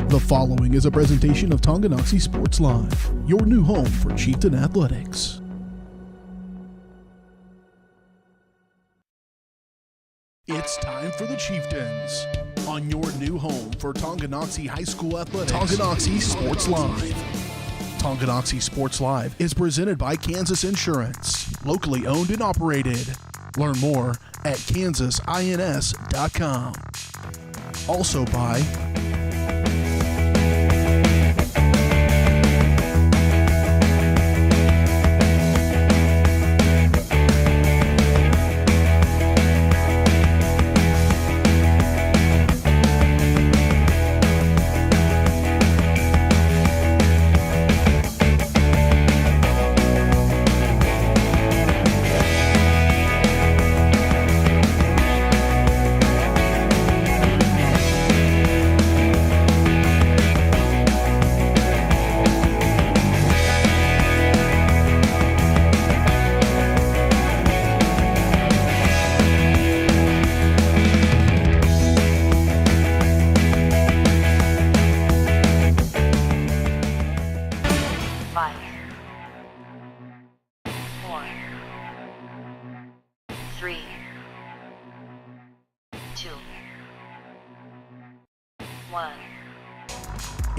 The following is a presentation of Tonganoxie Sports Live, your new home for Chieftain athletics. It's time for the Chieftains on your new home for Tonganoxie High School athletics. Tonganoxie Sports Live. Tonganoxie Sports Live is presented by Kansas Insurance, locally owned and operated. Learn more at kansasins.com. Also by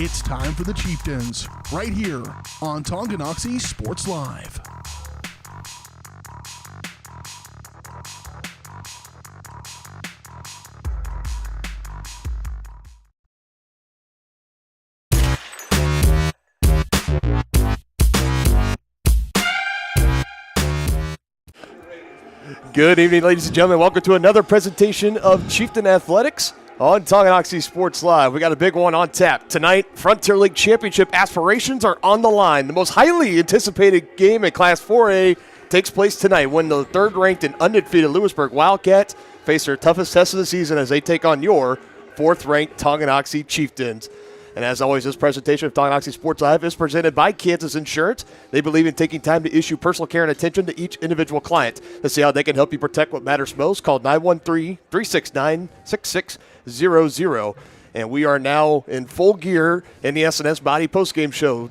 It's time for the Chieftains, right here on Tonganoxie Sports Live. Good evening, ladies and gentlemen. Welcome to another presentation of Chieftain Athletics on Tonganoxie Sports Live. We got a big one on tap. Tonight, Frontier League Championship aspirations are on the line. The most highly anticipated game in Class 4A takes place tonight when the third-ranked and undefeated Louisburg Wildcats face their toughest test of the season as they take on your fourth-ranked Tonganoxie Chieftains. And as always, this presentation of Tonganoxie Sports Live is presented by Kansas Insurance. They believe in taking time to issue personal care and attention to each individual client. To see how they can help you protect what matters most, call 913-369-6600. And we are now in full gear in the SNS Body postgame show.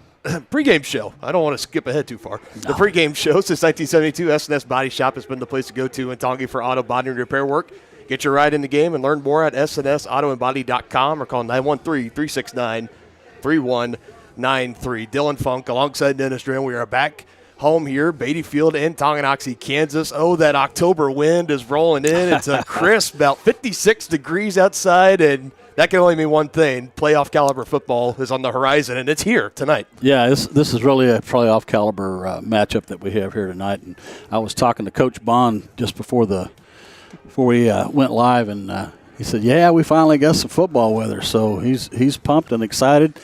Pre-game show. I don't want to skip ahead too far. No. The pre-game show since 1972, SNS Body Shop has been the place to go to in Tongi for auto body and repair work. Get your ride in the game and learn more at snsautoandbody.com or call 913-369-3193. Dylan Funk alongside Dennis Dren. We are back home here, Beatty Field in Tonganoxie, Kansas. Oh, that October wind is rolling in. It's a crisp, about 56 degrees outside, and that can only mean one thing. Playoff caliber football is on the horizon, and it's here tonight. Yeah, this is really a playoff caliber matchup that we have here tonight. And I was talking to Coach Bond just before we went live, and he said, yeah, we finally got some football weather. So he's pumped and excited.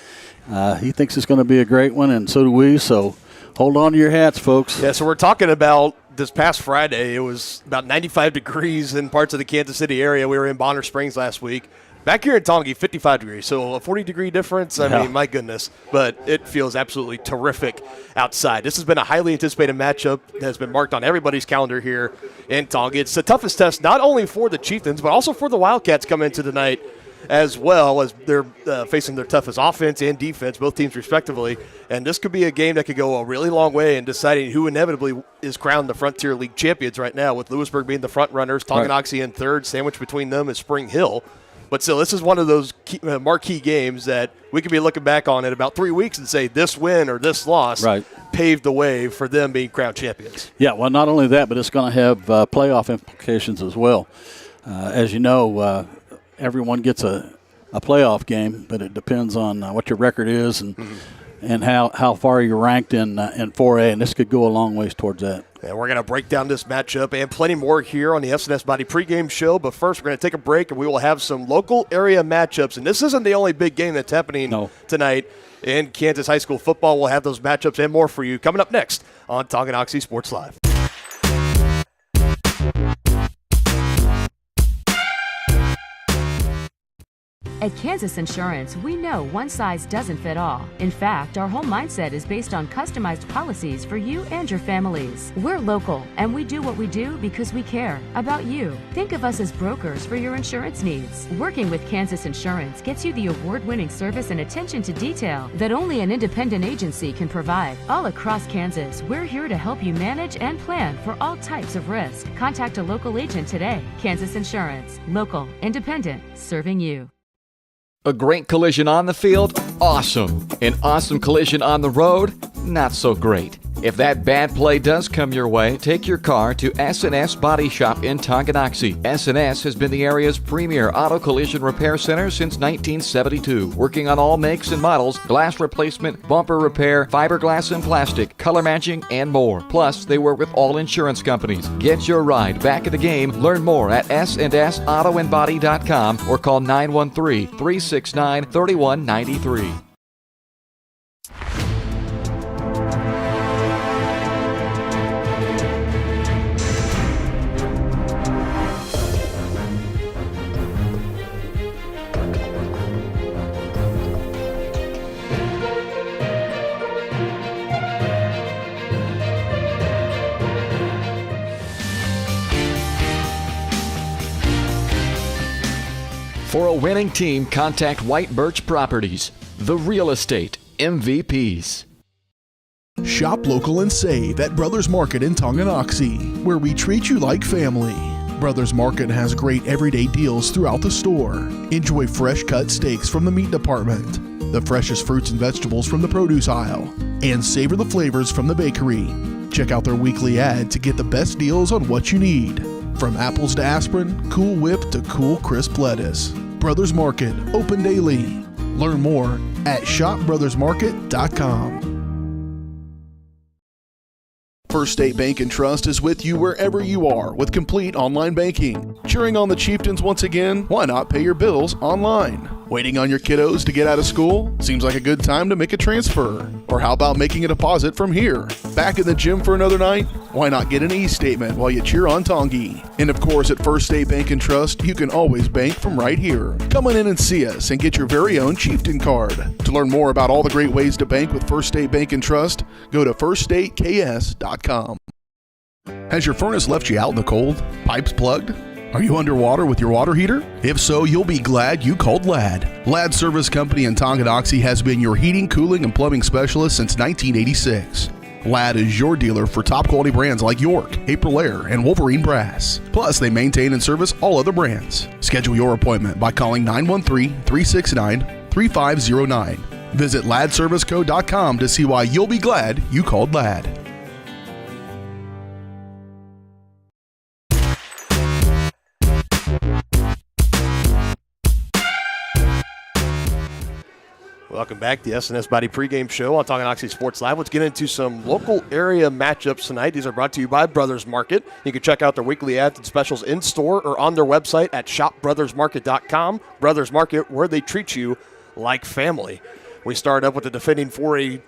He thinks it's going to be a great one, and so do we. So hold on to your hats, folks. Yeah, so we're talking about this past Friday. It was about 95 degrees in parts of the Kansas City area. We were in Bonner Springs last week. Back here in Tongi, 55 degrees, so a 40-degree difference. I mean, my goodness. But it feels absolutely terrific outside. This has been a highly anticipated matchup that has been marked on everybody's calendar here in Tongi. It's the toughest test not only for the Chieftains, but also for the Wildcats coming into tonight as well, as they're facing their toughest offense and defense, both teams respectively. And this could be a game that could go a really long way in deciding who inevitably is crowned the Frontier League champions right now, with Louisburg being the front runners, Tonganoxie in third, sandwiched between them is Spring Hill. But still, this is one of those marquee games that we could be looking back on in about 3 weeks and say this win or this loss paved the way for them being crowned champions. Yeah, well, not only that, but it's going to have playoff implications as well. As you know, everyone gets a playoff game, but it depends on what your record is and how far you're ranked in 4A, and this could go a long ways towards that. And we're going to break down this matchup and plenty more here on the SNS Body pregame show. But first, we're going to take a break, and we will have some local area matchups. And this isn't the only big game that's happening tonight in Kansas high school football. We'll have those matchups and more for you coming up next on Tonganoxie Sports Live. At Kansas Insurance, we know one size doesn't fit all. In fact, our whole mindset is based on customized policies for you and your families. We're local, and we do what we do because we care about you. Think of us as brokers for your insurance needs. Working with Kansas Insurance gets you the award-winning service and attention to detail that only an independent agency can provide. All across Kansas, we're here to help you manage and plan for all types of risk. Contact a local agent today. Kansas Insurance. Local, independent, serving you. A great collision on the field? Awesome. An awesome collision on the road? Not so great. If that bad play does come your way, take your car to S&S Body Shop in Tonganoxie. S&S has been the area's premier auto collision repair center since 1972, working on all makes and models, glass replacement, bumper repair, fiberglass and plastic, color matching, and more. Plus, they work with all insurance companies. Get your ride back in the game. Learn more at snsautoandbody.com or call 913-369-3193. For a winning team, contact White Birch Properties, the real estate MVPs. Shop local and save at Brothers Market in Tonganoxie, where we treat you like family. Brothers Market has great everyday deals throughout the store. Enjoy fresh cut steaks from the meat department, the freshest fruits and vegetables from the produce aisle, and savor the flavors from the bakery. Check out their weekly ad to get the best deals on what you need. From apples to aspirin, Cool Whip to cool crisp lettuce. Brothers Market, open daily. Learn more at shopbrothersmarket.com. First State Bank and Trust is with you wherever you are with complete online banking. Cheering on the Chieftains once again? Why not pay your bills online? Waiting on your kiddos to get out of school? Seems like a good time to make a transfer. Or how about making a deposit from here? Back in the gym for another night? Why not get an e-statement while you cheer on Tongi? And of course, at First State Bank and Trust, you can always bank from right here. Come on in and see us and get your very own Chieftain card. To learn more about all the great ways to bank with First State Bank and Trust, go to firststateks.com. Has your furnace left you out in the cold? Pipes plugged? Are you underwater with your water heater? If so, you'll be glad you called Ladd. Ladd Service Company in Tonganoxie has been your heating, cooling, and plumbing specialist since 1986. Ladd is your dealer for top quality brands like York, Aprilaire, and Wolverine Brass. Plus, they maintain and service all other brands. Schedule your appointment by calling 913-369-3509. Visit laddserviceco.com to see why you'll be glad you called Ladd. Welcome back to the S&S Body pregame show on Tonganoxie Sports Live. Let's get into some local area matchups tonight. These are brought to you by Brothers Market. You can check out their weekly ads and specials in store or on their website at shopbrothersmarket.com. Brothers Market, where they treat you like family. We start up with the defending 4A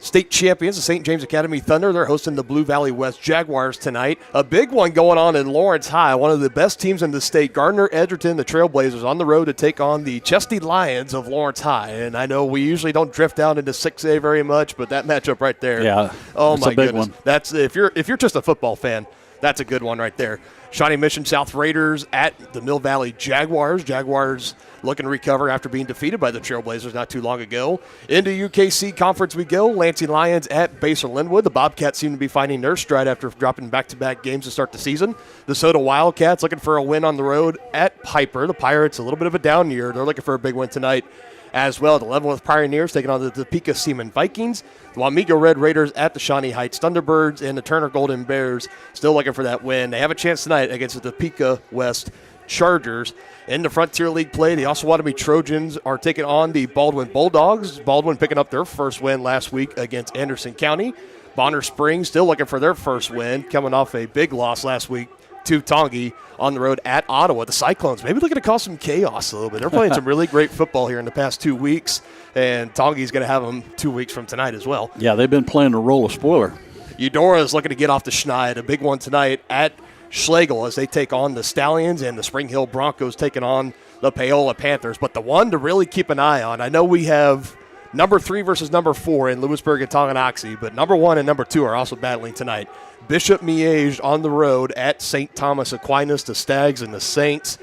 state champions, the St. James Academy Thunder. They're hosting the Blue Valley West Jaguars tonight. A big one going on in Lawrence High, one of the best teams in the state. Gardner Edgerton, the Trailblazers, on the road to take on the Chesty Lions of Lawrence High. And I know we usually don't drift down into 6A very much, but that matchup right there. Yeah, oh my a big goodness. One. That's if you're just a football fan, that's a good one right there. Shawnee Mission South Raiders at the Mill Valley Jaguars. Jaguars looking to recover after being defeated by the Trailblazers not too long ago. Into UKC Conference we go. Lansing Lions at Baser Linwood. The Bobcats seem to be finding their stride after dropping back-to-back games to start the season. The Soda Wildcats looking for a win on the road at Piper. The Pirates, a little bit of a down year. They're looking for a big win tonight as well. The Leavenworth Pioneers taking on the Topeka Seaman Vikings. The Wamego Red Raiders at the Shawnee Heights Thunderbirds, and the Turner Golden Bears still looking for that win. They have a chance tonight against the Topeka West Chargers. In the Frontier League play, the Osawatomie Trojans are taking on the Baldwin Bulldogs. Baldwin picking up their first win last week against Anderson County. Bonner Springs still looking for their first win, coming off a big loss last week to Tongi on the road at Ottawa. The Cyclones maybe looking to cause some chaos a little bit. They're playing some really great football here in the past 2 weeks, and Tongi's going to have them 2 weeks from tonight as well. Yeah, they've been playing the role of spoiler. Eudora is looking to get off the schneid. A big one tonight at Schlegel as they take on the Stallions, and the Spring Hill Broncos taking on the Paola Panthers. But the one to really keep an eye on, I know we have number 3 versus number 4 in Louisburg and Tonganoxie, but number 1 and number 2 are also battling tonight. Bishop Miege on the road at St. Thomas Aquinas, the Stags and the Saints.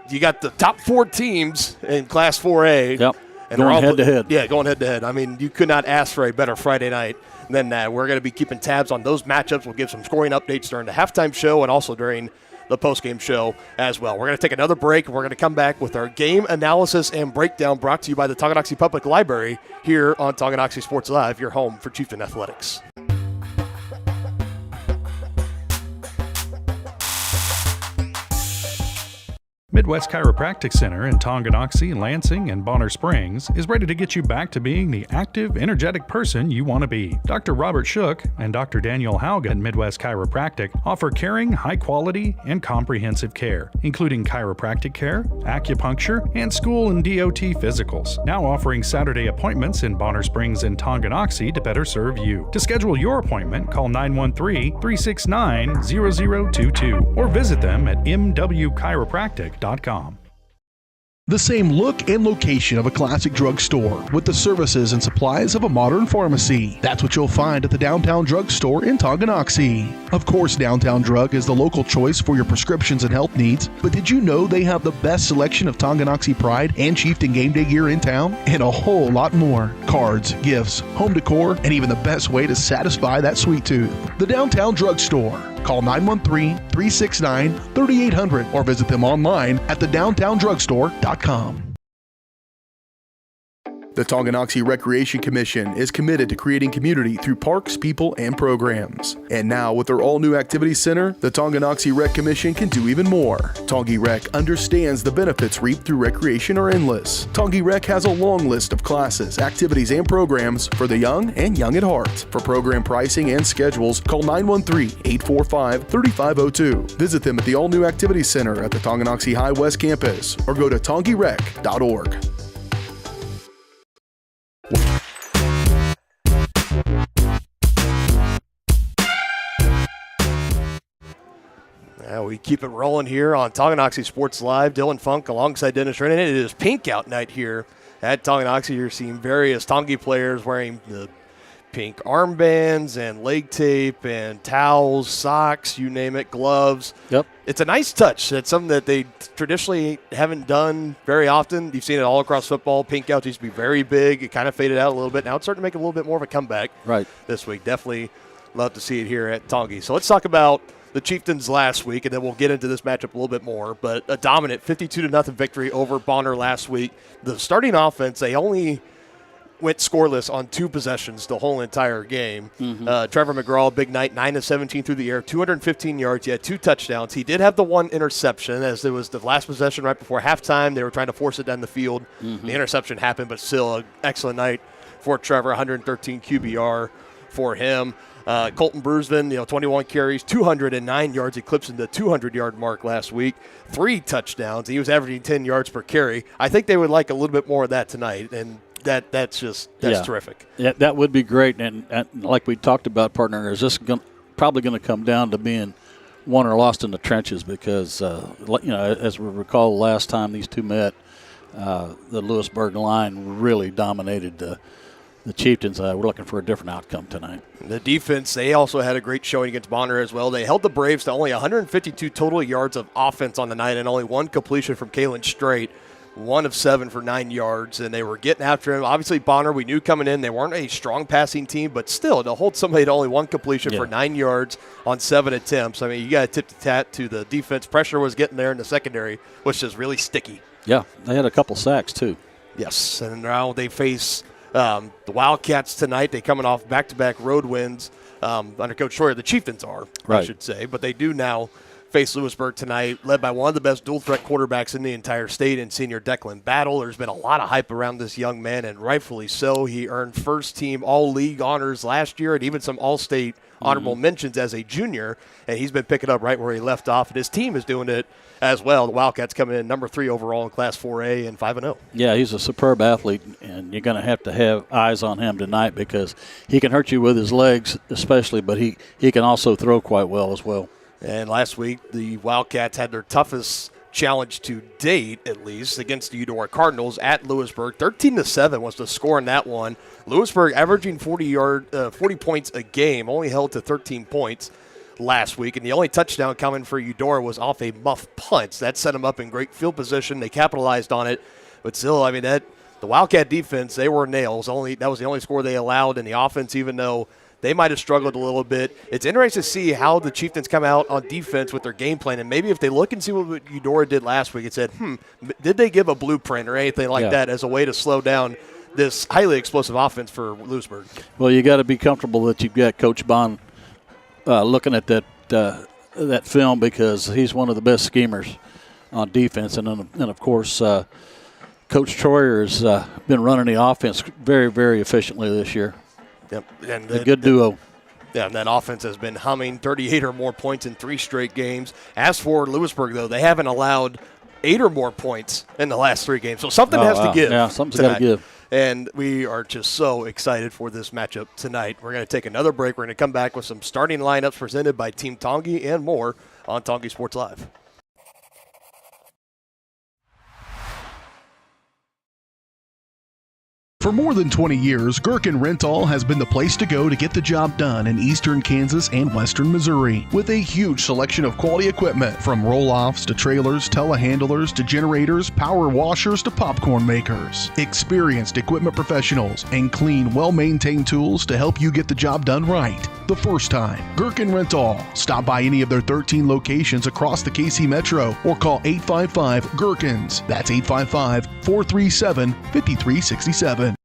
You got the top 4 teams in Class 4A. Yep, and going head-to-head. Yeah, going head-to-head. I mean, you could not ask for a better Friday night than that. We're going to be keeping tabs on those matchups. We'll give some scoring updates during the halftime show and also during the postgame show as well. We're going to take another break, and we're going to come back with our game analysis and breakdown brought to you by the Tonganoxie Public Library here on Tonganoxie Sports Live, your home for Chieftain Athletics. Midwest Chiropractic Center in Tonganoxie, Lansing, and Bonner Springs is ready to get you back to being the active, energetic person you want to be. Dr. Robert Shook and Dr. Daniel Haugen at Midwest Chiropractic offer caring, high-quality, and comprehensive care, including chiropractic care, acupuncture, and school and DOT physicals. Now offering Saturday appointments in Bonner Springs and Tonganoxie to better serve you. To schedule your appointment, call 913-369-0022 or visit them at mwchiropractic.com. The same look and location of a classic drugstore with the services and supplies of a modern pharmacy. That's what you'll find at the Downtown Drug Store in Tonganoxie. Of course, Downtown Drug is the local choice for your prescriptions and health needs, but did you know they have the best selection of Tonganoxie Pride and Chieftain game day gear in town? And a whole lot more. Cards, gifts, home decor, and even the best way to satisfy that sweet tooth. The Downtown Drug Store. Call 913-369-3800 or visit them online at thedowntowndrugstore.com. The Tonganoxie Recreation Commission is committed to creating community through parks, people, and programs. And now, with their all-new activity center, the Tonganoxie Rec Commission can do even more. Tongi Rec understands the benefits reaped through recreation are endless. Tongi Rec has a long list of classes, activities, and programs for the young and young at heart. For program pricing and schedules, call 913-845-3502. Visit them at the all-new activity center at the Tonganoxie High West Campus or go to tongirec.org. Yeah, we keep it rolling here on Tonganoxie Sports Live. Dylan Funk alongside Dennis Rennan. It is pink out night here at Tonganoxie. You're seeing various Tongi players wearing the pink armbands and leg tape and towels, socks, you name it, gloves. Yep. It's a nice touch. It's something that they traditionally haven't done very often. You've seen it all across football. Pink out used to be very big. It kind of faded out a little bit. Now it's starting to make a little bit more of a comeback this week. Definitely love to see it here at Tongi. So let's talk about the Chieftains last week, and then we'll get into this matchup a little bit more. But a dominant 52-0 victory over Bonner last week. The starting offense, they only went scoreless on 2 possessions the whole entire game. Trevor McGraw, big night, 9 of 17 through the air, 215 yards. He had 2 touchdowns. He did have the 1 interception, as it was the last possession right before halftime. They were trying to force it down the field. The interception happened, but still an excellent night for Trevor, 113 QBR for him. Colton Brusman, 21 carries, 209 yards, eclipsing the 200-yard mark last week. 3 touchdowns. He was averaging 10 yards per carry. I think they would like a little bit more of that tonight, and that's terrific. Yeah, that would be great. And like we talked about, partner, is this probably going to come down to being won or lost in the trenches because, as we recall last time these two met, the Louisburg line really dominated the Chieftains. We're looking for a different outcome tonight. The defense, they also had a great showing against Bonner as well. They held the Braves to only 152 total yards of offense on the night and only 1 completion from Kalen Strait, 1 of 7 for 9 yards, and they were getting after him. Obviously, Bonner, we knew coming in, they weren't a strong passing team, but still, to hold somebody to only 1 completion for 9 yards on 7 attempts, I mean, you got to tip the hat to the defense. Pressure was getting there in the secondary, which is really sticky. Yeah, they had a couple sacks, too. Yes, and now they face the Wildcats tonight. They coming off back-to-back road wins under Coach Schroyer. The Chieftains are, I should say, but they do now face Louisburg tonight, led by one of the best dual-threat quarterbacks in the entire state in senior Declan Battle. There's been a lot of hype around this young man, and rightfully so. He earned first-team all-league honors last year and even some all-state honorable mentions as a junior, and he's been picking up right where he left off, and his team is doing it as well. The Wildcats coming in number 3 overall in Class 4A and 5-0. Yeah, he's a superb athlete, and you're going to have eyes on him tonight because he can hurt you with his legs especially, but he can also throw quite well as well. And last week, the Wildcats had their toughest challenge to date, at least, against the Eudora Cardinals at Louisburg. 13-7 was the score in that one. Louisburg averaging 40 points a game, only held to 13 points last week, and the only touchdown coming for Eudora was off a muff punt. That set them up in great field position. They capitalized on it, but still, I mean, the Wildcat defense, they were nails. That was the only score they allowed in the offense, even though they might have struggled a little bit. It's interesting to see how the Chieftains come out on defense with their game plan, and maybe if they look and see what Eudora did last week, it said, did they give a blueprint or anything like that as a way to slow down this highly explosive offense for Louisburg? Well, you got to be comfortable that you've got Coach Bond looking at that film, because he's one of the best schemers on defense, and of course Coach Troyer has been running the offense very, very efficiently this year. Yep, and a good duo. Yeah, and that offense has been humming, 38 or more points in 3 straight games. As for Louisburg, though, they haven't allowed 8 or more points in the last 3 games, so something has to give. Yeah, something's got to give. And we are just so excited for this matchup tonight. We're going to take another break. We're going to come back with some starting lineups presented by Team Tongi and more on Tongi Sports Live. For more than 20 years, Gherkin Rental has been the place to go to get the job done in eastern Kansas and western Missouri. With a huge selection of quality equipment, from roll-offs to trailers, telehandlers to generators, power washers to popcorn makers. Experienced equipment professionals and clean, well-maintained tools to help you get the job done right the first time. Gherkin Rental. Stop by any of their 13 locations across the KC Metro or call 855-GHERKINS. That's 855-437-5367.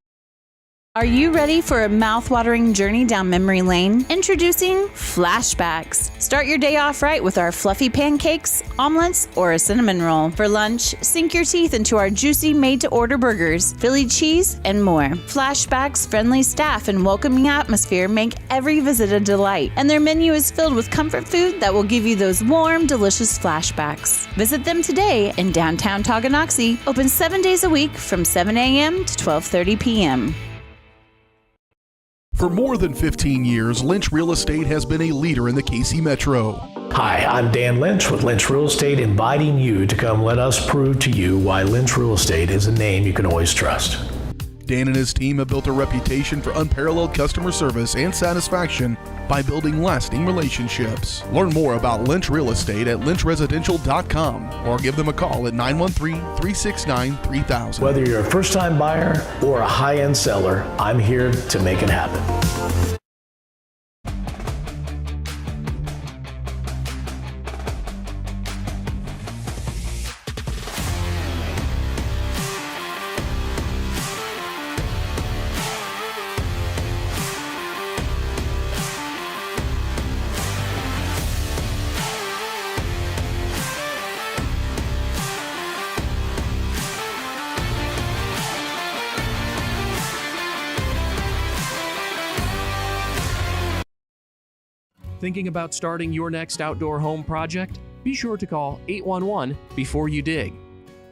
Are you ready for a mouth-watering journey down memory lane? Introducing Flashbacks. Start your day off right with our fluffy pancakes, omelets, or a cinnamon roll. For lunch, sink your teeth into our juicy made-to-order burgers, Philly cheese, and more. Flashbacks' friendly staff and welcoming atmosphere make every visit a delight, and their menu is filled with comfort food that will give you those warm, delicious flashbacks. Visit them today in downtown Tonganoxie, open 7 days a week from 7 a.m. to 12:30 p.m. For more than 15 years, Lynch Real Estate has been a leader in the KC Metro. Hi, I'm Dan Lynch with Lynch Real Estate, inviting you to come let us prove to you why Lynch Real Estate is a name you can always trust. Dan and his team have built a reputation for unparalleled customer service and satisfaction by building lasting relationships. Learn more about Lynch Real Estate at lynchresidential.com or give them a call at 913-369-3000. Whether you're a first-time buyer or a high-end seller, I'm here to make it happen. Thinking about starting your next outdoor home project? Be sure to call 811 before you dig.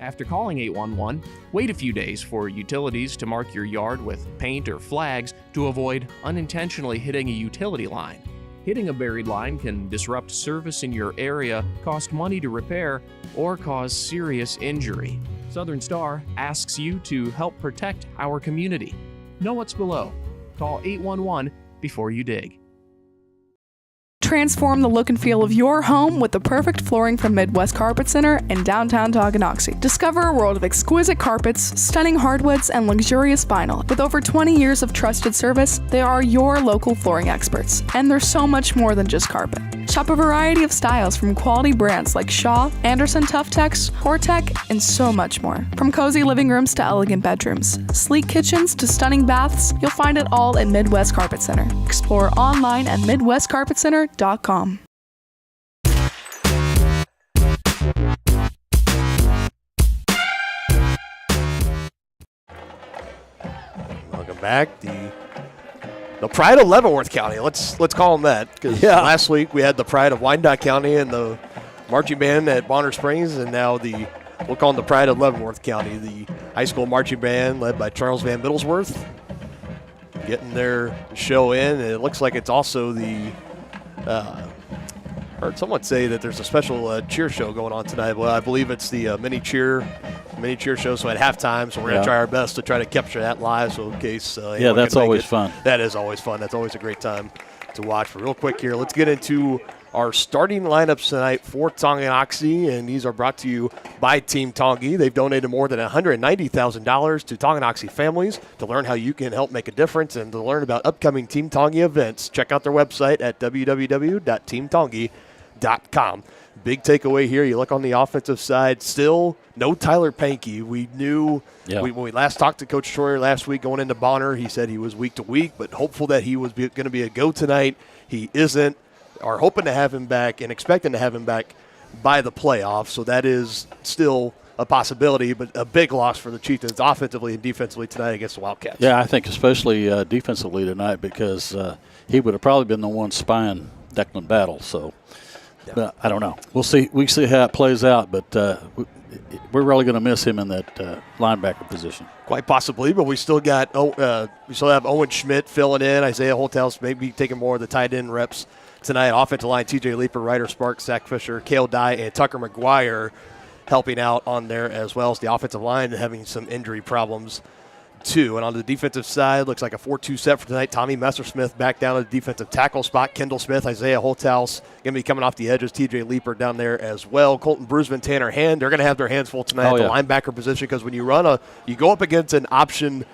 After calling 811, wait a few days for utilities to mark your yard with paint or flags to avoid unintentionally hitting a utility line. Hitting a buried line can disrupt service in your area, cost money to repair, or cause serious injury. Southern Star asks you to help protect our community. Know what's below. Call 811 before you dig. Transform the look and feel of your home with the perfect flooring from Midwest Carpet Center in downtown Tonganoxie. Discover a world of exquisite carpets, stunning hardwoods, and luxurious vinyl. With over 20 years of trusted service, they are your local flooring experts. And they're so much more than just carpet. Shop a variety of styles from quality brands like Shaw, Anderson Tuftex, Hortec, and so much more. From cozy living rooms to elegant bedrooms, sleek kitchens to stunning baths, you'll find it all at Midwest Carpet Center. Explore online at MidwestCarpetCenter.com. Welcome back. The pride of Leavenworth County. Let's call them that, because last week we had the pride of Wyandotte County and the marching band at Bonner Springs, and now we'll call them the pride of Leavenworth County, the high school marching band led by Charles Van Middlesworth, getting their show in. And it looks like it's also the Heard someone say that there's a special cheer show going on tonight. Well, I believe it's the mini cheer show. So at halftime, so we're going to try our best to try to capture that live. So in case, that's always fun. That is always fun. That's always a great time to watch. But real quick here, let's get into our starting lineups tonight for Tonganoxie, and these are brought to you by Team Tongi. They've donated more than $190,000 to Tonganoxie families. To learn how you can help make a difference and to learn about upcoming Team Tongi events, check out their website at www.teamtongi.com. Big takeaway here, you look on the offensive side, still no Tyler Pankey. We knew when we last talked to Coach Troyer last week going into Bonner, he said he was week to week, but hopeful that he was going to be a go tonight. He isn't. Are hoping to have him back and expecting to have him back by the playoffs. So that is still a possibility, but a big loss for the Chieftains offensively and defensively tonight against the Wildcats. Yeah, I think especially defensively tonight because he would have probably been the one spying Declan Battle. So but I don't know. We'll see. We see how it plays out, but we're really going to miss him in that linebacker position. Quite possibly, but we still got we still have Owen Schmidt filling in. Isaiah Holthouse maybe taking more of the tight end reps tonight. Offensive line, TJ Leeper, Ryder Sparks, Zach Fisher, Cale Dye, and Tucker McGuire helping out on there, as well as the offensive line having some injury problems too. And on the defensive side, looks like a 4-2 set for tonight. Tommy Messersmith back down at the defensive tackle spot. Kendall Smith, Isaiah Holthouse going to be coming off the edges. TJ Leeper down there as well. Colton Brusman, Tanner Hand, they're going to have their hands full tonight at the linebacker position, because when you you go up against an option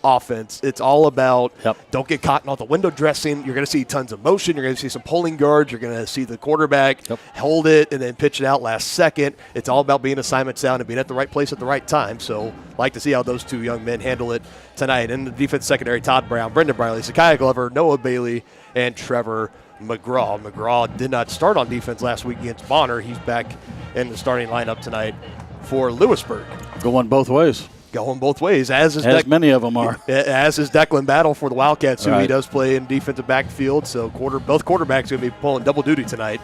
offense, it's all about don't get caught in all the window dressing. You're going to see tons of motion. You're going to see some pulling guards. You're going to see the quarterback hold it and then pitch it out last second. It's all about being assignment sound and being at the right place at the right time. So like to see how those two young men handle it tonight. In the defense secondary, Todd Brown, Brendan Briley, Sakai Glover, Noah Bailey, and Trevor McGraw. McGraw did not start on defense last week against Bonner. He's back in the starting lineup tonight for Lewisburg. Going both ways. Going both ways, as many of them are. As is Declan Battle for the Wildcats, who he does play in defensive backfield. So both quarterbacks going to be pulling double duty tonight,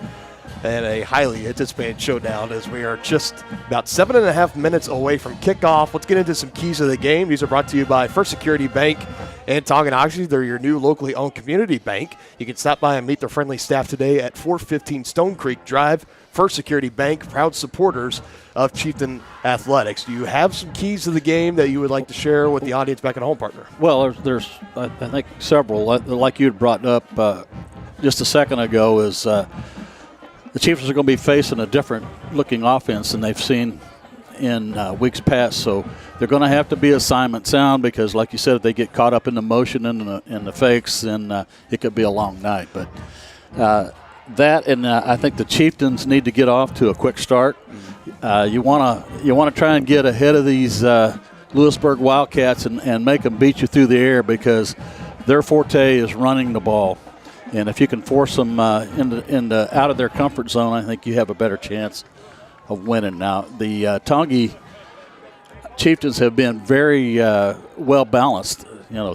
and a highly anticipated showdown as we are just about 7.5 minutes away from kickoff. Let's get into some keys of the game. These are brought to you by First Security Bank and Tonganoxie. They're your new locally owned community bank. You can stop by and meet their friendly staff today at 415 Stone Creek Drive. First Security Bank, proud supporters of Chieftain Athletics. Do you have some keys to the game that you would like to share with the audience back at home, partner? Well, there's I think several. Like you had brought up just a second ago, is the Chieftains are going to be facing a different looking offense than they've seen in weeks past. So they're going to have to be assignment sound, because, like you said, if they get caught up in the motion and in the fakes, then it could be a long night. But that, and I think the Chieftains need to get off to a quick start. You want to try and get ahead of these Louisburg Wildcats and make them beat you through the air, because their forte is running the ball. And if you can force them out of their comfort zone, I think you have a better chance of winning. Now, the Tongi Chieftains have been very well balanced,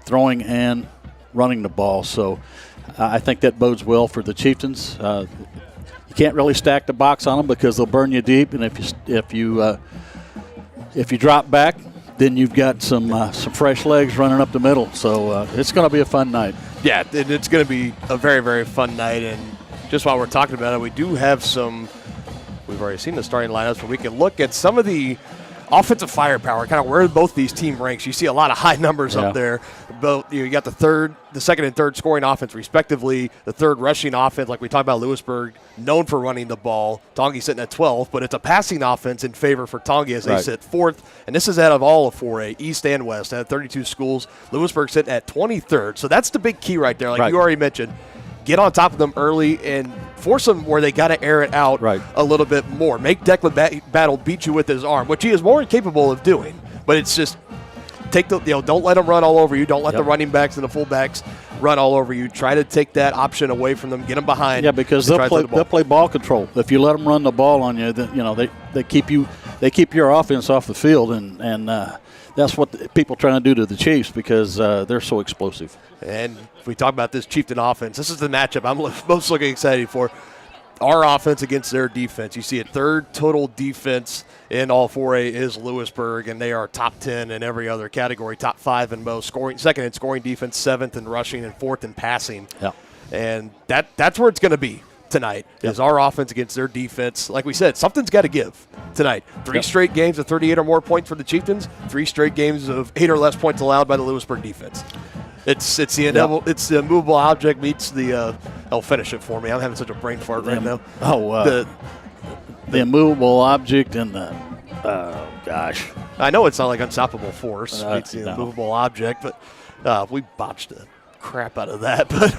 throwing and running the ball. So I think that bodes well for the Chieftains. You can't really stack the box on them because they'll burn you deep, and if you drop back, then you've got some fresh legs running up the middle. So it's going to be a fun night. Yeah, it's going to be a very, very fun night. And just while we're talking about it, we do have we've already seen the starting lineups, but we can look at some of the offensive firepower, kind of where both these team ranks. You see a lot of high numbers up there. Both, you got the second and third scoring offense respectively, the third rushing offense, like we talked about Lewisburg, known for running the ball. Tongi sitting at 12th, but it's a passing offense in favor for Tongi as they sit fourth. And this is out of all of 4A, East and West, out of 32 schools. Lewisburg sitting at 23rd. So that's the big key right there, like you already mentioned. Get on top of them early and force them where they got to air it out a little bit more. Make Declan Battle beat you with his arm, which he is more capable of doing. But it's just don't let them run all over you. Don't let the running backs and the fullbacks run all over you. Try to take that option away from them. Get them behind. Yeah, because they'll play ball control. If you let them run the ball on you, then they keep your offense off the field, and that's what people trying to do to the Chiefs, because they're so explosive. And if we talk about this Chieftain offense, this is the matchup I'm most looking excited for. Our offense against their defense. You see a third total defense in all 4A is Lewisburg, and they are top 10 in every other category, top 5 in most, second in scoring defense, 7th in rushing, and 4th in passing. Yeah. And that's where it's going to be. tonight is our offense against their defense. Like we said, something's got to give tonight. Three straight games of 38 or more points for the Chieftains, 3 straight games of 8 or less points allowed by the Louisburg defense. It's the inevitable. It's the immovable object meets the. I'll finish it for me. I'm having such a brain fart right now. The immovable object and the. Gosh. I know it's not like unstoppable force. It's the immovable object, but we botched the crap out of that. But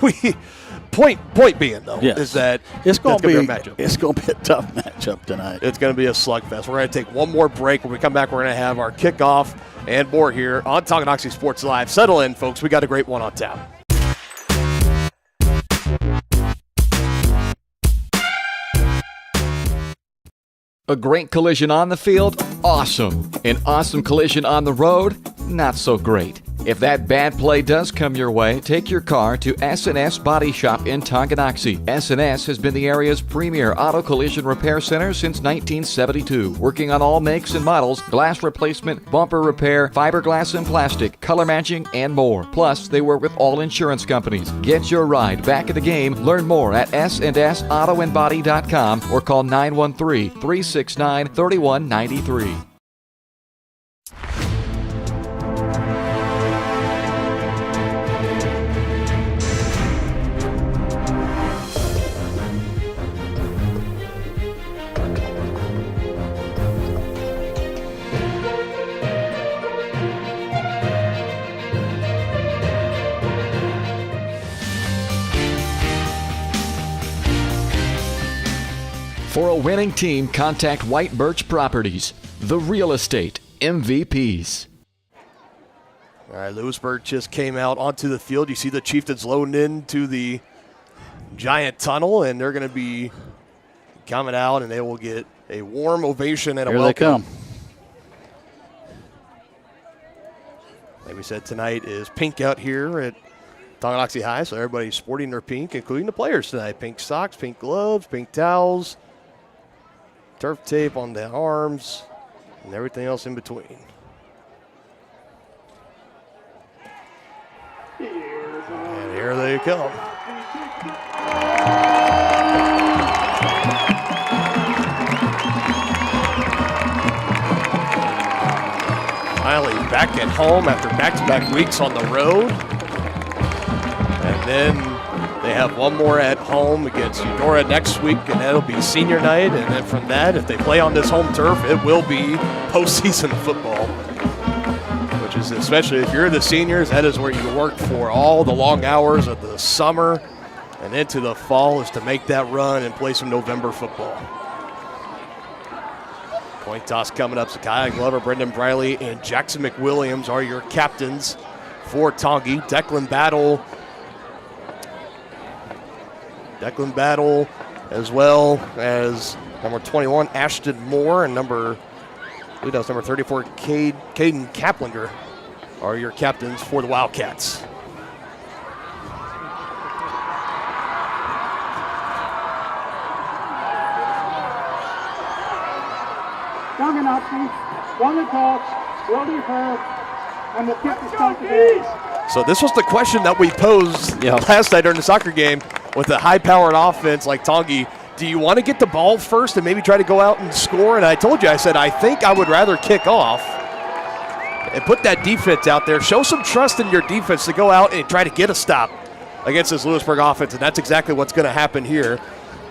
point being though is that it's going to be a matchup. It's going to be a tough matchup tonight. It's going to be a slugfest. We're going to take one more break. When we come back, we're going to have our kickoff and more here on Tonganoxie Sports Live. Settle in, folks. We got a great one on tap. A great collision on the field? Awesome. An awesome collision on the road? Not so great. If that bad play does come your way, take your car to S&S Body Shop in Tonganoxie. S&S has been the area's premier auto collision repair center since 1972, working on all makes and models, glass replacement, bumper repair, fiberglass and plastic, color matching, and more. Plus, they work with all insurance companies. Get your ride back in the game. Learn more at snsautoandbody.com or call 913-369-3193. For a winning team, contact White Birch Properties, the real estate MVPs. All right, Louisburg just came out onto the field. You see the Chieftains loading into the giant tunnel, and they're going to be coming out, and they will get a warm ovation and a welcome. Here they come. Like we said, tonight is pink out here at Tonganoxie High, so everybody's sporting their pink, including the players tonight. Pink socks, pink gloves, pink towels, turf tape on the arms, and everything else in between. And here they come. Finally back at home after back-to-back weeks on the road. And then they have one more at home against Eudora next week, and that'll be senior night. And then from that, if they play on this home turf, it will be postseason football. Which is, especially if you're the seniors, that is where you work for all the long hours of the summer and into the fall, is to make that run and play some November football. Point toss coming up. Zakiah Glover, Brendan Briley, and Jackson McWilliams are your captains for Tongi. Declan Battle, as well as number 21, Ashton Moore, and number 34, Caden Kaplinger are your captains for the Wildcats. Tonganoxie, one to toss, will be heard, and the kick is going to be. So this was the question that we posed last night during the soccer game with a high-powered offense like Tongi. Do you want to get the ball first and maybe try to go out and score? And I told you, I said, I think I would rather kick off and put that defense out there. Show some trust in your defense to go out and try to get a stop against this Louisburg offense. And that's exactly what's going to happen here.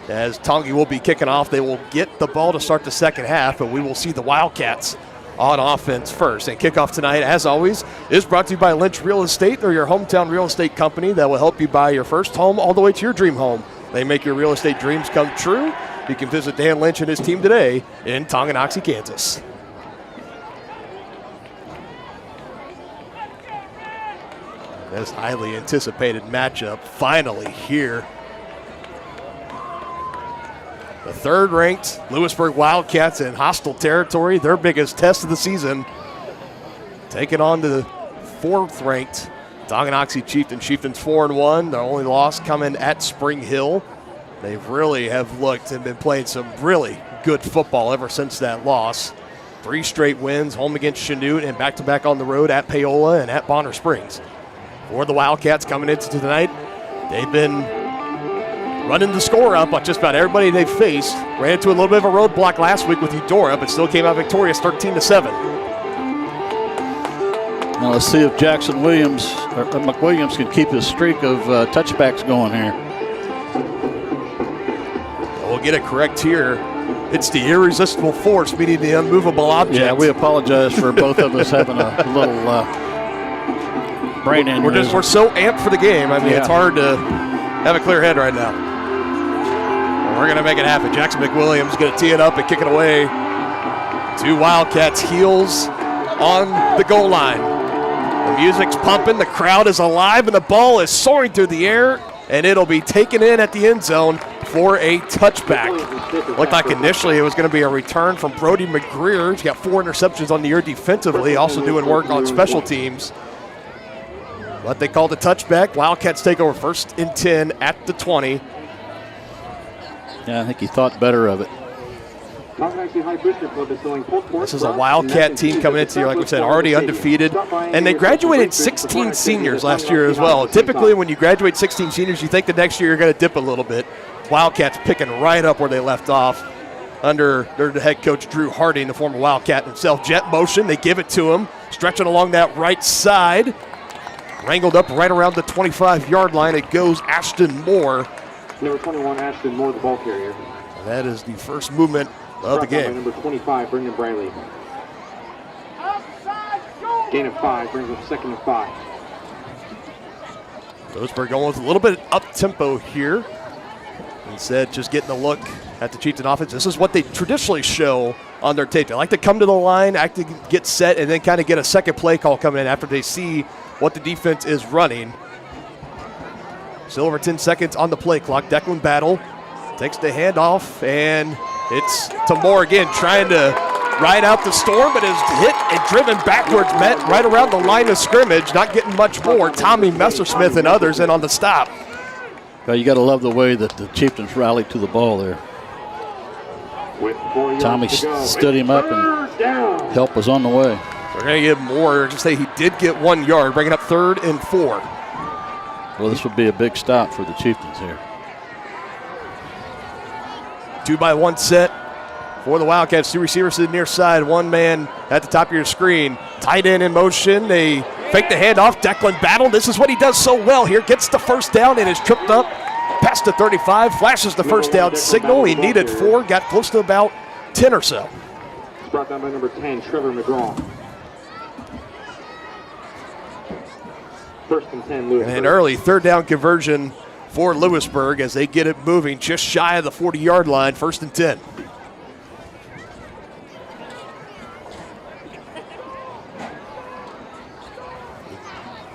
As Tongi will be kicking off, they will get the ball to start the second half, but we will see the Wildcats on offense first. And kickoff tonight, as always, is brought to you by Lynch Real Estate. They're your hometown real estate company that will help you buy your first home all the way to your dream home. They make your real estate dreams come true. You can visit Dan Lynch and his team today in Tonganoxie, Kansas. This highly anticipated matchup finally here. The third-ranked Louisburg Wildcats in hostile territory, their biggest test of the season, taking on the fourth-ranked Tonganoxie Chieftains. Chieftains 4-1. Their only loss coming at Spring Hill. They really have looked and been playing some really good football ever since that loss. 3 straight wins, home against Chanute and back-to-back on the road at Paola and at Bonner Springs. For the Wildcats coming into tonight, they've been running the score up on just about everybody they faced. Ran into a little bit of a roadblock last week with Eudora, but still came out victorious 13-7. Now let's see if Jackson Williams or McWilliams can keep his streak of touchbacks going here. We'll get it correct here. It's the irresistible force meeting the unmovable object. Yeah, we apologize for both of us having a little brain injury. We're so amped for the game. I mean, It's hard to have a clear head right now. Well, we're going to make it happen. Jackson McWilliams is going to tee it up and kick it away to Wildcats' heels on the goal line. The music's pumping, the crowd is alive, and the ball is soaring through the air, and it'll be taken in at the end zone for a touchback. Looked like initially it was going to be a return from Brody McGreer. He's got 4 interceptions on the year defensively, also doing work on special teams. But they called a touchback. Wildcats take over 1st and 10 at the 20. Yeah, I think he thought better of it. This is a Wildcat team coming into here, like we said, already undefeated. And they graduated 16 seniors last year as well. Typically, when you graduate 16 seniors, you think the next year you're going to dip a little bit. Wildcats picking right up where they left off under their head coach, Drew Harding, the former Wildcat himself. Jet motion, they give it to him, stretching along that right side. Wrangled up right around the 25-yard line. It goes Ashton Moore. Number 21, Ashton Moore, the ball carrier. And that is the first movement of the game. Number 25, Brendan Briley. Gain of 5, brings up 2nd and 5. Louisburg going with a little bit up-tempo here. Instead, just getting a look at the Chieftain offense. This is what they traditionally show on their tape. They like to come to the line, get set, and then kind of get a second play call coming in after they see what the defense is running. Still over 10 seconds on the play clock. Declan Battle takes the handoff, and it's to Moore again, trying to ride out the storm, but is hit and driven backwards, met right around the line of scrimmage, not getting much more. Tommy Messersmith and others in on the stop. Well, you got to love the way that the Chieftains rallied to the ball there. Tommy stood him up, and help was on the way. We're going to give Moore, just say he did get 1 yard, bringing up 3rd and 4. Well, this would be a big stop for the Chieftains here. 2-by-1 set for the Wildcats. 2 receivers to the near side, 1 man at the top of your screen. Tight end in motion. They fake the handoff. Declan Battle. This is what he does so well here. Gets the first down and is tripped up past the 35. Flashes the first down signal. He needed 4. Got close to about 10 or so. It's brought down by number 10, Trevor McGraw. 1st and 10, Louisburg. And an early 3rd down conversion for Louisburg as they get it moving just shy of the 40-yard line. 1st and 10.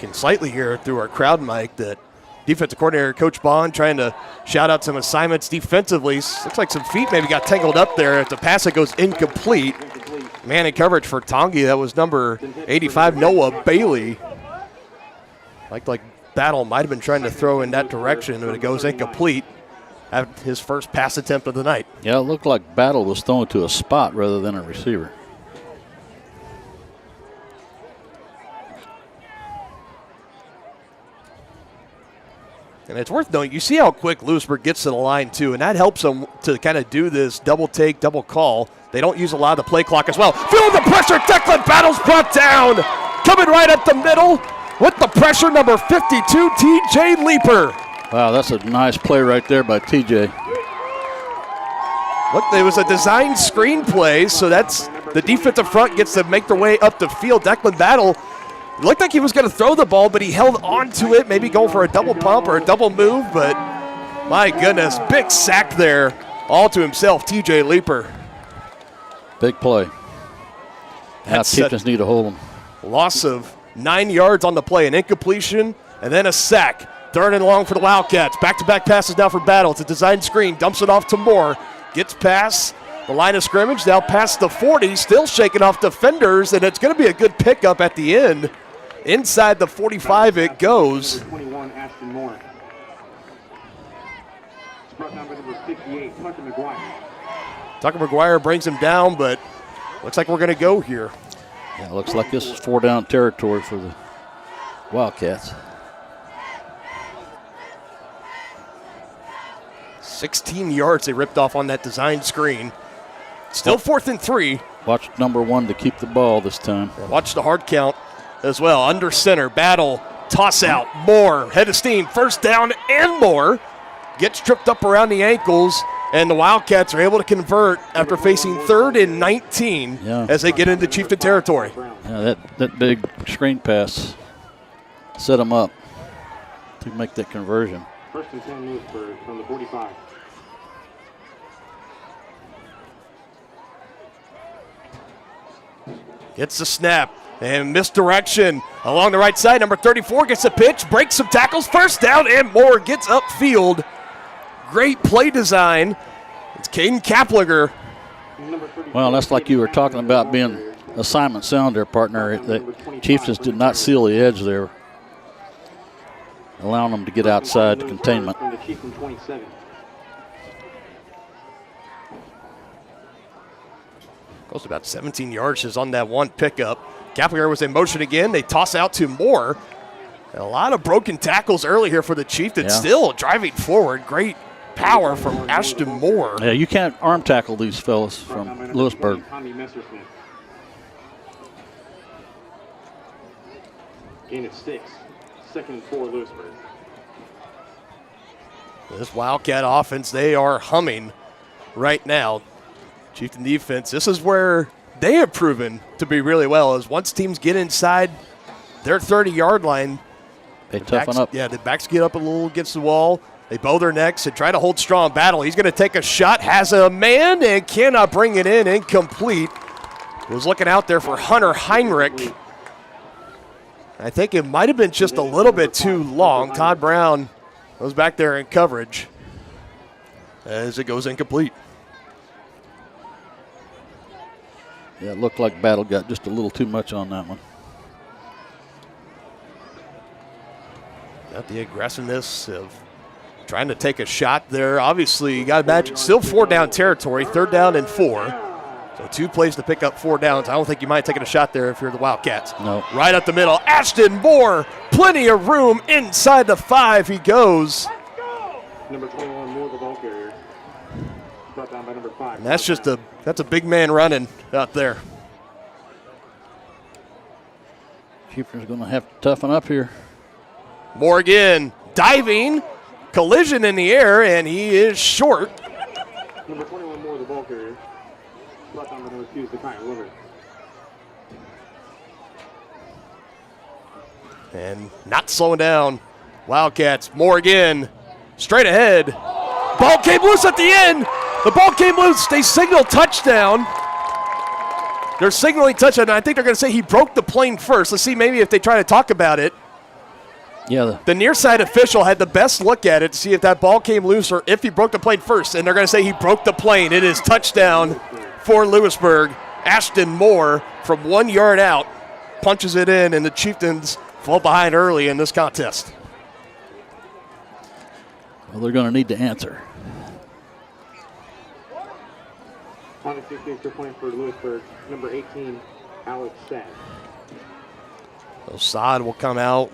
Can slightly hear through our crowd mic that defensive coordinator Coach Bond trying to shout out some assignments defensively. Looks like some feet maybe got tangled up there. It's a pass that goes incomplete. Man in coverage for Tongi. That was number 85, Noah Bailey. Like Battle might have been trying to throw in that direction, but it goes incomplete at his first pass attempt of the night. Yeah, it looked like Battle was thrown to a spot rather than a receiver. And it's worth noting, you see how quick Louisburg gets to the line, too, and that helps them to kind of do this double take, double call. They don't use a lot of the play clock as well. Feel the pressure. Declan Battle's brought down. Coming right up the middle with the pressure, number 52, T.J. Leeper. Wow, that's a nice play right there by T.J. Look, there was a design screen play, so that's the defensive front gets to make their way up the field. Declan Battle looked like he was going to throw the ball, but he held on to it, maybe going for a double pump or a double move, but my goodness, big sack there, all to himself, T.J. Leeper. Big play. Now Chieftains need to hold him. Loss of 9 yards on the play, an incompletion, and then a sack. 3rd and long for the Wildcats. Back-to-back passes now for Battle. It's a design screen, dumps it off to Moore. Gets past the line of scrimmage, now past the 40, still shaking off defenders, and it's going to be a good pickup at the end. Inside the 45 it goes. 21, Ashton Moore. It's brought down by number 58, Tucker McGuire. Tucker McGuire brings him down, but looks like we're going to go here. Yeah, looks like this is 4-down territory for the Wildcats. 16 yards they ripped off on that design screen. Still 4th and 3. Watch number 1 to keep the ball this time. Watch the hard count as well. Under center, battle, toss out, Moore, head of steam, first down and more. Gets tripped up around the ankles, and the Wildcats are able to convert after facing 3rd and 19 as they get into Chieftain territory. Yeah, that big screen pass set them up to make that conversion. 1st and 10 Louisburg from the 45. Gets the snap and misdirection along the right side. Number 34 gets a pitch, breaks some tackles, first down, and more gets upfield. Great play design. It's Caden Kapliger. Well, that's like you were talking about being assignment sound there, partner. The Chieftains did not seal the edge there, allowing them to get outside the containment. Goes to about 17 yards just on that one pickup. Kapliger was in motion again. They toss out to Moore. And a lot of broken tackles early here for the Chieftains. Still driving forward. Great power from Ashton Moore. Yeah, you can't arm tackle these fellas from Louisburg. Gain of 6. 2nd and 4 Louisburg. This Wildcat offense, they are humming right now. Chieftain defense, this is where they have proven to be really well, is once teams get inside their 30-yard line, they toughen up. Yeah, the backs get up a little against the wall. They bow their necks and try to hold strong battle. He's going to take a shot, has a man, and cannot bring it in. Incomplete. Was looking out there for Hunter Heinrich. I think it might have been just a little bit too long. Todd Brown was back there in coverage as it goes incomplete. Yeah, it looked like Battle got just a little too much on that one. Got the aggressiveness of trying to take a shot there. Obviously, you got to imagine still 4-down territory, 3rd down and 4. So 2 plays to pick up 4 downs. I don't think you might have taken a shot there if you're the Wildcats. No. Right up the middle, Ashton Moore, plenty of room inside the 5. He goes. Number 21 Moore, the ball carrier. Brought down by number 5. And that's a big man running out there. Chieftains going to have to toughen up here. Moore again, diving, collision in the air, and he is short. Number 21 Moore, the ball carrier. Brought down by number 2, the Kyle Willard. And not slowing down. Wildcats, Moore again, straight ahead. Ball came loose at the end. The ball came loose. They signal touchdown. They're signaling touchdown. I think they're going to say he broke the plane first. Let's see maybe if they try to talk about it. Yeah. The near side official had the best look at it to see if that ball came loose or if he broke the plane first. And they're going to say he broke the plane. It is touchdown for Louisburg. Ashton Moore from 1 yard out punches it in, and the Chieftains fall behind early in this contest. Well, they're going to need to answer. On the 50 extra point for Louisburg, number 18, Alex Saad. So Saad will come out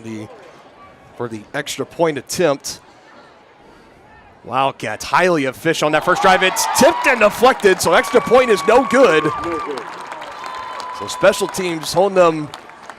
for the extra point attempt. Wildcats highly efficient on that first drive. It's tipped and deflected, so extra point is no good. So special teams holding them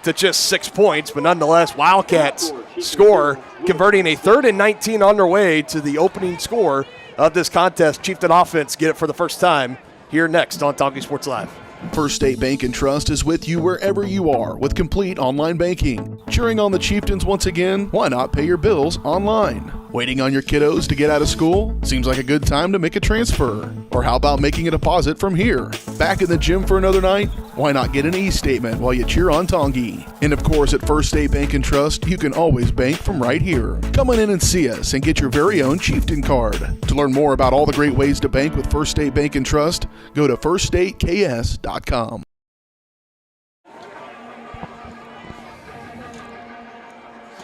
to just 6 points, but nonetheless, Wildcats score, converting a 3rd and 19 on their way to the opening score of this contest. Chieftain offense get it for the first time here next on Tonganoxie Sports Live. First State Bank and Trust is with you wherever you are with complete online banking. Cheering on the Chieftains once again? Why not pay your bills online? Waiting on your kiddos to get out of school? Seems like a good time to make a transfer. Or how about making a deposit from here? Back in the gym for another night? Why not get an e-statement while you cheer on Tongi? And of course, at First State Bank and Trust, you can always bank from right here. Come on in and see us and get your very own Chieftain card. To learn more about all the great ways to bank with First State Bank and Trust, go to firststateks.com.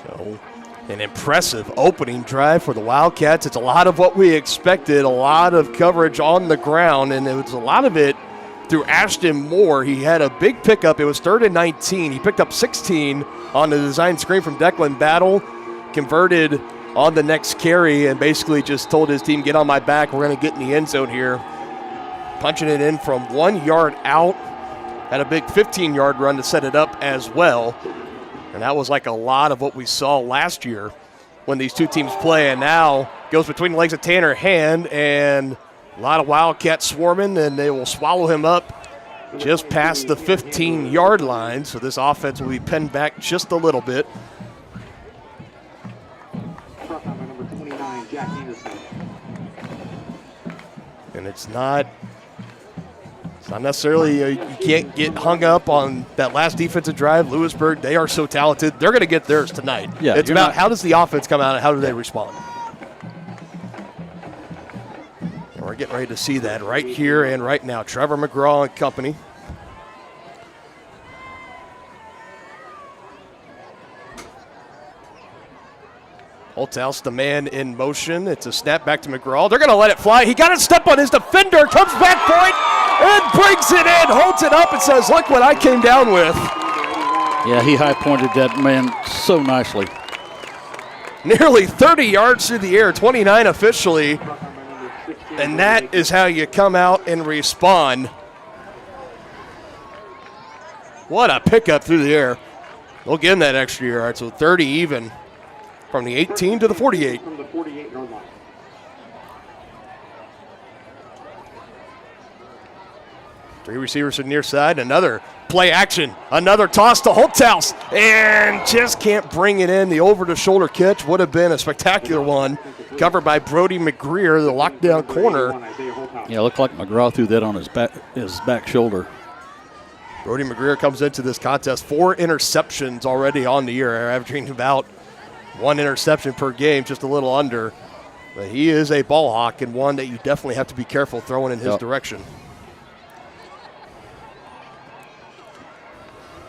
So, an impressive opening drive for the Wildcats. It's a lot of what we expected, a lot of coverage on the ground, and it was a lot of it through Ashton Moore. He had a big pickup. It was 3rd and 19. He picked up 16 on the design screen from Declan Battle, converted on the next carry and basically just told his team, get on my back, we're going to get in the end zone here. Punching it in from 1 yard out. Had a big 15-yard run to set it up as well. And that was like a lot of what we saw last year when these two teams play. And now goes between the legs of Tanner Hand, and a lot of Wildcats swarming, and they will swallow him up just past the 15-yard line. So this offense will be pinned back just a little bit. And it's not necessarily, you can't get hung up on that last defensive drive. Louisburg, they are so talented. They're going to get theirs tonight. Yeah, it's about how does the offense come out and how do they respond. And we're getting ready to see that right here and right now. Trevor McGraw and company. Holthouse, the man in motion. It's a snap back to McGraw. They're going to let it fly. He got a step on his defender, comes back for it, and brings it in, holds it up, and says, look what I came down with. Yeah, he high-pointed that man so nicely. Nearly 30 yards through the air, 29 officially. And that is how you come out and respond. What a pickup through the air. They'll give him that extra yard, so 30 even. From the 18 to the 48. From the 48-yard line. Three receivers to the near side. Another play action. Another toss to Holthouse. And just can't bring it in. The over-the-shoulder catch would have been a spectacular one. Covered by Brody McGreer, the lockdown corner. Yeah, it looked like McGraw threw that on his back shoulder. Brody McGreer comes into this contest. 4 interceptions already on the year, averaging about 1 interception per game, just a little under. But he is a ball hawk and one that you definitely have to be careful throwing in his direction.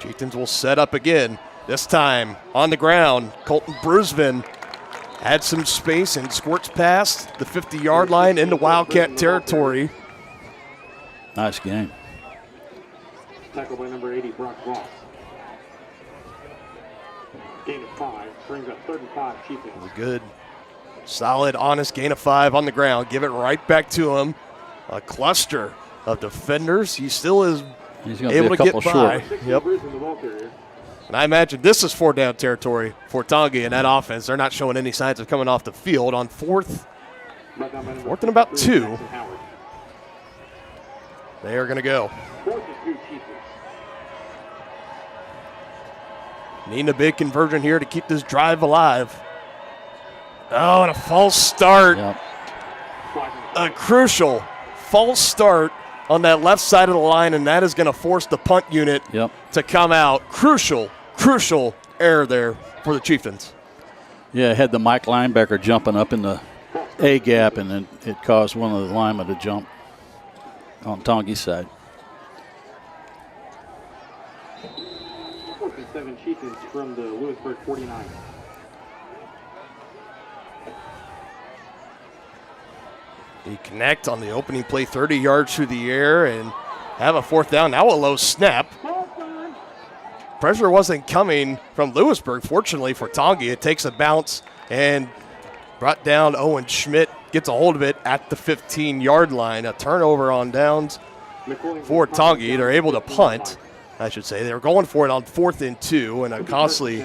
Chieftains will set up again. This time on the ground, Colton Brusvin had some space and squirts past the 50-yard line into Wildcat territory. Nice game. Tackled by number 80, Brock Ross. Gain of 5, brings up 3rd and 5, Chieftains. Good, solid, honest gain of 5 on the ground. Give it right back to him. A cluster of defenders. He still is able to get by. Yep. And I imagine this is 4-down territory for Tongi in that offense. They're not showing any signs of coming off the field on fourth and about 2. They are going to go. 4th and 2, Chieftains. Needing a big conversion here to keep this drive alive. Oh, and a false start. Yep. A crucial false start on that left side of the line, and that is going to force the punt unit to come out. Crucial error there for the Chieftains. Yeah, had the Mike linebacker jumping up in the A gap, and then it caused one of the linemen to jump on Tongi's side. 4th and 7, Chieftains from the Louisburg 49. They connect on the opening play, 30 yards through the air, and have a 4th down. Now a low snap. Pressure wasn't coming from Louisburg. Fortunately for Tongi, it takes a bounce and brought down. Owen Schmidt gets a hold of it at the 15-yard line. A turnover on downs for Tongi. They're able to punt, I should say. They were going for it on 4th and 2, and a costly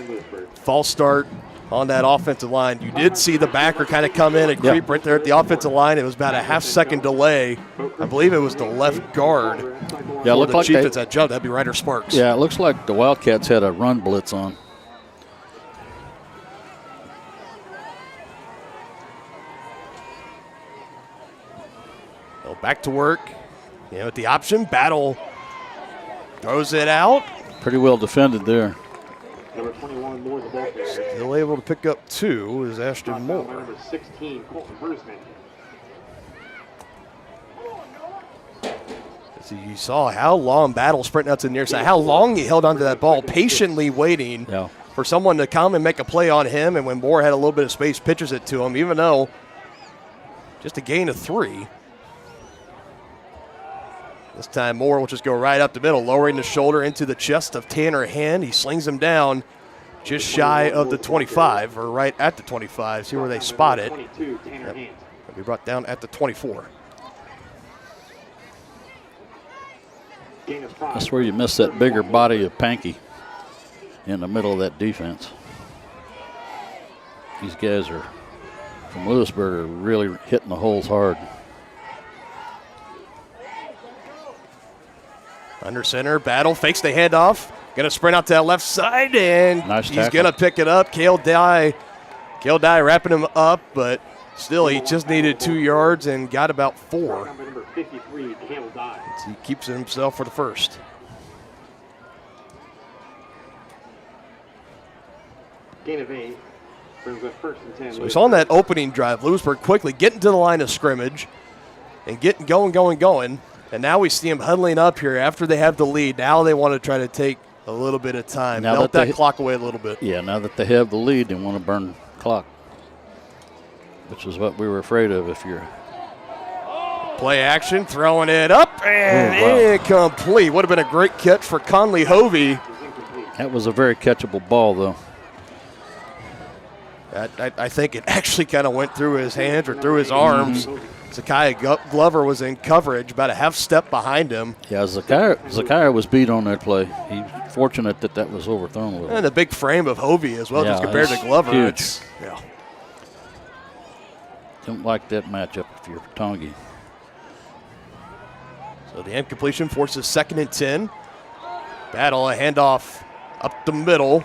false start on that offensive line. You did see the backer kind of come in and creep right there at the offensive line. It was about a half-second delay. I believe it was the left guard. Yeah, it looked like Chieftains that jumped. That'd be Ryder Sparks. Yeah, it looks like the Wildcats had a run blitz on. Well, back to work. With the option, Battle throws it out. Pretty well defended there. Number 21, Moore, the ball carrier. Still able to pick up 2 is Ashton Moore. Number 16, Colton Brusvin. So you saw how long Battle sprinting out to the near side, how long he held onto that ball, patiently waiting for someone to come and make a play on him. And when Moore had a little bit of space, pitches it to him, even though just a gain of 3. This time Moore will just go right up the middle, lowering the shoulder into the chest of Tanner Hand. He slings him down just shy of the 25, or right at the 25. See where they spot it. Yep. Be brought down at the 24. That's where you miss that bigger body of Pankey in the middle of that defense. These guys are from Louisburg are really hitting the holes hard. Under center, Battle fakes the handoff. Going to sprint out to that left side, and nice he's going to pick it up. Kale Dye wrapping him up, but still he just needed 2 yards and got about 4. Number 53, Kale Dye. He keeps it himself for the first. Gain of 8. Brings up 1st and 10. So we saw on that opening drive, Louisburg quickly getting to the line of scrimmage and getting going. And now we see them huddling up here after they have the lead. Now they want to try to take a little bit of time, melt that clock away a little bit. Yeah, now that they have the lead, they want to burn the clock, which is what we were afraid of if you're. Play action, throwing it up, and incomplete. Would have been a great catch for Conley Hovey. That was a very catchable ball, though. I think it actually kind of went through his hands or through his arms. Zakiah Glover was in coverage, about a half step behind him. Yeah, Zakiah was beat on that play. He's fortunate that was overthrown a little. And the big frame of Hovey as well, just compared to Glover. Huge. Yeah. Don't like that matchup if you're Tongi. So the incompletion forces 2nd and 10. Battle, a handoff up the middle.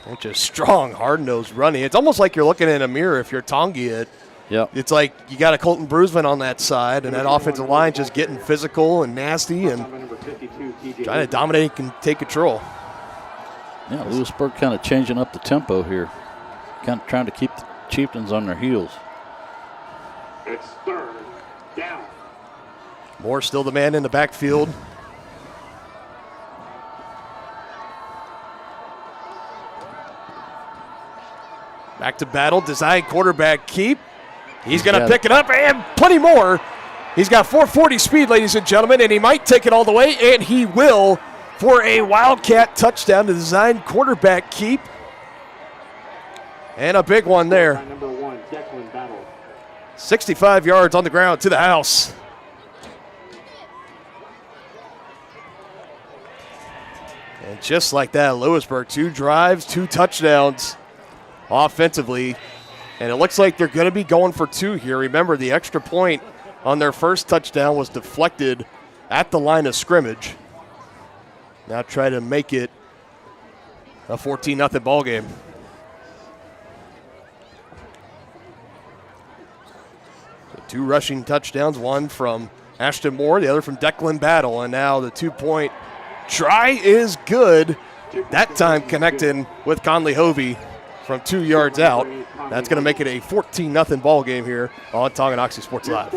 Which is strong, hard-nosed running. It's almost like you're looking in a mirror if you're Tongi. It's like you got a Colton Bruisman on that side, and that offensive line just getting physical and nasty and trying to dominate and take control. Yeah, Louisburg kind of changing up the tempo here, kind of trying to keep the Chieftains on their heels. It's 3rd down. Moore still the man in the backfield. Back to Battle, design quarterback keep. He's going to pick it up and plenty more. He's got 440 speed, ladies and gentlemen, and he might take it all the way, and he will for a Wildcat touchdown to design quarterback keep. And a big one there. Number 1, Declan Battle. 65 yards on the ground to the house. And just like that, Louisburg, 2 drives, 2 touchdowns offensively. And it looks like they're going to be going for 2 here. Remember, the extra point on their first touchdown was deflected at the line of scrimmage. Now try to make it a 14-0 ball game. So 2 rushing touchdowns, one from Ashton Moore, the other from Declan Battle. And now the 2-point try is good. That time connecting with Conley Hovey from 2 yards out. That's going to make it a 14-0 ball game here on Tonganoxie Sports Live.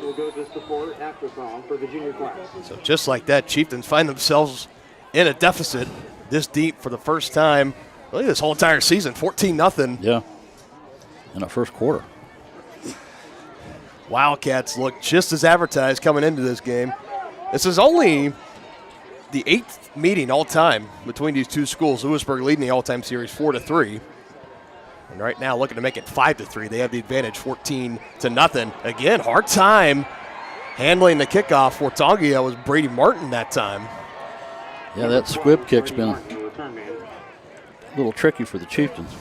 Will go just before after song for the junior class. So just like that, Chieftains find themselves in a deficit this deep for the first time, really this whole entire season, 14-0. Yeah, in the first quarter. Wildcats look just as advertised coming into this game. This is only the 8th meeting all time between these two schools. Louisburg leading the all-time series 4-3. And right now looking to make it 5-3. They have the advantage 14-0. Again, hard time handling the kickoff for Tongi. That was Brady Martin that time. Yeah, that squib kick's been a little tricky for the Chieftains.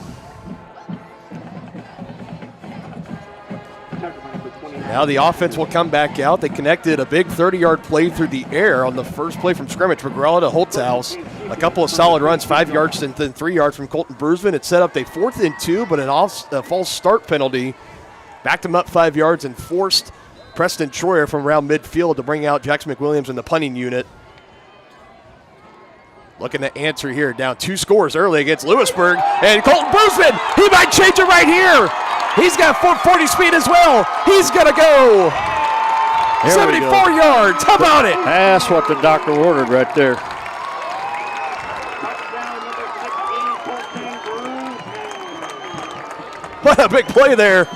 Now the offense will come back out. They connected a big 30-yard play through the air on the first play from scrimmage. McGraw to Holthaus. A couple of solid runs, 5 yards and then 3 yards from Colton Bruisman. It set up a 4th and 2, but a false start penalty backed him up 5 yards and forced Preston Troyer from around midfield to bring out Jackson McWilliams in the punting unit. Looking to answer here, down 2 scores early against Louisburg. And Colton Bruceman, he might change it right here. He's got 440 speed as well. He's going to go. 74 yards. How about it? That's what the doctor ordered right there. What a big play there.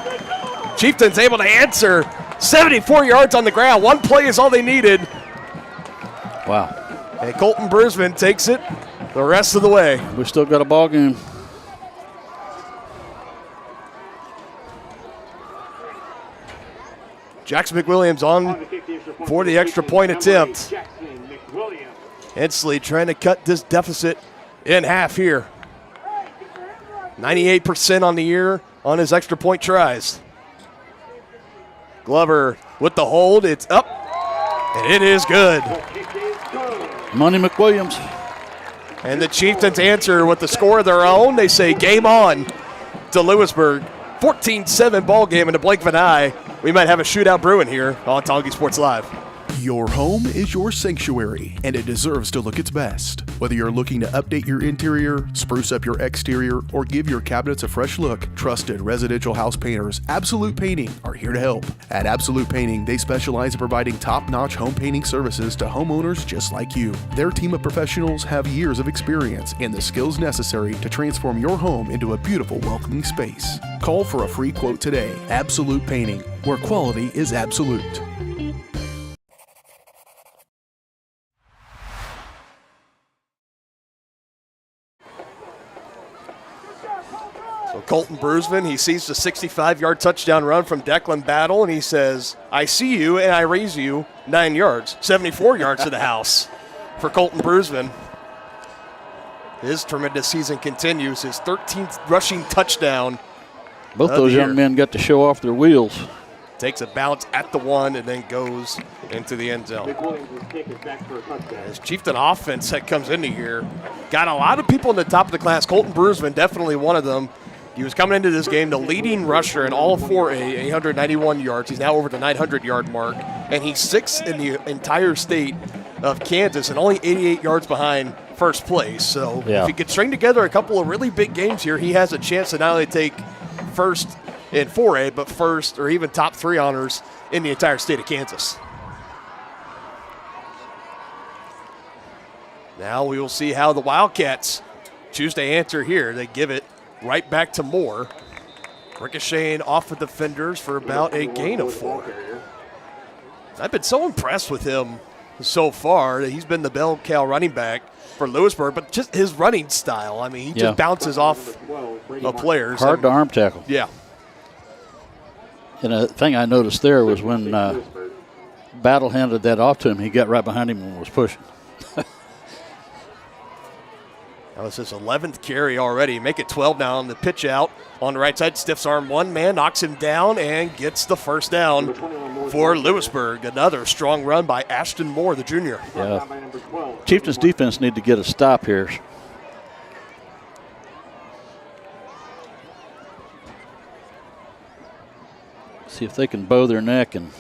Chieftains able to answer. 74 yards on the ground. 1 play is all they needed. Wow. And Colton Bruceman takes it the rest of the way. We still got a ball game. Jackson McWilliams on for the extra point attempt. Hensley trying to cut this deficit in half here. 98% on the year on his extra point tries. Glover with the hold. It's up, and it is good. Money McWilliams. And the Chieftains answer with the score of their own. They say game on to Louisburg. 14-7 ball game in the blink of an eye. We might have a shootout brewing here on Tonganoxie Sports Live. Your home is your sanctuary, and it deserves to look its best. Whether you're looking to update your interior, spruce up your exterior, or give your cabinets a fresh look, trusted residential house painters Absolute Painting are here to help. At Absolute Painting, they specialize in providing top-notch home painting services to homeowners just like you. Their team of professionals have years of experience and the skills necessary to transform your home into a beautiful, welcoming space. Call for a free quote today. Absolute Painting, where quality is absolute. Colton Bruceman, he sees the 65-yard touchdown run from Declan Battle, and he says, I see you and I raise you 9 yards, 74 yards to the house for Colton Bruceman. His tremendous season continues, his 13th rushing touchdown. Both those young men got to show off their wheels. Takes a bounce at the 1 and then goes into the end zone. As Chieftain offense that comes into here, got a lot of people in the top of the class. Colton Bruceman, definitely one of them. He was coming into this game the leading rusher in all 4A, 891 yards. He's now over the 900-yard mark, and he's 6th in the entire state of Kansas and only 88 yards behind first place. So if he could string together a couple of really big games here, he has a chance to not only take first in 4A, but first or even top 3 honors in the entire state of Kansas. Now we will see how the Wildcats choose to answer here. They give it right back to Moore. Ricocheting off of defenders for about a gain of 4. I've been so impressed with him so far that he's been the bell cow running back for Louisburg, but just his running style. I mean, he just bounces off of players. Hard to arm tackle. Yeah. And a thing I noticed there was when Battle handed that off to him, he got right behind him and was pushing. That was his 11th carry already. Make it 12 now on the pitch out. On the right side, stiffs arm one man, knocks him down, and gets the first down for Louisburg. Another strong run by Ashton Moore, the junior. Yeah. Chieftains defense need to get a stop here. See if they can bow their neck and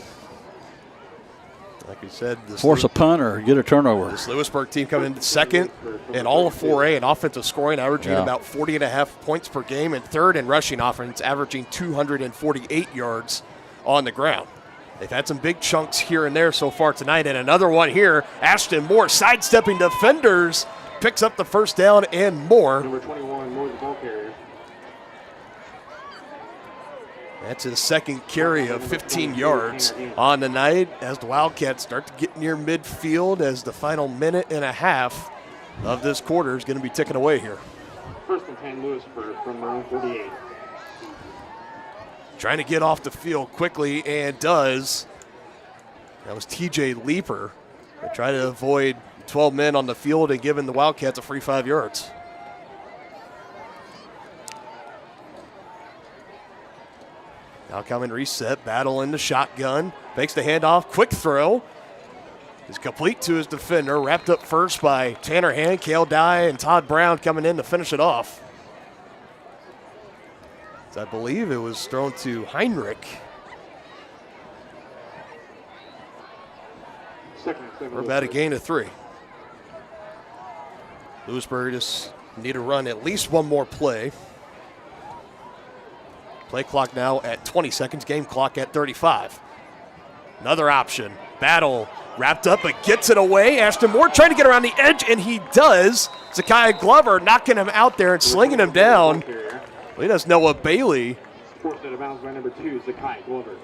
like we said, force a punt or get a turnover. This Louisburg team coming in second in all of 4A in offensive scoring, averaging about 40.5 points per game, and third in rushing offense, averaging 248 yards on the ground. They've had some big chunks here and there so far tonight, and another one here. Ashton Moore sidestepping defenders, picks up the first down and more. Number 21, Moore, the ball carrier. That's his second carry of 15 yards on the night as the Wildcats start to get near midfield as the final minute and a half of this quarter is going to be ticking away here. First and 10, Louisburg from round 48. Trying to get off the field quickly and does. That was TJ Leeper. They try to avoid 12 men on the field and giving the Wildcats a free 5 yards. Now coming reset, Battle in the shotgun, fakes the handoff, quick throw. Is complete to his defender, wrapped up first by Tanner Hand, Cale Dye, and Todd Brown coming in to finish it off. I believe it was thrown to Heinrich. We're about a gain of 3. Louisburg just need to run at least one more play. Play clock now at 20 seconds, game clock at 35. Another option. Battle wrapped up, but gets it away. Ashton Moore trying to get around the edge, and he does. Zakiah Glover knocking him out there and slinging him down. Well, he does Noah Bailey. Forced out of bounds by number 2, Zakiah Glover.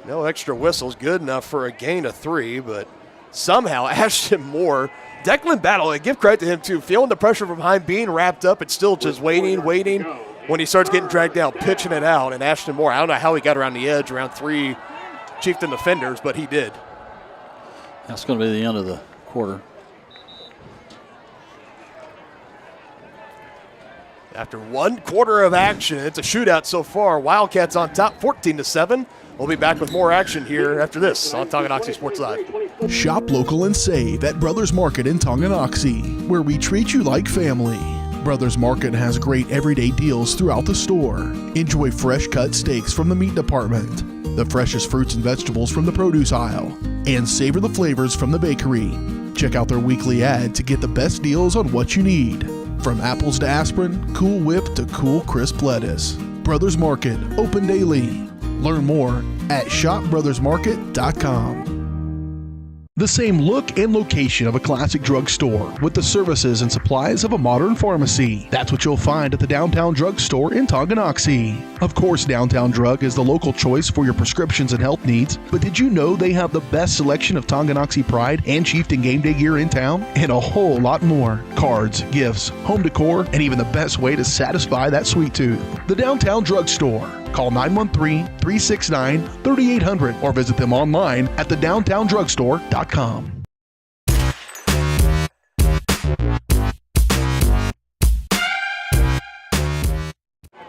No extra whistles, good enough for a gain of 3, but somehow Ashton Moore, Declan Battle, I give credit to him too, feeling the pressure from behind, being wrapped up, and still just waiting. When he starts getting dragged down, pitching it out, and Ashton Moore, I don't know how he got around the edge around 3 Chieftain defenders, but he did. That's going to be the end of the quarter. After 1 quarter of action, it's a shootout so far. Wildcats on top, 14-7. We'll be back with more action here after this on Tonganoxie Sports Live. Shop local and save at Brothers Market in Tonganoxie, where we treat you like family. Brothers Market has great everyday deals throughout the store. Enjoy fresh cut steaks from the meat department, the freshest fruits and vegetables from the produce aisle, and savor the flavors from the bakery. Check out their weekly ad to get the best deals on what you need. From apples to aspirin, Cool Whip to cool crisp lettuce. Brothers Market, open daily. Learn more at shopbrothersmarket.com. The same look and location of a classic drugstore with the services and supplies of a modern pharmacy. That's what you'll find at the Downtown Drug Store in Tonganoxie. Of course, Downtown Drug is the local choice for your prescriptions and health needs, but did you know they have the best selection of Tonganoxie Pride and Chieftain Game Day gear in town? And a whole lot more. Cards, gifts, home decor, and even the best way to satisfy that sweet tooth. The Downtown Drug Store. Call 913-369-3800 or visit them online at thedowntowndrugstore.com.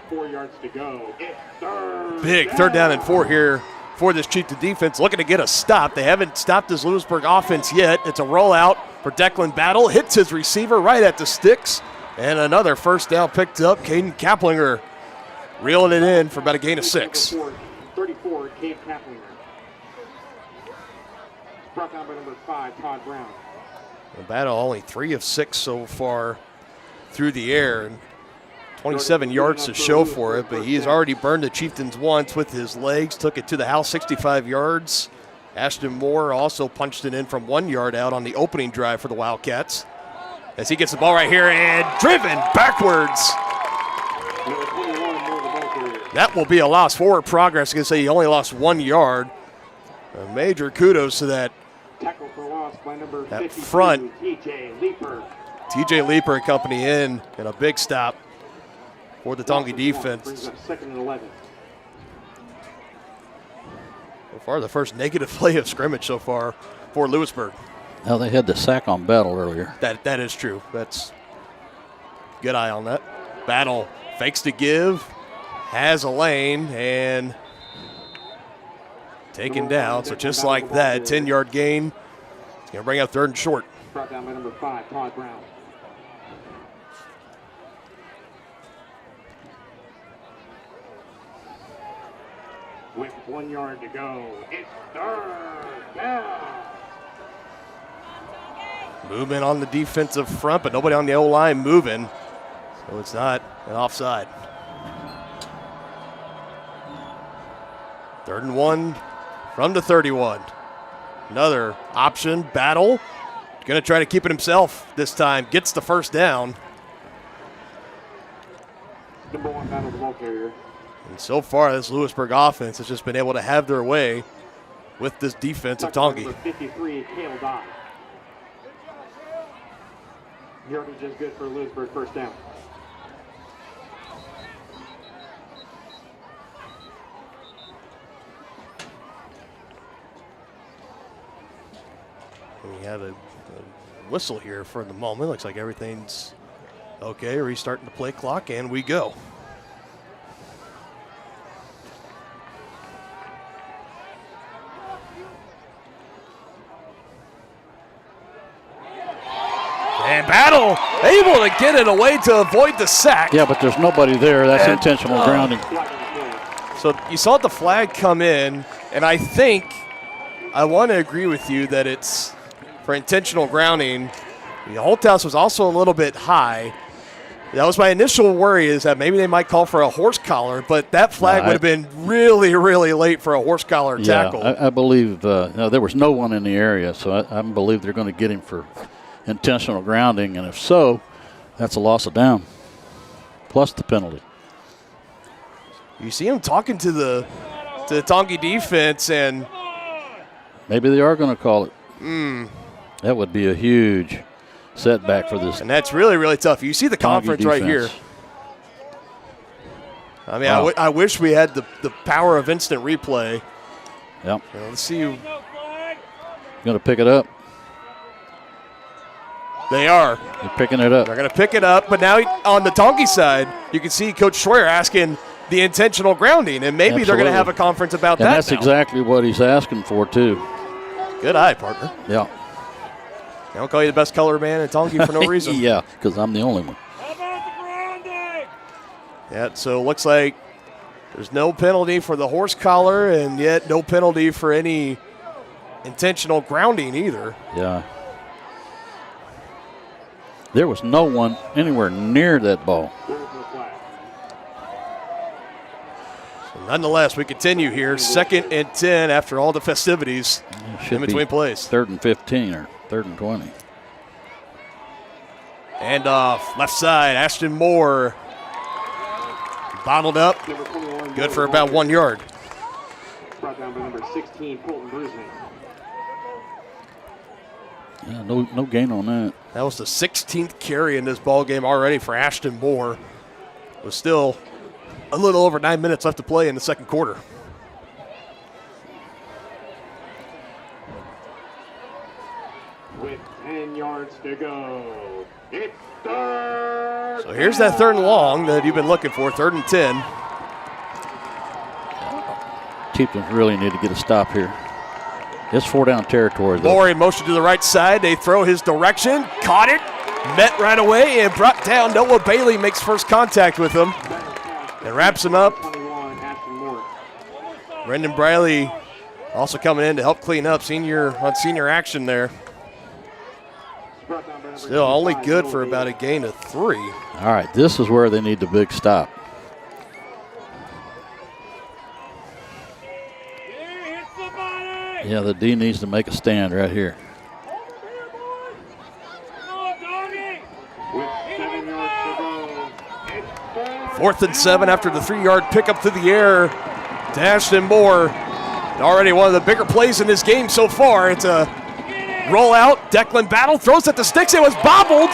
4 yards to go. It's third. Big 3rd down and 4 here for this Chieftain defense, looking to get a stop. They haven't stopped this Louisburg offense yet. It's a rollout for Declan Battle. Hits his receiver right at the sticks. And another 1st down picked up. Caden Kaplinger reeling it in for about a gain of 6. 34, Cade Kaplinger. Brought down by number 5, Todd Brown. Battle only 3 of 6 so far through the air. And 27 yards to show for it, but he has already burned the Chieftains once with his legs, took it to the house 65 yards. Ashton Moore also punched it in from 1 yard out on the opening drive for the Wildcats. As he gets the ball right here and driven backwards. That will be a loss. Forward progress. I can say he only lost 1 yard. A major kudos to that Tackle for loss by number 52, front. TJ Leeper. TJ Leeper and company in, and a big stop for the Tongi defense. Brings up 2nd and 11. So far, the first negative play of scrimmage so far for Louisburg. Now they had the sack on Battle earlier. That is true. That's good eye on that. Battle fakes to give, has a lane, and taken down. So just like that, 10-yard gain. It's going to bring up 3rd and short. Brought down by number 5, Todd Brown. With 1 yard to go, it's 3rd down. Movement on the defensive front, but nobody on the O-line moving. So it's not an offside. 3rd and 1 from the 31. Another option, Battle. Going to try to keep it himself this time. Gets the 1st down. Number 1 Battle, the ball carrier. And so far, this Louisburg offense has just been able to have their way with this defense of Tongi. Number 53, Cale Dye. Yardage is good for Louisburg, 1st down. We have a whistle here for the moment. Looks like everything's okay. Restarting the play clock, and we go. And Battle able to get it away to avoid the sack. Yeah, but there's nobody there. That's intentional grounding. So you saw the flag come in, and I think I want to agree with you that it's for intentional grounding. The Holthouse was also a little bit high. That was my initial worry, is that maybe they might call for a horse collar, but that flag would have been really, really late for a horse collar tackle. I believe there was no one in the area, so I believe they're going to get him for intentional grounding, and if so, that's a loss of down, plus the penalty. You see him talking to the Tongi defense, and maybe they are going to call it. That would be a huge setback for this. And that's really, really tough. You see the conference right here. I mean, wow. I wish we had the power of instant replay. Yep. Let's see you. Going to pick it up. They are. They're picking it up. They're going to pick it up, but now on the Tongi side, you can see Coach Schroyer asking the intentional grounding, and maybe they're going to have a conference about that. And that's exactly what he's asking for, too. Good eye, partner. Yeah. They don't call you the best color man in Tongi for no reason. Yeah, because I'm the only one. Yeah, so it looks like there's no penalty for the horse collar, and yet no penalty for any intentional grounding either. Yeah. There was no one anywhere near that ball. So nonetheless, we continue here. 2nd and 10 after all the festivities in between plays. 3rd and 15 or 3rd and 20. And off, left side, Ashton Moore. Bottled up. Good for about 1 yard. Brought down by number 16, Colton Brisman. Yeah, no gain on that. That was the 16th carry in this ball game already for Ashton Moore. With still a little over 9 minutes left to play in the second quarter. With 10 yards to go. It's third. So here's that 3rd and long that you've been looking for, 3rd and 10. Chieftains really need to get a stop here. It's 4-down territory, though. Moore in motion to the right side. They throw his direction. Caught it. Met right away and brought down. Noah Bailey makes first contact with him. And wraps him up. Brendan Briley also coming in to help clean up senior action there. Still only good for about a gain of 3. All right, this is where they need the big stop. Yeah, the D needs to make a stand right here. Fourth and 7 after the 3-yard pickup through the air. To Ashton Moore. Already one of the bigger plays in this game so far. It's a rollout. Declan Battle throws at the sticks. It was bobbled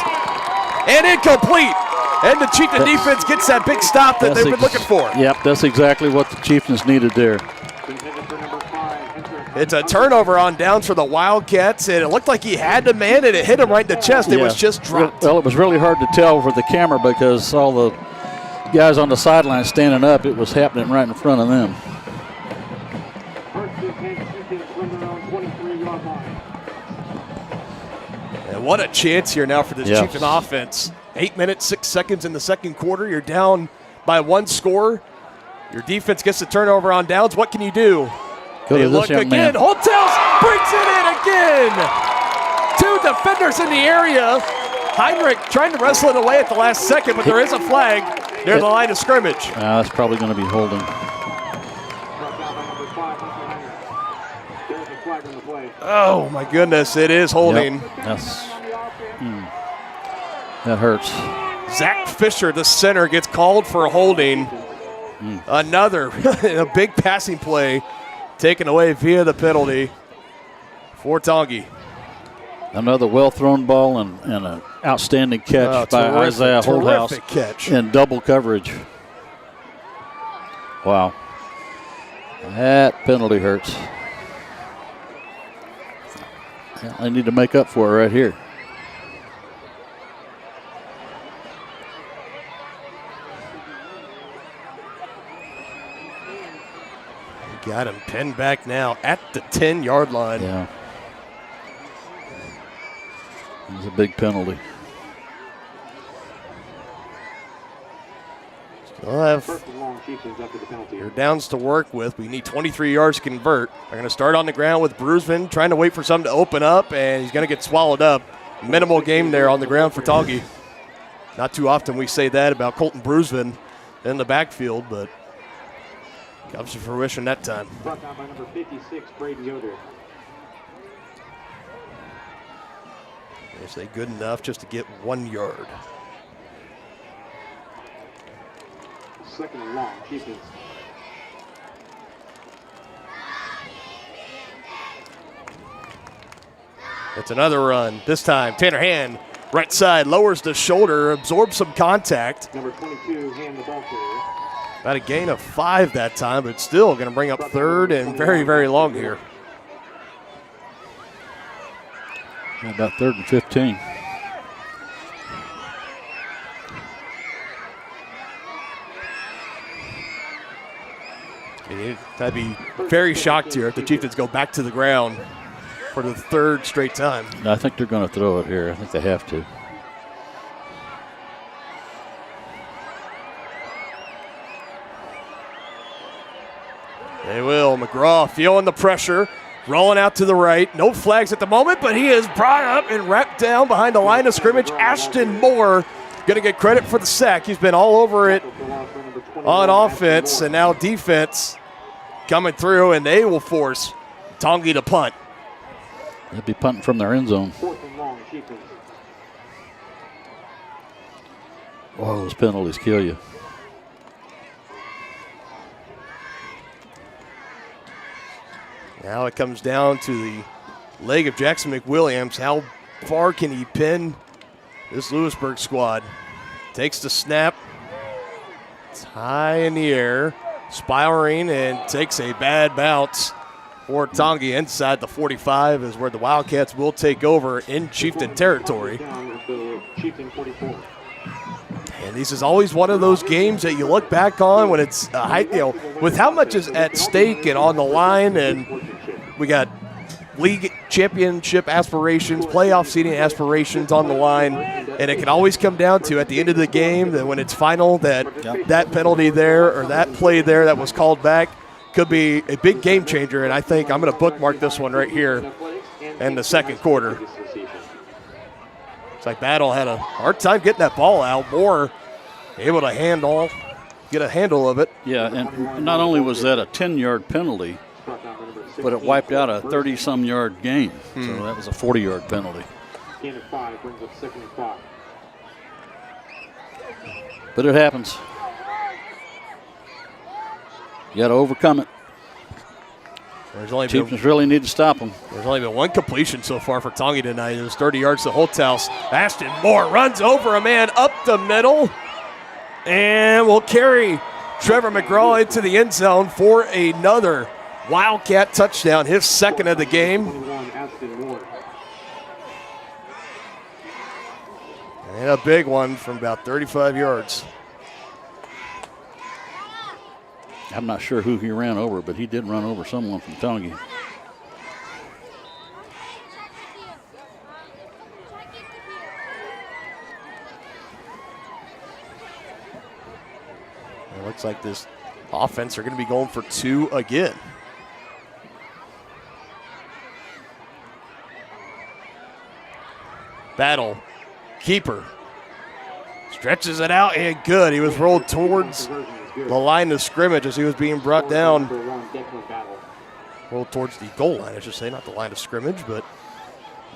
and incomplete. And the Chieftain defense gets that big stop that they've been looking for. Yep, that's exactly what the Chieftains needed there. It's a turnover on downs for the Wildcats, and it looked like he had to man it. It hit him right in the chest. It was just dropped. Well, it was really hard to tell for the camera because all the guys on the sideline standing up, it was happening right in front of them. And what a chance here now for this Chieftain offense. 8 minutes, 6 seconds in the second quarter. You're down by 1 score. Your defense gets the turnover on downs. What can you do? They look again. Holthouse brings it in again. 2 defenders in the area. Heinrich trying to wrestle it away at the last second, but there is a flag near the line of scrimmage. That's probably going to be holding. Oh, my goodness. It is holding. Yep. That hurts. Zach Fisher, the center, gets called for a holding. Another a big passing play taken away via the penalty for Tongi. Another well-thrown ball and an outstanding catch by Isaiah Holthouse catch in double coverage. Wow. That penalty hurts. Yeah, they need to make up for it right here. Got him pinned back now at the 10-yard line. Yeah. It was a big penalty. We'll have your downs to work with. We need 23 yards to convert. They're going to start on the ground with Bruisman, trying to wait for something to open up, and he's going to get swallowed up. Minimal game there on the ground for Tongi. Not too often we say that about Colton Bruisman in the backfield, but comes to fruition that time. Brought down by number 56, Braden Yoder. Is they good enough just to get 1 yard? Second and long, Chieftains. It's another run. This time, Tanner Hand, right side, lowers the shoulder, absorbs some contact. Number 22, Hand the ball carrier. About a gain of 5 that time, but still going to bring up third and very, very long here. About 3rd and 15. I'd be very shocked here if the Chieftains go back to the ground for the 3rd straight time. I think they're going to throw it here. I think they have to. They will. McGraw feeling the pressure, rolling out to the right. No flags at the moment, but he is brought up and wrapped down behind the line of scrimmage. Ashton Moore going to get credit for the sack. He's been all over it on offense, and now defense coming through, and they will force Tongi to punt. They'll be punting from their end zone. Oh, those penalties kill you. Now it comes down to the leg of Jackson McWilliams. How far can he pin this Louisburg squad? Takes the snap. It's high in the air, spiraling, and takes a bad bounce for Tongi. Inside the 45 is where the Wildcats will take over in Chieftain territory. And this is always one of those games that you look back on when it's with how much is at stake and on the line, and we got league championship aspirations, playoff seeding aspirations on the line, and it can always come down to at the end of the game that when it's final that penalty there or that play there that was called back could be a big game changer. And I think I'm going to bookmark this one right here in the second quarter. It's like Battle had a hard time getting that ball out. Moore able to get a handle of it. Yeah, and not only was that a 10-yard penalty, but it wiped out a 30-some-yard gain. So that was a 40-yard penalty. Gain of 5 brings up 2nd and 5. But it happens. You got to overcome it. Chieftains really need to stop them. There's only been one completion so far for Tongi tonight. It was 30 yards to Holthouse. Ashton Moore runs over a man up the middle and will carry Trevor McGraw into the end zone for another Wildcat touchdown, his 2nd of the game. And a big one from about 35 yards. I'm not sure who he ran over, but he did run over someone from Tongi. It looks like this offense are going to be going for 2 again. Battle, keeper, stretches it out and good. He was rolled towards the line of scrimmage as he was being brought down. Rolled towards the goal line, I should say, not the line of scrimmage, but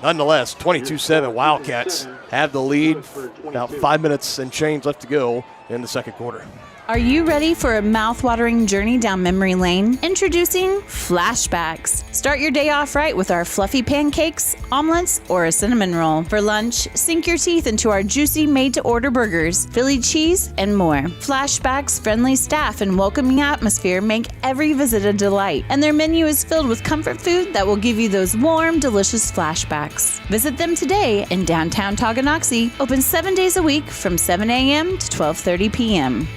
nonetheless, 22-7 Wildcats have the lead. About 5 minutes and change left to go in the second quarter. Are you ready for a mouth-watering journey down memory lane? Introducing Flashbacks. Start your day off right with our fluffy pancakes, omelets, or a cinnamon roll. For lunch, sink your teeth into our juicy made-to-order burgers, Philly cheese, and more. Flashbacks' friendly staff and welcoming atmosphere make every visit a delight, and their menu is filled with comfort food that will give you those warm, delicious flashbacks. Visit them today in downtown Tonganoxie, open 7 days a week from 7 a.m. to 12:30 p.m.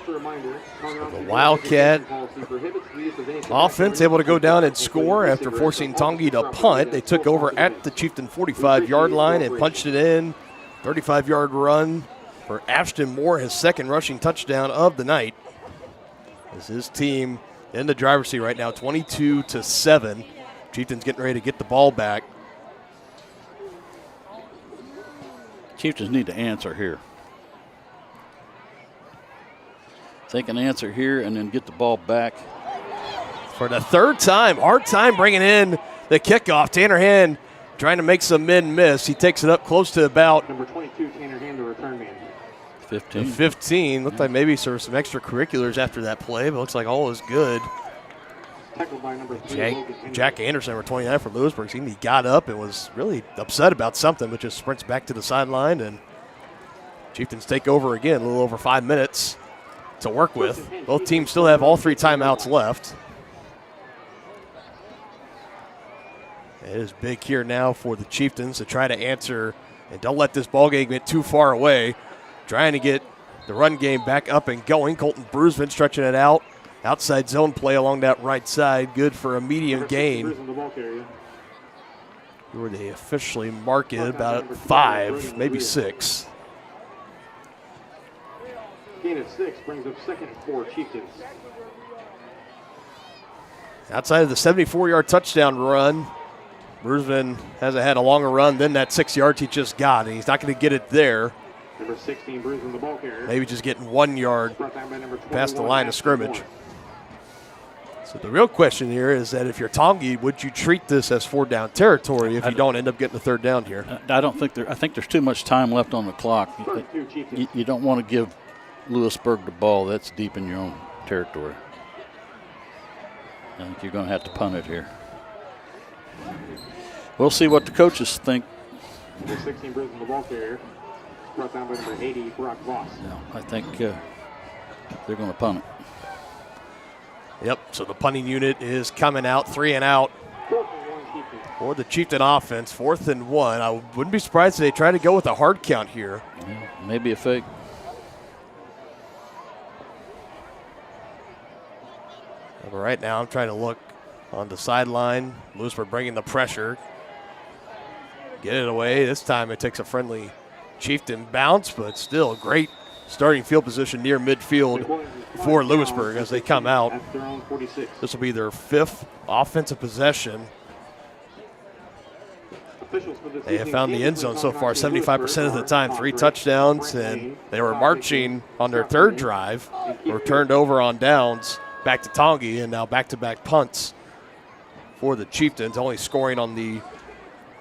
The Wildcat offense able to go down and score after forcing Tonganoxie to punt. They took over at the Chieftain 45-yard line and punched it in. 35-yard run for Ashton Moore, his second rushing touchdown of the night. As his team in the driver's seat right now, 22-7. Chieftains getting ready to get the ball back. Chieftains need to answer here. They can answer here and then get the ball back. For the third time, hard time bringing in the kickoff. Tanner Hand trying to make some men miss. He takes it up close to about Number 22, Tanner Hand, the return man. 15. Looked like maybe there were some extracurriculars after that play, but looks like all is good. Tackled by number 3, Jack Anderson, number 29 for Louisburg. He got up and was really upset about something, but just sprints back to the sideline, and Chieftains take over again, a little over 5 minutes to work with. Both teams still have all 3 timeouts left. It is big here now for the Chieftains to try to answer and don't let this ball game get too far away. Trying to get the run game back up and going. Colton Bruisman stretching it out. Outside zone play along that right side. Good for a medium gain. Where they officially mark it about 5, maybe 6. Gain of 6 brings up 2nd and 4 Chieftains. Outside of the 74-yard touchdown run, Bruisman hasn't had a longer run than that 6 yards he just got, and he's not going to get it there. Number 16, Bruisman, the ball carrier. Maybe just getting 1 yard past the line of scrimmage. So the real question here is that if you're Tonganoxie, would you treat this as 4-down territory if you don't end up getting the 3rd down here? I don't think I think there's too much time left on the clock. You don't want to give Louisburg the ball. That's deep in your own territory. I think you're going to have to punt it here. We'll see what the coaches think. Number 16, Bruisman, the ball carrier. Brought down by number 80, Brock Voss. No, I think they're going to punt it. Yep, so the punting unit is coming out, 3 and out for the Chieftain offense, 4th and 1. I wouldn't be surprised if they try to go with a hard count here. Yeah, maybe a fake. But right now I'm trying to look on the sideline. Louisburg bringing the pressure. Get it away. This time it takes a friendly Chieftain bounce, but still great starting field position near midfield for Louisburg as they come out. This will be their 5th offensive possession. They have found the end zone so far 75% of the time, 3 touchdowns, and they were marching on their 3rd drive, were turned over on downs back to Tonganoxie, and now back-to-back punts for the Chieftains, only scoring on the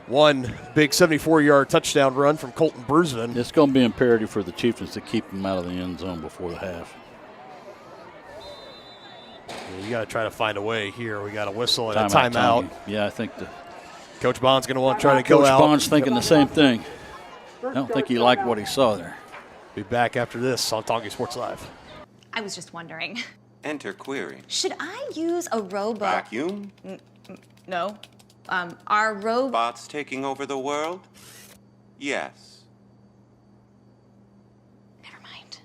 one big 74-yard touchdown run from Colton Bruisman. It's going to be imperative for the Chieftains to keep them out of the end zone before the half. Yeah, you got to try to find a way here. We got a whistle and a timeout. Yeah, I think Coach Bond's going to want to try to go out. Coach Bond's thinking the same thing. I don't think he liked what he saw there. Be back after this on Tonganoxie Sports Live. I was just wondering. Enter query. Should I use a robot? Vacuum? No. Are robots taking over the world? Yes. Never mind.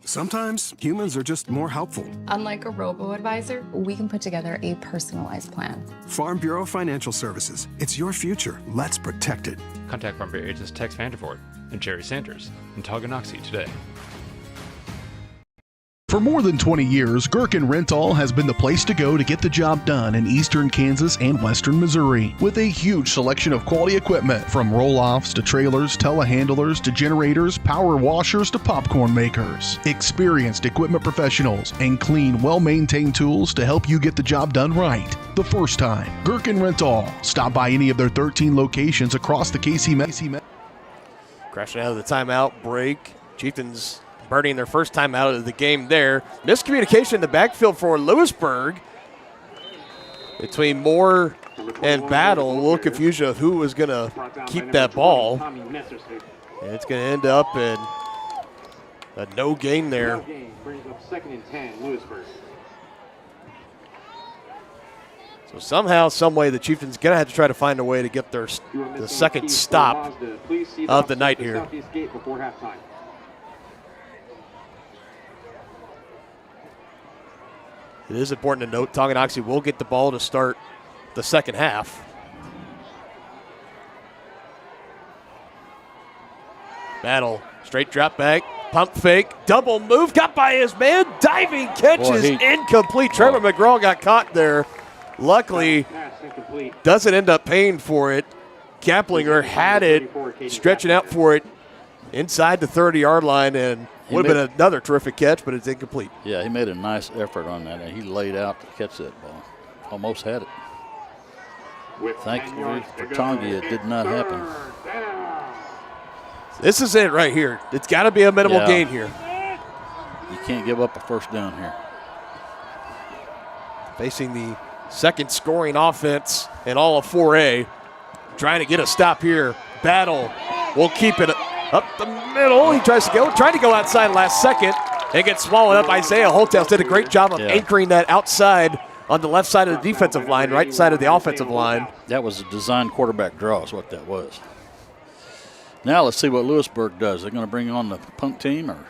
Sometimes humans are just more helpful. Unlike a robo-advisor, we can put together a personalized plan. Farm Bureau Financial Services. It's your future. Let's protect it. Contact Farm Bureau agents Tex Vandervoort and Jerry Sanders in Tonganoxie today. For more than 20 years, Gherkin Rental has been the place to go to get the job done in eastern Kansas and western Missouri. With a huge selection of quality equipment, from roll-offs to trailers, telehandlers to generators, power washers to popcorn makers. Experienced equipment professionals and clean, well-maintained tools to help you get the job done right the first time. Gherkin Rental. Stop by any of their 13 locations across the KC Metro. Crashing out of the timeout break. Chieftains burning their first time out of the game there. Miscommunication in the backfield for Louisburg between Moore and Battle. A little confusion of who was going to keep that ball. And it's going to end up in a no gain there. Brings up 2nd and 10, Louisburg. So somehow, some way, the Chieftains going to have to try to find a way to get the second stop of the night here. It is important to note Tonganoxie will get the ball to start the second half. Battle, straight drop back, pump fake, double move, got by his man, diving catch is incomplete. Trevor McGraw got caught there. Luckily, doesn't end up paying for it. Kaplinger had it, stretching out for it inside the 30-yard line, and would have been another terrific catch, but it's incomplete. Yeah, he made a nice effort on that, and he laid out to catch that ball. Almost had it. Thankfully for Tongi, it did not happen. This is it right here. It's got to be a minimal gain here. You can't give up a first down here. Facing the second scoring offense in all of 4A. Trying to get a stop here. Battle will keep it up the middle. He tries to go, trying to go outside last second. It gets swallowed up. Isaiah Holthouse did a great job of anchoring that outside on the left side of the defensive line, right side of the offensive line. That was a design quarterback draw is what that was. Now let's see what Louisburg does. They're going to bring on the punt team, or?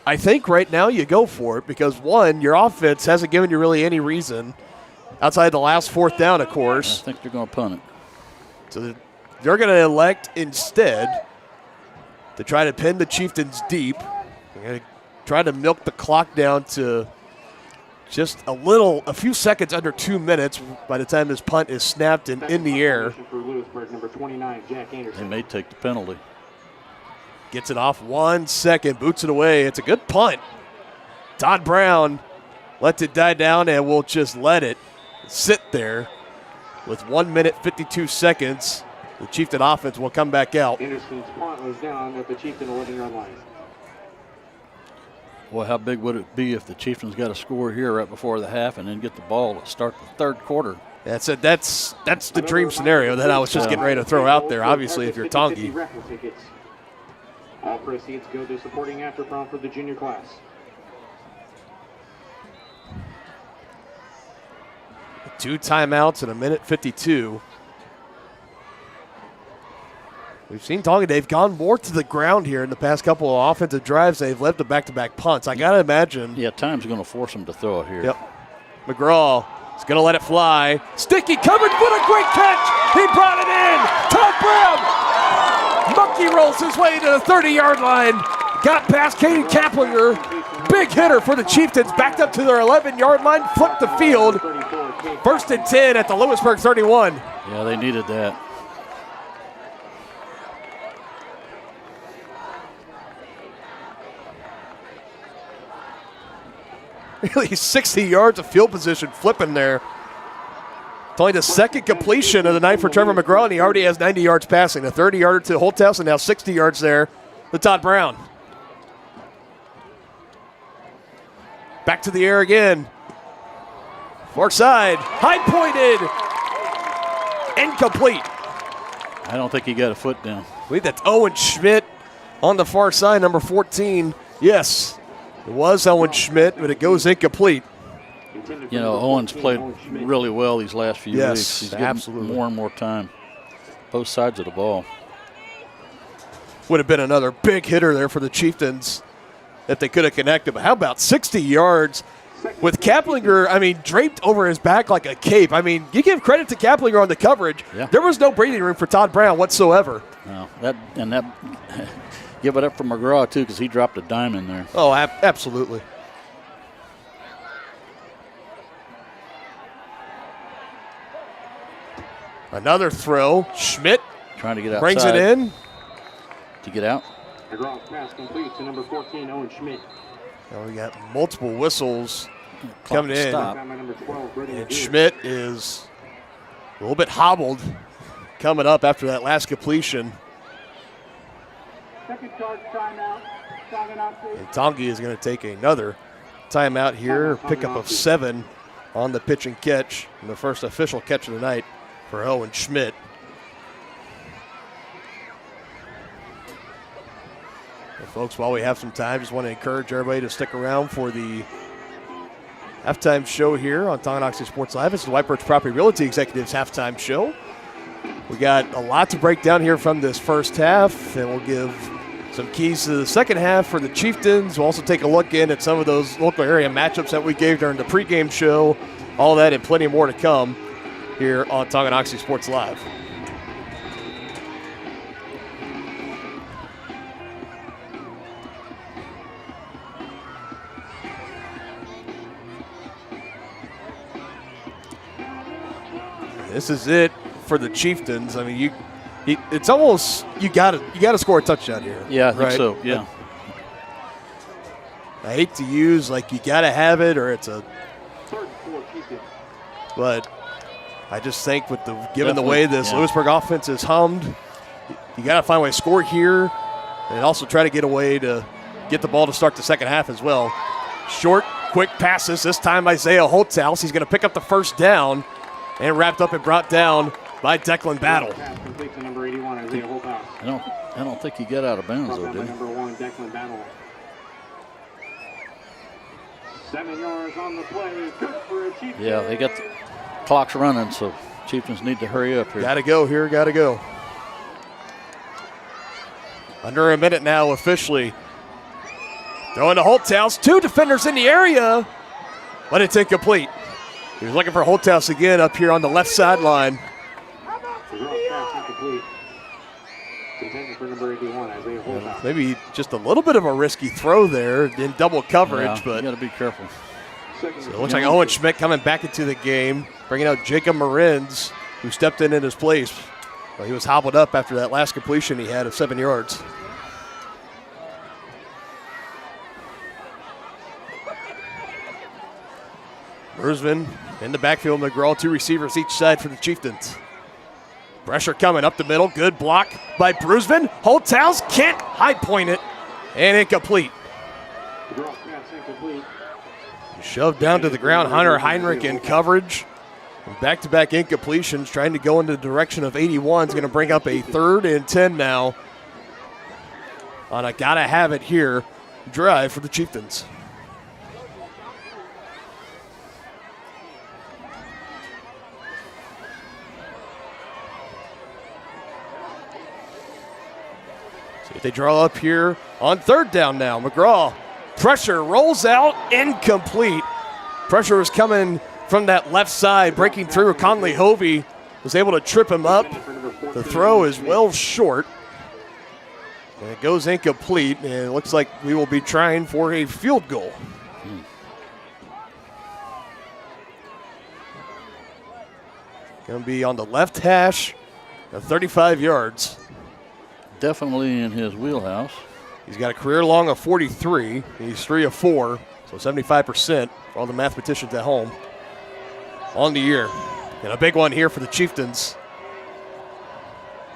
I think right now you go for it because, one, your offense hasn't given you really any reason outside the last fourth down, of course. I think they're going to punt it. So they're going to elect instead to try to pin the Chieftains deep. They're going to try to milk the clock down to just a few seconds under 2 minutes by the time this punt is snapped and in the air. They may take the penalty. Gets it off 1 second, boots it away. It's a good punt. Todd Brown lets it die down and will just let it sit there with 1 minute, 52 seconds. The Chieftain offense will come back out. Anderson's punt was down at the Chieftain 11-yard line. Well, how big would it be if the Chieftains got a score here right before the half and then get the ball to start the third quarter? That's it. That's the dream scenario that I was just getting ready to throw out there, obviously, if you're Tongi. All proceeds go to supporting after prom for the junior class. Two timeouts in 1:52. We've seen Tongi. They've gone more to the ground here in the past couple of offensive drives. They've led to back-to-back punts. I got to imagine. Yeah, time's going to force them to throw it here. Yep. McGraw is going to let it fly. Sticky covered. What a great catch. He brought it in. Todd Brown. Monkey rolls his way to the 30-yard line. Got past Caden Kaplinger. Big hitter for the Chieftains. Backed up to their 11-yard line. Flipped the field. 1st and 10 at the Louisburg 31. Yeah, they needed that. Really 60 yards of field position flipping there. It's only the second completion of the night for Trevor McGraw, and he already has 90 yards passing. A 30-yarder to Holthouse, and now 60 yards there to Todd Brown. Back to the air again. Far side, high-pointed, incomplete. I don't think he got a foot down. I believe that's Owen Schmidt on the far side, number 14. Yes. It was Owen Schmidt, but it goes incomplete. You know, Owen's played really well these last few weeks. He's getting absolutely more and more time. Both sides of the ball. Would have been another big hitter there for the Chieftains if they could have connected. But how about 60 yards with Kaplinger, draped over his back like a cape. You give credit to Kaplinger on the coverage. Yeah. There was no breathing room for Todd Brown whatsoever. No, that give it up for McGraw, too, because he dropped a dime in there. Oh, absolutely. Another throw. Schmidt trying to get outside. Brings it in. To get out. McGraw's pass complete to number 14, Owen Schmidt. Now we got multiple whistles coming in. Stop. And Schmidt is a little bit hobbled coming up after that last completion. Second charge timeout. Tonganoxie. And Tongi is going to take another timeout here. Pickup of 7 on the pitch and catch. And the first official catch of the night for Owen Schmidt. Well, folks, while we have some time, just want to encourage everybody to stick around for the halftime show here on Tonganoxie Sports Live. It's the White Birch Property Realty Executives halftime show. We got a lot to break down here from this first half, and we'll give Some keys to the second half for the Chieftains. We'll also take a look in at some of those local area matchups that we gave during the pregame show. All that and plenty more to come here on Tonganoxie Sports Live. This is it for the Chieftains. I mean, it's almost you got to score a touchdown here. Yeah, I think right? so. Yeah. I hate to use like you got to have it or it's a. But I just think with given the way this Louisburg offense is hummed, you got to find a way to score here, and also try to get a way to get the ball to start the second half as well. Short, quick passes. This time Isaiah Holthouse. He's going to pick up the first down, and wrapped up and brought down by Declan Battle. I don't think he got out of bounds though, did he? Number 1, Declan Battle. 7 yards on the play. Good for a Chieftain. Yeah, they got the clock's running, so Chieftains need to hurry up here. Got to go here, got to go. Under a minute now officially. Throwing to Holthouse. 2 defenders in the area, but it's incomplete. He was looking for Holthouse again up here on the left sideline. Maybe just a little bit of a risky throw there in double coverage, but you got to be careful. So it looks like Owen Schmidt coming back into the game, bringing out Jacob Marins, who stepped in his place. Well, he was hobbled up after that last completion he had of 7 yards. Brusman in the backfield. McGraw, 2 receivers each side for the Chieftains. Pressure coming up the middle. Good block by Brusman. Holthouse can't high point it. And incomplete. Shoved down to the ground. Hunter Heinrich in coverage. Back-to-back incompletions trying to go in the direction of 81. Is going to bring up a 3rd and 10 now on a gotta-have-it here drive for the Chieftains. See if they draw up here on 3rd down now. McGraw, pressure, rolls out, incomplete. Pressure was coming from that left side, breaking through. Conley Hovey was able to trip him up. The throw is well short. And it goes incomplete, and it looks like we will be trying for a field goal. Going to be on the left hash of 35 yards. Definitely in his wheelhouse. He's got a career long of 43. He's 3 of 4, so 75% for all the mathematicians at home on the year. And a big one here for the Chieftains.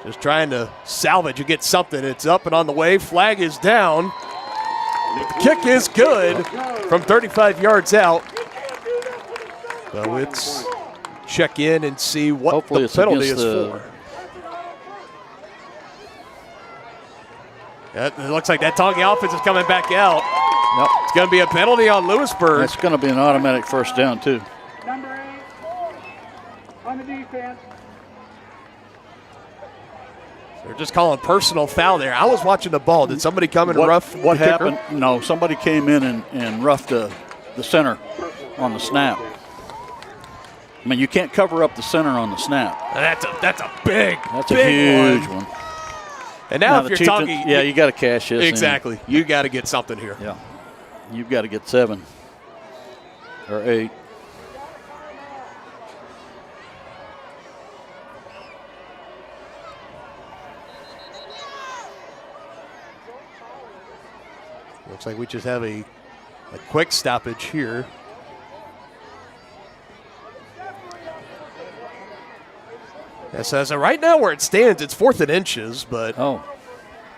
Just trying to salvage and get something. It's up and on the way. Flag is down. Kick is good from 35 yards out. So it's check in and see what Hopefully the penalty is for. It looks like that Tongi offense is coming back out. Yep. It's going to be a penalty on Louisburg. It's going to be an automatic first down, too. Number 8 on the defense. They're just calling personal foul there. I was watching the ball. Did somebody come and rough what the kicker? happened? No, somebody came in and roughed the center on the snap. I mean, you can't cover up the center on the snap. That's a big huge one. And now if you're talking, yeah, you got to cash this. Exactly. You got to get something here. Yeah, you've got to get 7 or 8. Looks like we just have a quick stoppage here. Yeah, so as of right now where it stands, it's 4th and inches, but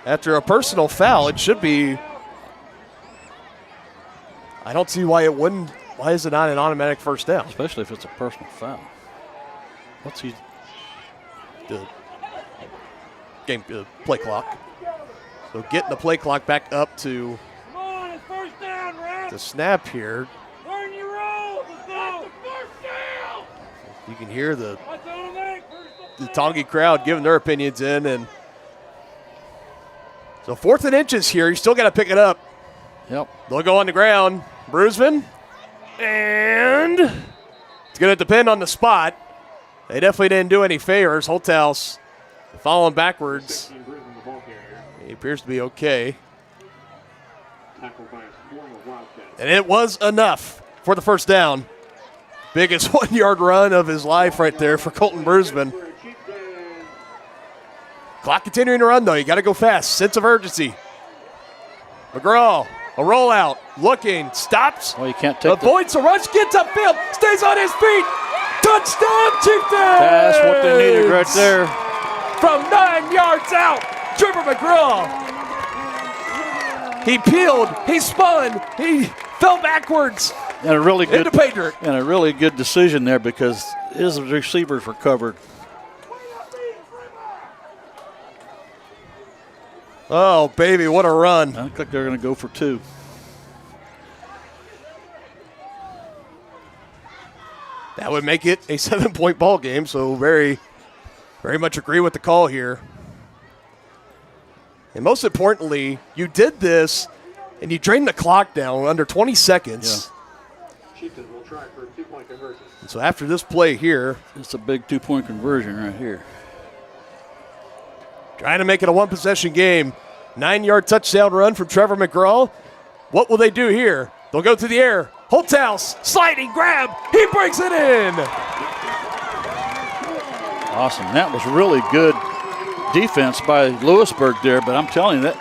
after a personal foul, it should be. I don't see why it wouldn't. Why is it not an automatic first down? Especially if it's a personal foul. What's the game play clock? So getting the play clock back up to the snap here. You can hear the Tongi crowd giving their opinions in, and So 4th and inches here. You still got to pick it up. Yep. They'll go on the ground. Bruisman. And it's going to depend on the spot. They definitely didn't do any favors. Holthouse falling backwards. He appears to be okay. And it was enough for the first down. Biggest 1-yard run of his life right there for Colton Bruisman. Clock continuing to run, though. You got to go fast. Sense of urgency. McGraw, a rollout, looking, stops. Well, you can't take avoids the rush, gets upfield, stays on his feet. Touchdown, Chieftains! That's what they needed right there. From 9 yards out, Trevor McGraw. He peeled, he spun, he fell backwards. And a really good into pay dirt. And a really good decision there because his receivers were covered. Oh, baby, what a run. I look like they're going to go for 2. That would make it a 7-point ball game, so very, very much agree with the call here. And most importantly, you did this and you drained the clock down under 20 seconds. Yeah. Chieftains will try for a 2-point conversion. And so after this play here, it's a big 2-point conversion right here. Trying to make it a 1-possession game. 9-yard touchdown run from Trevor McGraw. What will they do here? They'll go through the air. Holthouse, sliding grab. He breaks it in. Awesome. That was really good defense by Louisburg there, but I'm telling you that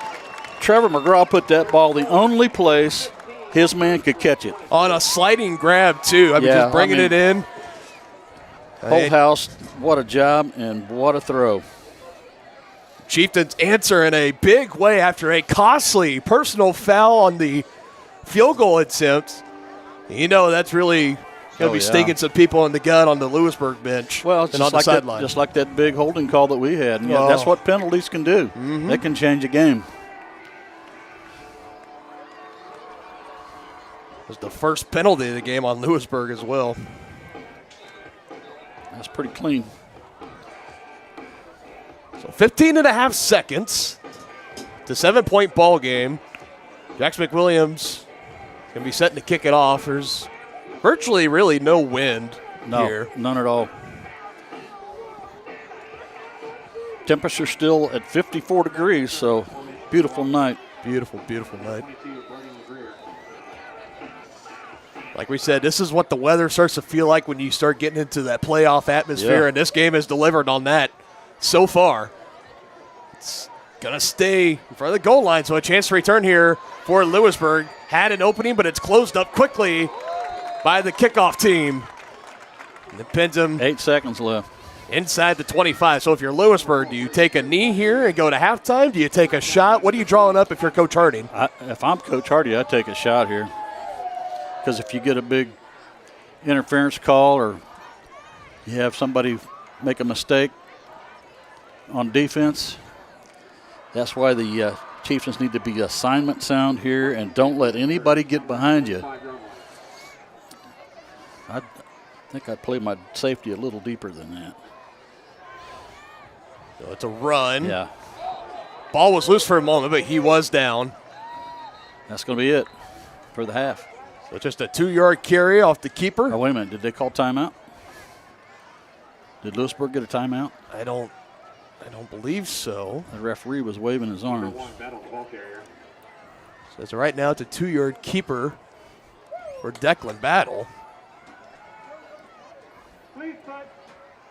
Trevor McGraw put that ball the only place his man could catch it. On a sliding grab, too. Just bringing it in. Holthouse, what a job and what a throw. Chieftains answer in a big way after a costly personal foul on the field goal attempt. You know that's really going to be stinging some people in the gut on the Lewisburg bench. Well, it's and on the sideline. Just like that big holding call that we had. And that's what penalties can do. Mm-hmm. They can change a game. It was the first penalty of the game on Lewisburg as well. That's pretty clean. So 15 and a half seconds. It's a 7-point ball game. Jax McWilliams going to be setting to kick it off. There's virtually really no wind here. None at all. Temperature still at 54 degrees, so beautiful night. Beautiful, beautiful night. Like we said, this is what the weather starts to feel like when you start getting into that playoff atmosphere, and this game has delivered on that so far. It's going to stay in front of the goal line, so a chance to return here for Lewisburg. Had an opening, but it's closed up quickly by the kickoff team. And it pins them 8 seconds left. Inside the 25. So if you're Lewisburg, do you take a knee here and go to halftime? Do you take a shot? What are you drawing up if you're Coach Harding? If I'm Coach Hardy, I'd take a shot here. Because if you get a big interference call or you have somebody make a mistake on defense, that's why the Chieftains need to be assignment sound here and don't let anybody get behind you. I think I'd play my safety a little deeper than that. So it's a run. Yeah. Ball was loose for a moment, but he was down. That's going to be it for the half. So just a 2-yard carry off the keeper. Oh, wait a minute. Did they call timeout? Did Louisburg get a timeout? I don't believe so. The referee was waving his arms. So right now it's a 2-yard keeper for Declan Battle. Please put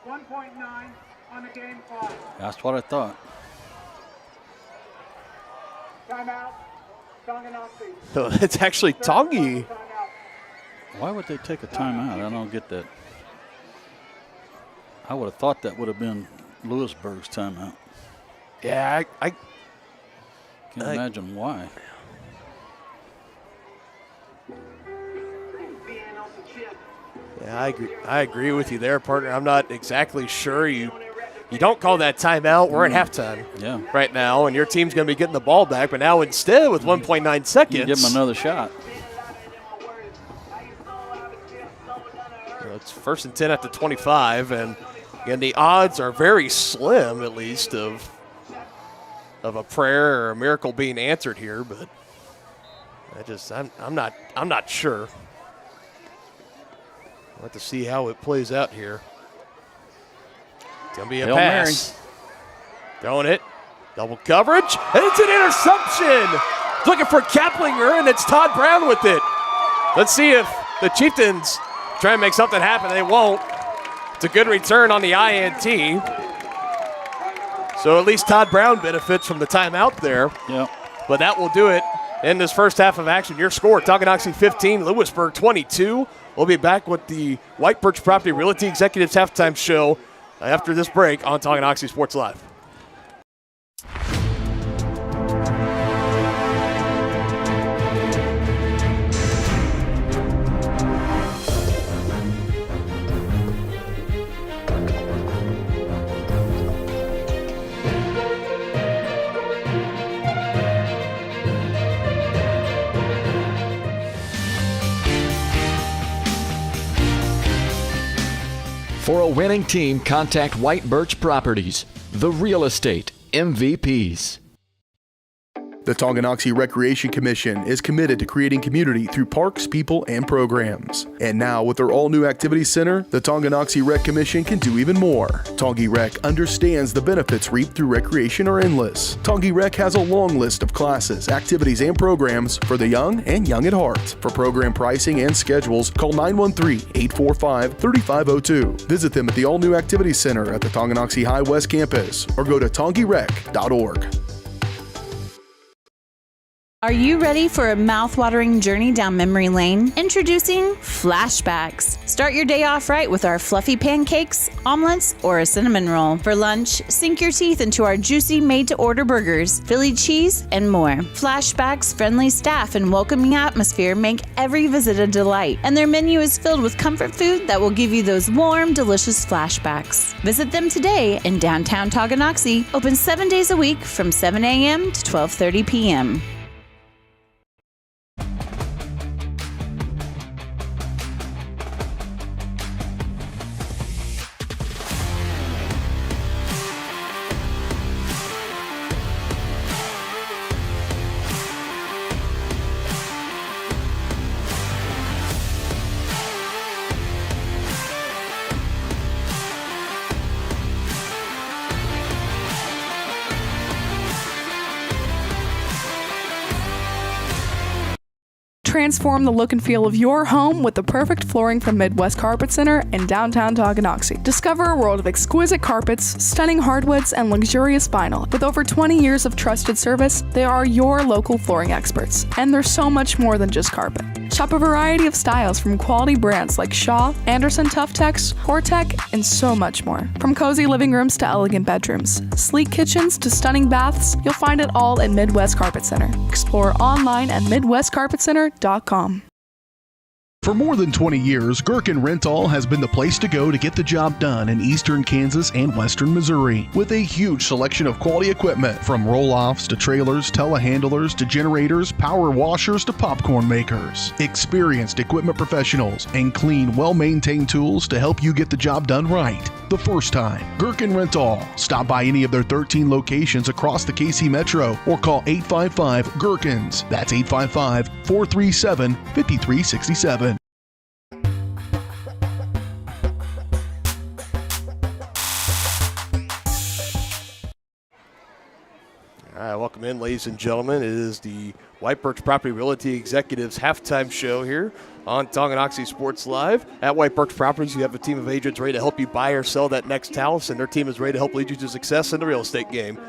1.9 on the game clock. That's what I thought. Timeout. Tonganoxie. So it's actually Tongi. Why would they take a timeout? I don't get that. I would have thought that would have been Lewisburg's timeout. Yeah, I can't imagine why. Yeah, I agree with you there, partner. I'm not exactly sure. You don't call that timeout. We're at halftime right now, and your team's going to be getting the ball back. But now instead, with 1.9 seconds. You give them another shot. It's 1st and 10 at the 25, and again, the odds are very slim, at least, of of a prayer or a miracle being answered here, but I'm not sure. We'll have to see how it plays out here. It's going to be a pass. Throwing it. Double coverage. And it's an interception. Looking for Kaplinger, and it's Todd Brown with it. Let's see if the Chieftains try and make something happen. They won't. It's a good return on the INT. So at least Todd Brown benefits from the timeout there. Yep. But that will do it in this first half of action. Your score, Tonganoxie 15, Louisburg 22. We'll be back with the White Birch Property Realty Executives Halftime Show after this break on Tonganoxie Sports Live. For a winning team, contact White Birch Properties, the real estate MVPs. The Tonganoxie Recreation Commission is committed to creating community through parks, people, and programs. And now, with their all-new activity center, the Tonganoxie Rec Commission can do even more. Tongi Rec understands the benefits reaped through recreation are endless. Tongi Rec has a long list of classes, activities, and programs for the young and young at heart. For program pricing and schedules, call 913-845-3502. Visit them at the all-new activity center at the Tonganoxie High West Campus or go to tongirec.org. Are you ready for a mouth-watering journey down memory lane? Introducing Flashbacks. Start your day off right with our fluffy pancakes, omelets, or a cinnamon roll. For lunch, sink your teeth into our juicy made-to-order burgers, Philly cheese, and more. Flashbacks' friendly staff and welcoming atmosphere make every visit a delight, and their menu is filled with comfort food that will give you those warm, delicious flashbacks. Visit them today in downtown Tonganoxie, open 7 days a week from 7 a.m. to 12:30 p.m. Transform the look and feel of your home with the perfect flooring from Midwest Carpet Center in downtown Tonganoxie. Discover a world of exquisite carpets, stunning hardwoods, and luxurious vinyl. With over 20 years of trusted service, they are your local flooring experts. And they're so much more than just carpet. Shop a variety of styles from quality brands like Shaw, Anderson Tuftex, Hortec, and so much more. From cozy living rooms to elegant bedrooms, sleek kitchens to stunning baths, you'll find it all at Midwest Carpet Center. Explore online at MidwestCarpetCenter.com. For more than 20 years, Gherkin Rental has been the place to go to get the job done in eastern Kansas and western Missouri. With a huge selection of quality equipment, from roll-offs to trailers, telehandlers to generators, power washers to popcorn makers. Experienced equipment professionals and clean, well-maintained tools to help you get the job done right the first time. Gherkin Rental. Stop by any of their 13 locations across the KC Metro or call 855-GHERKINS. That's 855-437-5367. All right, welcome in, ladies and gentlemen. It is the White Birch Property Realty Executives halftime show here on Tonganoxie Sports Live. At White Birch Properties, you have a team of agents ready to help you buy or sell that next house, and their team is ready to help lead you to success in the real estate game.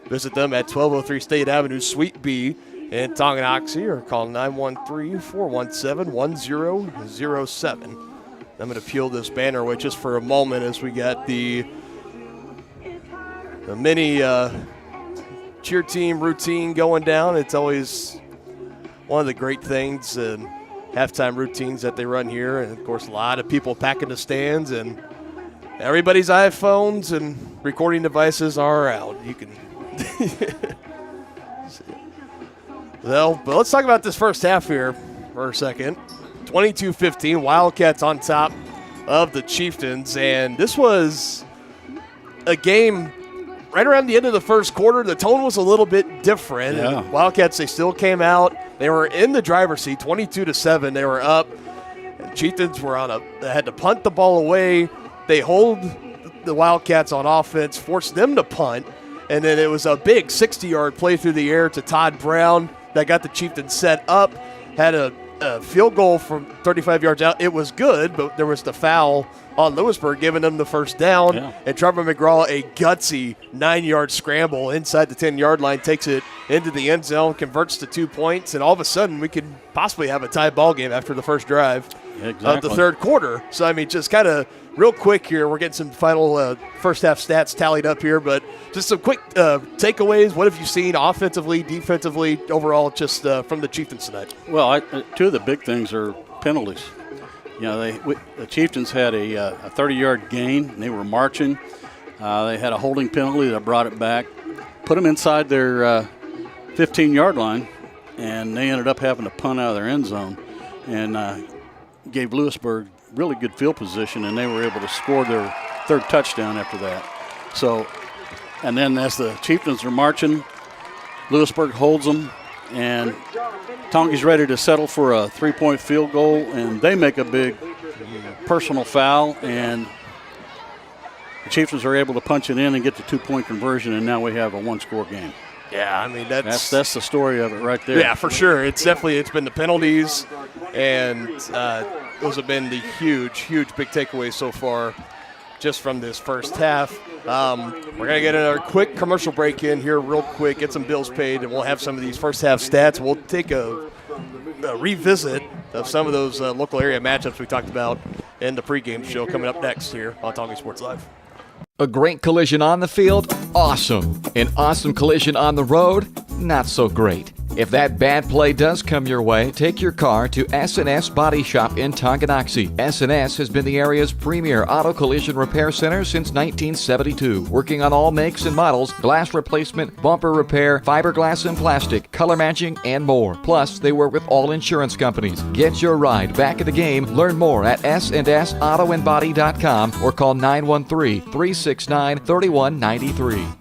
Visit them at 1203 State Avenue, Suite B in Tonganoxie, or call 913-417-1007. I'm going to peel this banner away just for a moment as we got the mini cheer team routine going down. It's always one of the great things and halftime routines that they run here. And, of course, a lot of people packing the stands, and everybody's iPhones and recording devices are out. You can well, but let's talk about this first half here for a second. 22-15, Wildcats on top of the Chieftains. And this was a game right around the end of the first quarter, the tone was a little bit different. Yeah. Wildcats, they still came out. They were in the driver's seat, 22-7. They were up. And Chieftains were they had to punt the ball away. They hold the Wildcats on offense, forced them to punt, and then it was a big 60-yard play through the air to Todd Brown that got the Chieftains set up, had a field goal from 35 yards out. It was good, but there was the foul on Louisburg giving them the first down, and Trevor McGraw, a gutsy 9-yard scramble inside the 10-yard line, takes it into the end zone, converts to 2 points, and all of a sudden we could possibly have a tie ball game after the first drive of the third quarter. So, I mean, just kind of real quick here, we're getting some final first half stats tallied up here, but just some quick takeaways. What have you seen offensively, defensively, overall, just from the Chieftains tonight? Well, two of the big things are penalties. You know, the Chieftains had a 30-yard gain, and they were marching. They had a holding penalty that brought it back, put them inside their 15-yard line, and they ended up having to punt out of their end zone and gave Louisburg really good field position, and they were able to score their third touchdown after that. So, and then as the Chieftains are marching, Lewisburg holds them, and Tongie's ready to settle for a 3-point field goal, and they make a big personal foul, and the Chieftains are able to punch it in and get the 2-point conversion, and now we have a one-score game. Yeah, I mean, that's the story of it right there. Yeah, for sure. It's been the penalties, and those have been the huge big takeaways so far just from this first half. We're going to get another quick commercial break in here real quick, get some bills paid, and we'll have some of these first half stats. We'll take a revisit of some of those local area matchups we talked about in the pregame show coming up next here on Tonga Sports Live. A great collision on the field? Awesome. An awesome collision on the road? Not so great. If that bad play does come your way, take your car to S&S Body Shop in Tonganoxie. S&S has been the area's premier auto collision repair center since 1972, working on all makes and models, glass replacement, bumper repair, fiberglass and plastic, color matching, and more. Plus, they work with all insurance companies. Get your ride back in the game. Learn more at snsautoandbody.com or call 913-369-3193.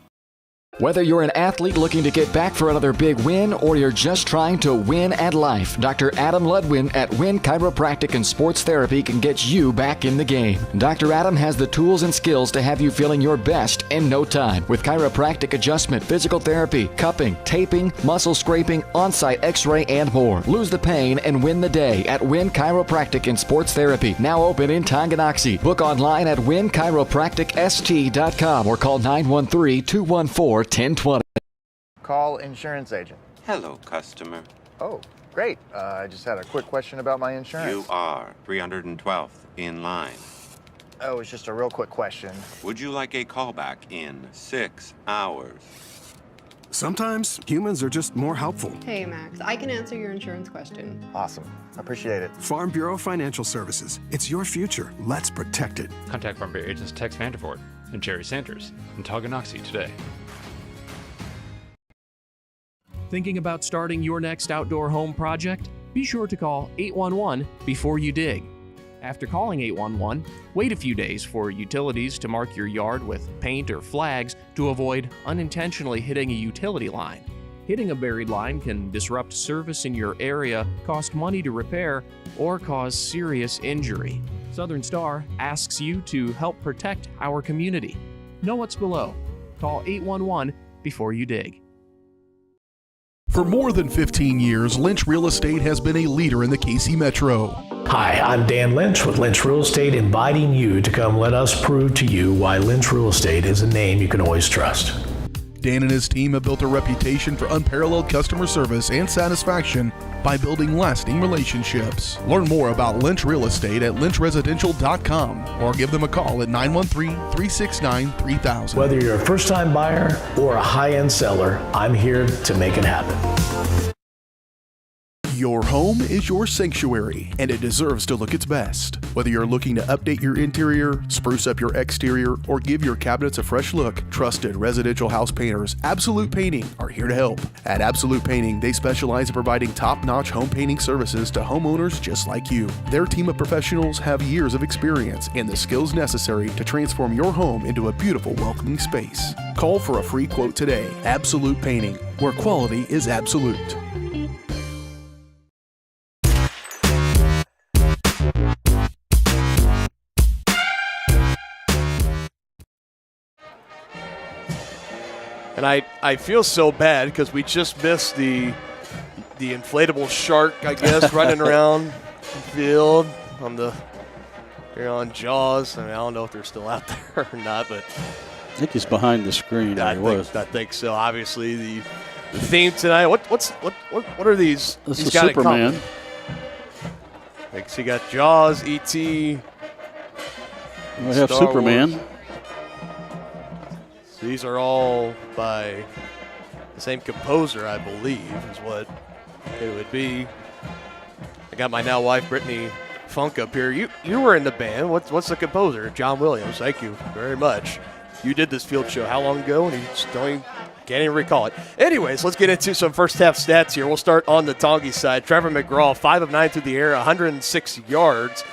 Whether you're an athlete looking to get back for another big win or you're just trying to win at life, Dr. Adam Ludwin at Win Chiropractic and Sports Therapy can get you back in the game. Dr. Adam has the tools and skills to have you feeling your best in no time with chiropractic adjustment, physical therapy, cupping, taping, muscle scraping, on-site x-ray, and more. Lose the pain and win the day at Win Chiropractic and Sports Therapy, now open in Tonganoxie. Book online at winchiropracticst.com or call 913-214-1020. Call insurance agent. Hello, customer. Oh, great. I just had a quick question about my insurance. You are 312th in line. Oh, it's just a real quick question. Would you like a callback in 6 hours? Sometimes humans are just more helpful. Hey, Max, I can answer your insurance question. Awesome. Appreciate it. Farm Bureau Financial Services. It's your future. Let's protect it. Contact Farm Bureau agents Tex Vandervoort and Jerry Sanders in Tonganoxie today. Thinking about starting your next outdoor home project? Be sure to call 811 before you dig. After calling 811, wait a few days for utilities to mark your yard with paint or flags to avoid unintentionally hitting a utility line. Hitting a buried line can disrupt service in your area, cost money to repair, or cause serious injury. Southern Star asks you to help protect our community. Know what's below. Call 811 before you dig. For more than 15 years, Lynch Real Estate has been a leader in the KC Metro. Hi, I'm Dan Lynch with Lynch Real Estate, inviting you to come let us prove to you why Lynch Real Estate is a name you can always trust. Dan and his team have built a reputation for unparalleled customer service and satisfaction by building lasting relationships. Learn more about Lynch Real Estate at lynchresidential.com or give them a call at 913-369-3000. Whether you're a first-time buyer or a high-end seller, I'm here to make it happen. Your home is your sanctuary, and it deserves to look its best. Whether you're looking to update your interior, spruce up your exterior, or give your cabinets a fresh look, trusted residential house painters Absolute Painting are here to help. At Absolute Painting, they specialize in providing top-notch home painting services to homeowners just like you. Their team of professionals have years of experience and the skills necessary to transform your home into a beautiful, welcoming space. Call for a free quote today. Absolute Painting, where quality is absolute. And I feel so bad because we just missed the inflatable shark, I guess, running around the field on Jaws. I mean, I don't know if they're still out there or not, but I think he's behind the screen. I think so. Obviously, the theme tonight. What are these? This is Superman. So you got Jaws, E.T. We have Star Superman. Wars. So these are all by the same composer, I believe, is what it would be. I got my now wife, Brittany Funk, up here. You were in the band. What's the composer? John Williams. Thank you very much. You did this field show how long ago? And you just can't even recall it. Anyways, let's get into some first half stats here. We'll start on the Tongi side. Trevor McGraw, 5 of 9 through the air, 106 yards.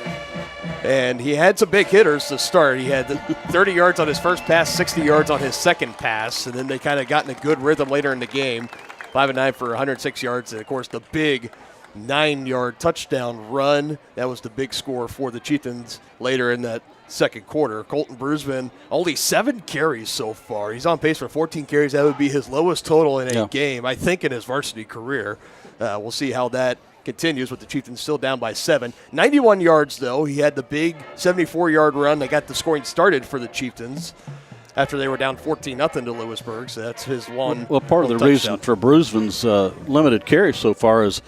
And he had some big hitters to start. He had 30 yards on his first pass, 60 yards on his second pass, and then they kind of got in a good rhythm later in the game. 5 of 9 for 106 yards, and of course the big 9-yard touchdown run. That was the big score for the Chieftains later in that second quarter. Colton Brusman, only 7 carries so far. He's on pace for 14 carries. That would be his lowest total in a game, I think, in his varsity career. We'll see how that continues with the Chieftains still down by 7. 91 yards, though. He had the big 74-yard run that got the scoring started for the Chieftains after they were down 14-0 to Louisburg. So that's his one. Well, part of the reason for Brusman's limited carries so far has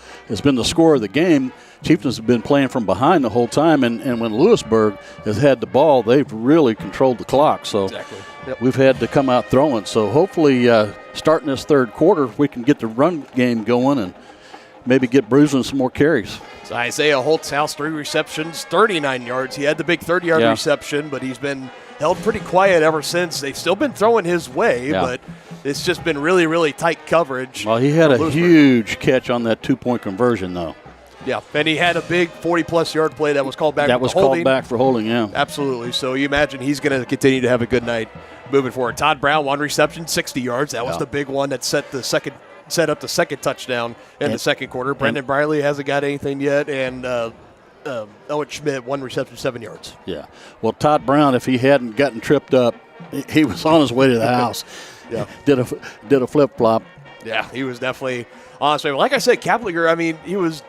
been the score of the game. Chieftains have been playing from behind the whole time, and when Louisburg has had the ball, they've really controlled the clock. So we've had to come out throwing. So hopefully starting this third quarter, we can get the run game going and maybe get Brusman some more carries. So Isaiah Holtzhaus, 3 receptions, 39 yards. He had the big 30-yard reception, but he's been held pretty quiet ever since. They've still been throwing his way, but it's just been really, really tight coverage. Well, he had a huge catch on that 2-point conversion, though. Yeah, and he had a big 40-plus yard play that was called back for holding. That was called back for holding, yeah. Absolutely. So you imagine he's going to continue to have a good night moving forward. Todd Brown, 1 reception, 60 yards. That was the big one that set up the second touchdown in the second quarter. Brendan Briley hasn't got anything yet, and Owen Schmidt, 1 reception, 7 yards. Yeah. Well, Todd Brown, if he hadn't gotten tripped up, he was on his way to the house. Did a flip-flop. Yeah, he was definitely on his way. Like I said, Kaplinger, I mean, he was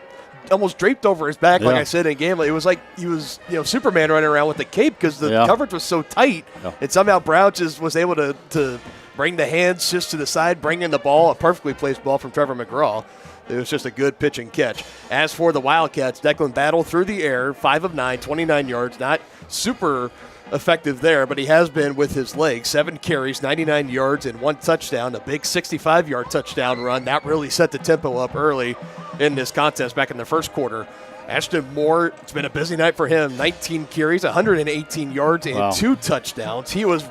almost draped over his back, like I said in game. It was like he was, Superman running around with the cape because the coverage was so tight, and somehow Brown just was able to bring the hands just to the side, bring in the ball, a perfectly placed ball from Trevor McGraw. It was just a good pitch and catch. As for the Wildcats, Declan Battle through the air, 5 of 9, 29 yards. Not super effective there, but he has been with his legs. 7 carries, 99 yards, and 1 touchdown. A big 65-yard touchdown run. That really set the tempo up early in this contest back in the first quarter. Ashton Moore, it's been a busy night for him. 19 carries, 118 yards, and 2 touchdowns. He was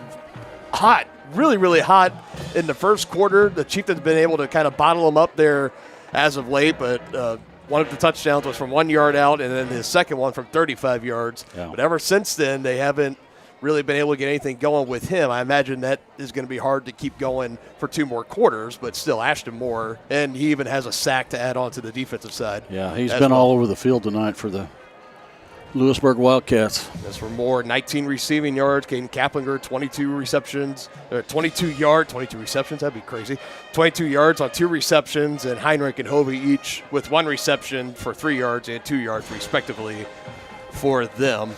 hot. Really, really hot in the first quarter. The Chieftains have been able to kind of bottle him up there as of late, but one of the touchdowns was from 1 yard out, and then his second one from 35 yards. But ever since then, they haven't really been able to get anything going with him. I imagine that is going to be hard to keep going for 2 more quarters, but still Ashton Moore, and he even has a sack to add on to the defensive side. Yeah, he's been all over the field tonight for the Louisburg Wildcats. As for Moore, 19 receiving yards. Caden Kaplinger, 22 receptions, 22 receptions. That'd be crazy. 22 yards on 2 receptions, and Heinrich and Hovey each with 1 reception for 3 yards and 2 yards, respectively, for them.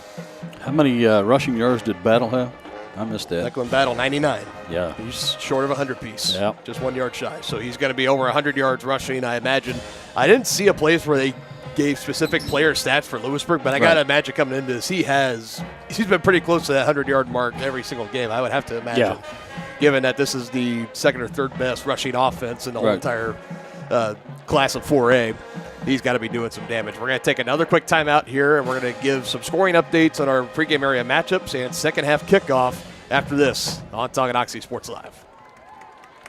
How many rushing yards did Battle have? I missed that. Declan Battle, 99. Yeah. He's short of 100 piece. Yeah. Just 1 yard shy. So he's going to be over 100 yards rushing, I imagine. I didn't see a place where they gave specific player stats for Louisburg, but I got to imagine coming into this, he's been pretty close to that 100-yard mark every single game, I would have to imagine, given that this is the second or third best rushing offense in the whole entire class of 4A. he's got to be doing some damage. We're going to take another quick timeout here, and we're going to give some scoring updates on our pregame area matchups and second half kickoff after this on Tonganoxie Sports Live.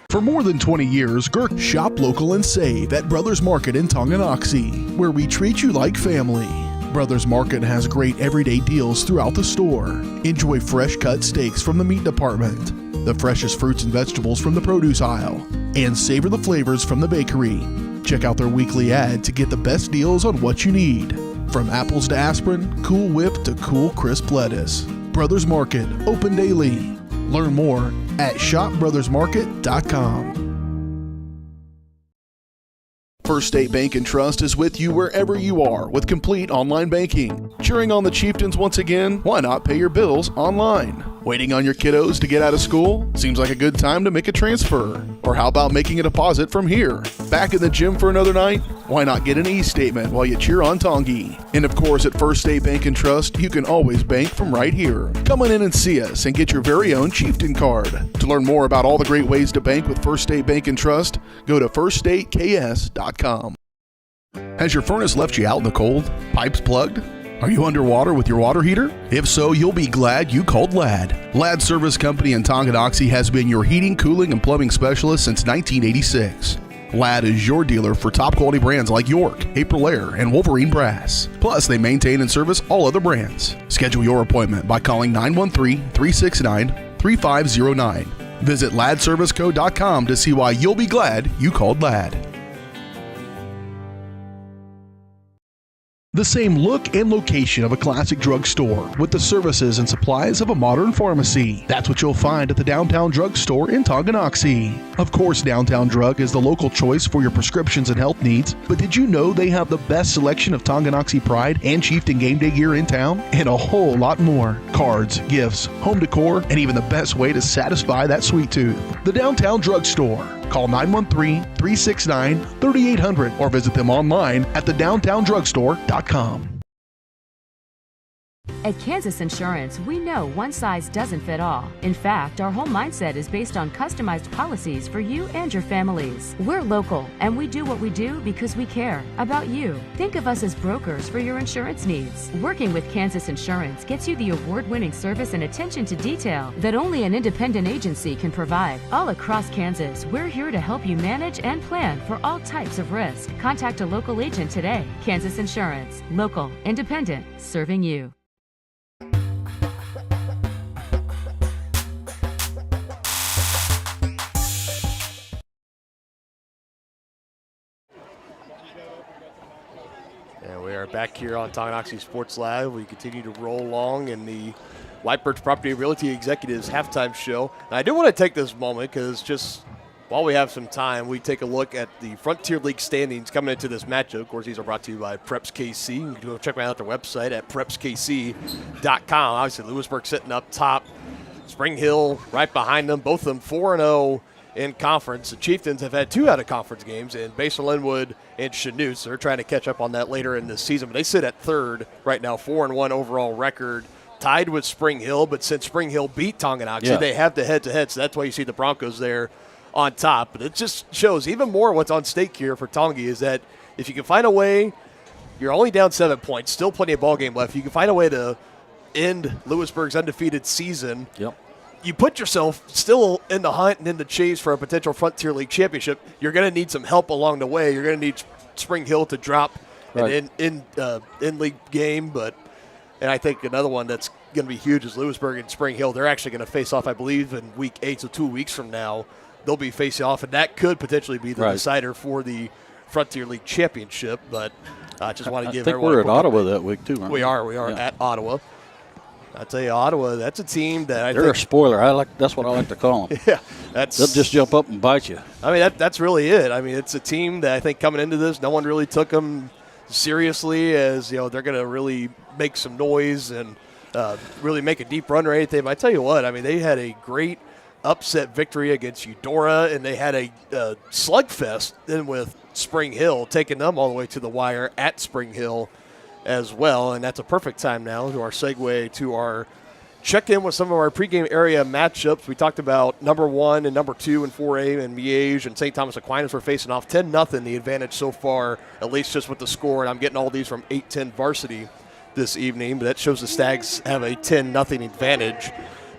For more than 20 years, Girk shop local and save at Brothers Market in Tonganoxie, where we treat you like family. Brothers Market has great everyday deals throughout the store. Enjoy fresh cut steaks from the meat department, the freshest fruits and vegetables from the produce aisle, and savor the flavors from the bakery. Check out their weekly ad to get the best deals on what you need. From apples to aspirin, Cool Whip to cool crisp lettuce. Brothers Market, open daily. Learn more at shopbrothersmarket.com. First State Bank and Trust is with you wherever you are with complete online banking. Cheering on the Chieftains once again? Why not pay your bills online? Waiting on your kiddos to get out of school? Seems like a good time to make a transfer. Or how about making a deposit from here? Back in the gym for another night? Why not get an e-statement while you cheer on Tongi? And of course, at First State Bank and Trust, you can always bank from right here. Come on in and see us and get your very own Chieftain card. To learn more about all the great ways to bank with First State Bank and Trust, go to firststateks.com. Has your furnace left you out in the cold? Pipes plugged? Are you underwater with your water heater? If so, you'll be glad you called Ladd. Ladd Service Company in Tonganoxie has been your heating, cooling, and plumbing specialist since 1986. Ladd is your dealer for top quality brands like York, Aprilaire, and Wolverine Brass. Plus, they maintain and service all other brands. Schedule your appointment by calling 913-369-3509. Visit laddserviceco.com to see why you'll be glad you called Ladd. The same look and location of a classic drugstore with the services and supplies of a modern pharmacy. That's what you'll find at the Downtown Drug Store in Tonganoxie. Of course, Downtown Drug is the local choice for your prescriptions and health needs, but did you know they have the best selection of Tonganoxie Pride and Chieftain game day gear in town? And a whole lot more. Cards, gifts, home decor, and even the best way to satisfy that sweet tooth. The Downtown Drug Store. Call 913-369-3800 or visit them online at thedowntowndrugstore.com. At Kansas Insurance, we know one size doesn't fit all. In fact, our whole mindset is based on customized policies for you and your families. We're local, and we do what we do because we care about you. Think of us as brokers for your insurance needs. Working with Kansas Insurance gets you the award-winning service and attention to detail that only an independent agency can provide. All across Kansas, we're here to help you manage and plan for all types of risk. Contact a local agent today. Kansas Insurance. Local, independent, serving you. And we are back here on Tonganoxie Sports Live. We continue to roll along in the White Birch Property Realty Executives halftime show. And I do want to take this moment because just while we have some time, we take a look at the Frontier League standings coming into this matchup. Of course, these are brought to you by Preps KC. You can go check out their website at prepskc.com. Obviously, Louisburg sitting up top. Spring Hill right behind them. Both of them 4-0 in conference. The Chieftains have had 2 out-of-conference games in Basin Linwood and Chanute. They're trying to catch up on that later in the season. But they sit at third right now, 4-1 overall record, tied with Spring Hill. But since Spring Hill beat Tonganoxie, they have the head-to-head. So that's why you see the Broncos there on top. But it just shows even more what's on stake here for Tongi is that if you can find a way, you're only down 7 points, still plenty of ball game left. You can find a way to end Louisburg's undefeated season. Yep. You put yourself still in the hunt and in the chase for a potential Frontier League championship. You're going to need some help along the way. You're going to need Spring Hill to drop an in-league game. And I think another one that's going to be huge is Louisburg and Spring Hill. They're actually going to face off, I believe, in week 8, so 2 weeks from now. They'll be facing off, and that could potentially be the decider for the Frontier League championship. But I just want to give everyone I think we're at Ottawa that week, too, aren't we? We are at Ottawa. I tell you, Ottawa, that's a team that they're a spoiler. That's what I like to call them. Yeah, they'll just jump up and bite you. I mean, that's really it. I mean, it's a team that I think coming into this, no one really took them seriously as, they're going to really make some noise and really make a deep run or anything. But I tell you what, I mean, they had a great upset victory against Eudora, and they had a slugfest then with Spring Hill, taking them all the way to the wire at Spring Hill as well. And that's a perfect time now to our segue to our check in with some of our pregame area matchups. We talked about number 1 and number 2 and 4A and Miege and St. Thomas Aquinas were facing off 10-0, the advantage so far, at least just with the score. And I'm getting all these from 8-10 varsity this evening, but that shows the Stags have a 10-0 advantage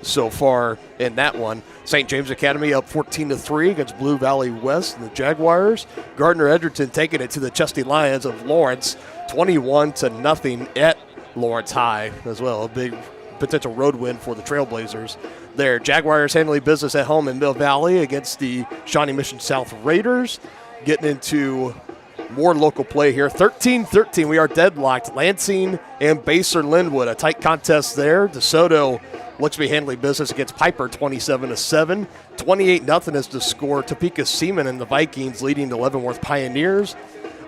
so far in that one. St. James Academy up 14-3 against Blue Valley West and the Jaguars. Gardner Edgerton taking it to the Chesty Lions of Lawrence, 21-0 at Lawrence High as well. A big potential road win for the Trailblazers there. Jaguars handling business at home in Mill Valley against the Shawnee Mission South Raiders. Getting into more local play here. 13-13, we are deadlocked. Lansing and Baser Linwood, a tight contest there. DeSoto looks to be handling business against Piper, 27-7. 28-0 is the score. Topeka Seaman and the Vikings leading the Leavenworth Pioneers.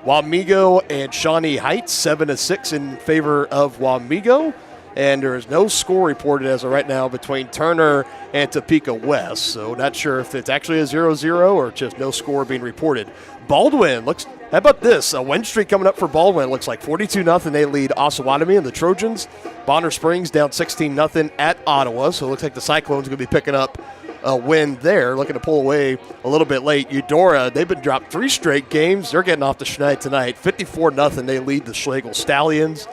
Wamego and Shawnee Heights, 7-6 in favor of Wamego. And there is no score reported as of right now between Turner and Topeka West. So not sure if it's actually a 0-0 or just no score being reported. Baldwin looks, how about this? A win streak coming up for Baldwin. It looks like 42-0. They lead Osawatomie and the Trojans. Bonner Springs down 16-0 at Ottawa. So it looks like the Cyclones are going to be picking up a win there. Looking to pull away a little bit late. Eudora, they've been dropped 3 straight games. They're getting off the schneid tonight. 54-0. They lead the Schlegel Stallions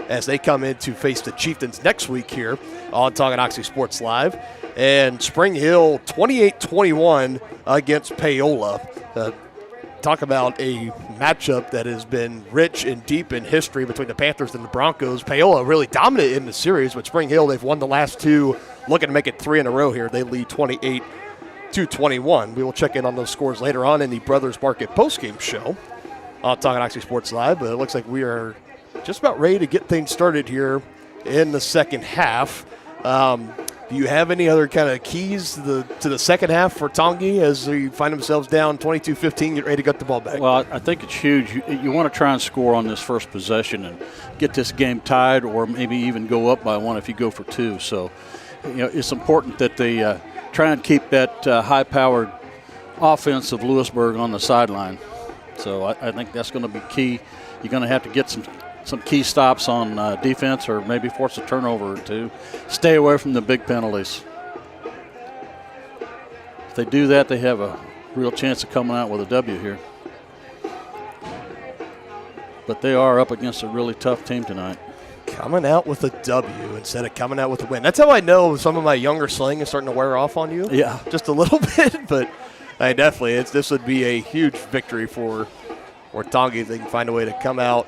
as they come in to face the Chieftains next week here on Tonganoxie Sports Live. And Spring Hill 28-21 against Paola. Talk about a matchup that has been rich and deep in history between the Panthers and the Broncos. Paola really dominant in the series, but Spring Hill, they've won the last 2, looking to make it 3 in a row here. They lead 28-21. We will check in on those scores later on in the Brothers Market postgame show on Tonganoxie Sports Live, but it looks like we are just about ready to get things started here in the second half. Do you have any other kind of keys to the second half for Tongi as we find themselves down 22-15, get ready to get the ball back? Well, I think it's huge. You want to try and score on this first possession and get this game tied, or maybe even go up by 1 if you go for 2. So, it's important that they try and keep that high-powered offense of Louisburg on the sideline. So I think that's going to be key. You're going to have to get some key stops on defense, or maybe force a turnover or 2. Stay away from the big penalties. If they do that, they have a real chance of coming out with a W here. But they are up against a really tough team tonight. Coming out with a W instead of coming out with a win. That's how I know some of my younger slang is starting to wear off on you. Yeah. Just a little bit, but definitely this would be a huge victory for Tongi if they can find a way to come out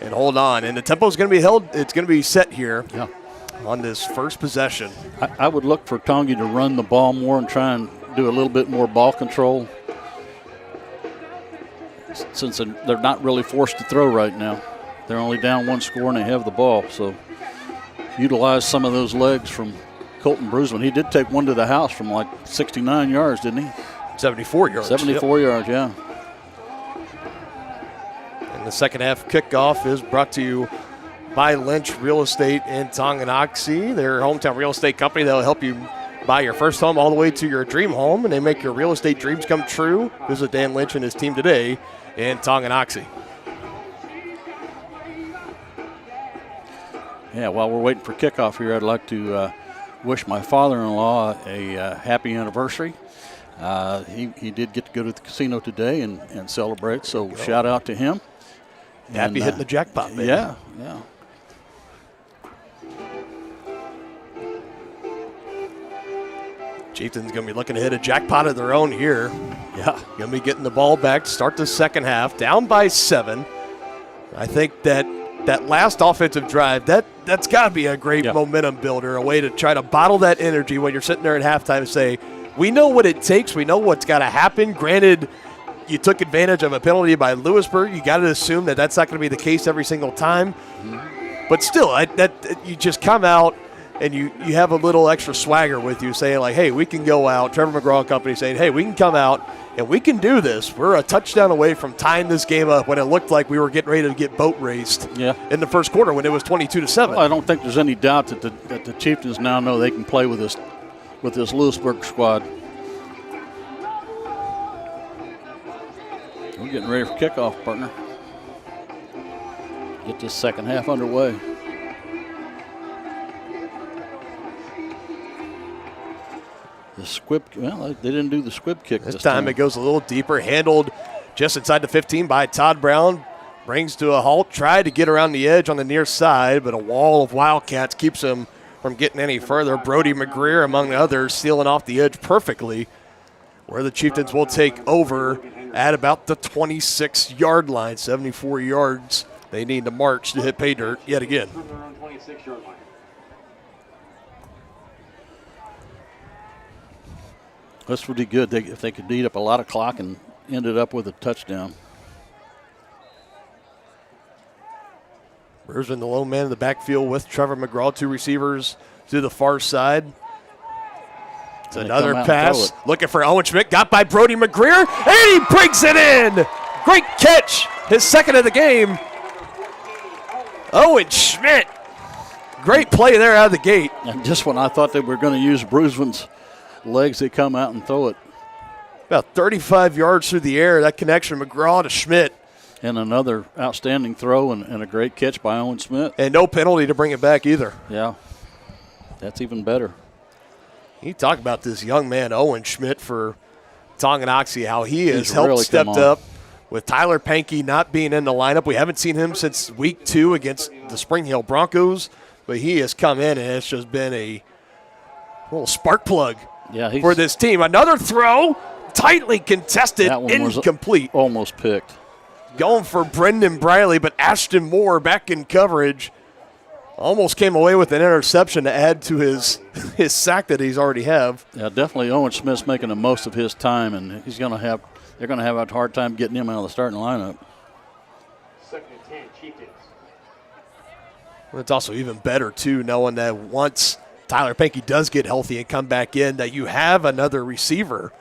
and hold on. And the tempo is going to be held. It's going to be set here on this first possession. I would look for Tongi to run the ball more and try and do a little bit more ball control, since they're not really forced to throw right now. They're only down 1 score and they have the ball. So utilize some of those legs from Colton Brusman. He did take one to the house from like 69 yards, didn't he? 74 yards. 74 yards, yeah. The second half kickoff is brought to you by Lynch Real Estate in Tonganoxie, their hometown real estate company that will help you buy your first home all the way to your dream home, and they make your real estate dreams come true. Visit Dan Lynch and his team today in Tonganoxie. Yeah, while we're waiting for kickoff here, I'd like to wish my father-in-law a happy anniversary. He did get to go to the casino today and celebrate, so shout out to him. Happy hitting the jackpot, man. Yeah. Chieftains going to be looking to hit a jackpot of their own here. Yeah. Going to be getting the ball back to start the second half, down by 7. I think that last offensive drive, that's got to be a great momentum builder, a way to try to bottle that energy when you're sitting there at halftime and say, we know what it takes. We know what's got to happen. Granted, you took advantage of a penalty by Louisburg. You got to assume that that's not going to be the case every single time. But still, you just come out and you have a little extra swagger with you, saying like, hey, we can go out. Trevor McGraw and company saying, hey, we can come out and we can do this. We're a touchdown away from tying this game up when it looked like we were getting ready to get boat raced in the first quarter when it was 22-7. Well, I don't think there's any doubt that the Chieftains now know they can play with this Louisburg squad. We're getting ready for kickoff, partner. Get this second half underway. squib. Well, they didn't do the squib kick This time it goes a little deeper, handled just inside the 15 by Todd Brown. Brings to a halt, tried to get around the edge on the near side, but a wall of Wildcats keeps him from getting any further. Brody McGreer, among the others, sealing off the edge perfectly, where the Chieftains will take over at about the 26-yard line, 74 yards they need to march to hit pay dirt yet again. This would be good if they could eat up a lot of clock and ended up with a touchdown. Bruisman, the lone man in the backfield with Trevor McGraw, 2 receivers to the far side. It's another pass. Looking for Owen Schmidt. Got by Brody McGreer, and he brings it in. Great catch. His second of the game. Owen Schmidt. Great play there out of the gate. And just when I thought they were going to use Bruisman's legs, they come out and throw it. About 35 yards through the air. That connection, McGraw to Schmidt. And another outstanding throw and a great catch by Owen Smith. And no penalty to bring it back either. Yeah, that's even better. You talk about this young man, Owen Schmidt, for Tonganoxie, how he has helped really stepped up with Tyler Pankey not being in the lineup. We haven't seen him since week 2 against the Spring Hill Broncos, but he has come in and it's just been a little spark plug for this team. Another throw, tightly contested, incomplete. Almost picked. Going for Brendan Briley, but Ashton Moore back in coverage. Almost came away with an interception to add to his sack that he's already have. Yeah, definitely Owen Smith's making the most of his time, and they're going to have a hard time getting him out of the starting lineup. 2nd and 10, Chieftains. Well, it's also even better, too, knowing that once Tyler Pankey does get healthy and come back in, that you have another receiver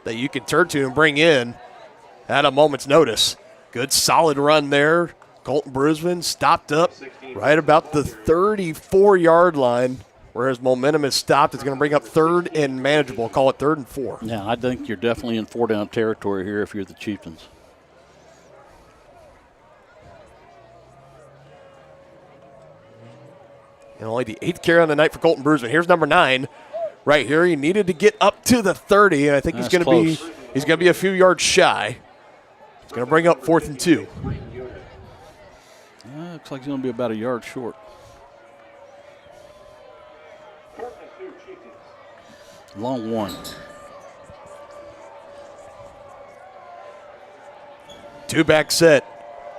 that you can turn to and bring in at a moment's notice. Good solid run there. Colton Bruisman stopped up right about the 34-yard line, whereas momentum is stopped. It's going to bring up 3rd and manageable. Call it 3rd and 4. Yeah, I think you're definitely in 4-down territory here if you're the Chieftains. And only the 8th carry on the night for Colton Bruisman. Here's number 9 right here. He needed to get up to the 30, and I think he's going to be a few yards shy. It's going to bring up 4th and 2. Looks like he's going to be about a yard short. Long one. 2-back set.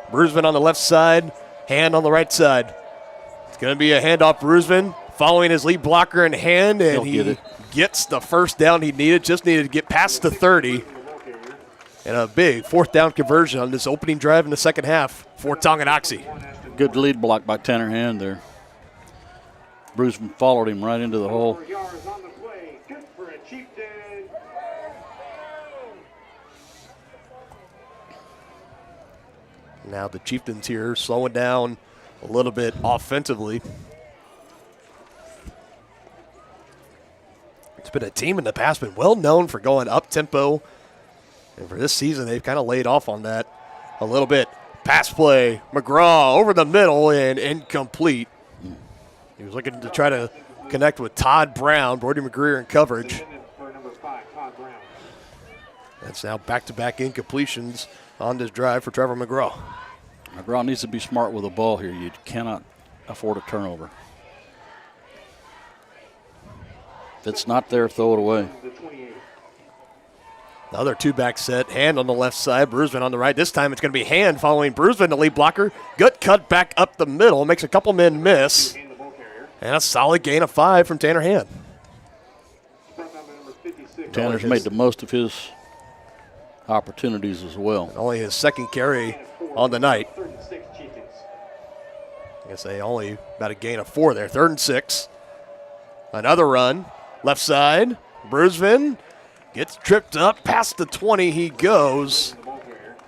Bruisman on the left side, Hand on the right side. It's going to be a handoff. Bruisman following his lead blocker in Hand, and he gets the first down he needed. Just needed to get past the 30. And a big 4th down conversion on this opening drive in the second half for Tonganoxie. Good lead block by Tanner Hand there. Bruisman followed him right into the hole. Now the Chieftains here slowing down a little bit offensively. It's been a team in the past, been well known for going up-tempo. And for this season, they've kind of laid off on that a little bit. Pass play, McGraw over the middle and incomplete. He was looking to try to connect with Todd Brown, Brody McGreer in coverage. That's now back-to-back incompletions on this drive for Trevor McGraw. McGraw needs to be smart with the ball here. You cannot afford a turnover. If it's not there, throw it away. Another 2-back set. Hand on the left side, Bruisman on the right. This time it's going to be Hand following Bruisman, the lead blocker. Good cut back up the middle. Makes a couple men miss. And a solid gain of 5 from Tanner Hand. Tanner's made the most of his opportunities as well. Only his 2nd carry on the night. I guess they only about a gain of 4 there. 3rd and 6. Another run. Left side. Bruisman gets tripped up. Past the 20 he goes.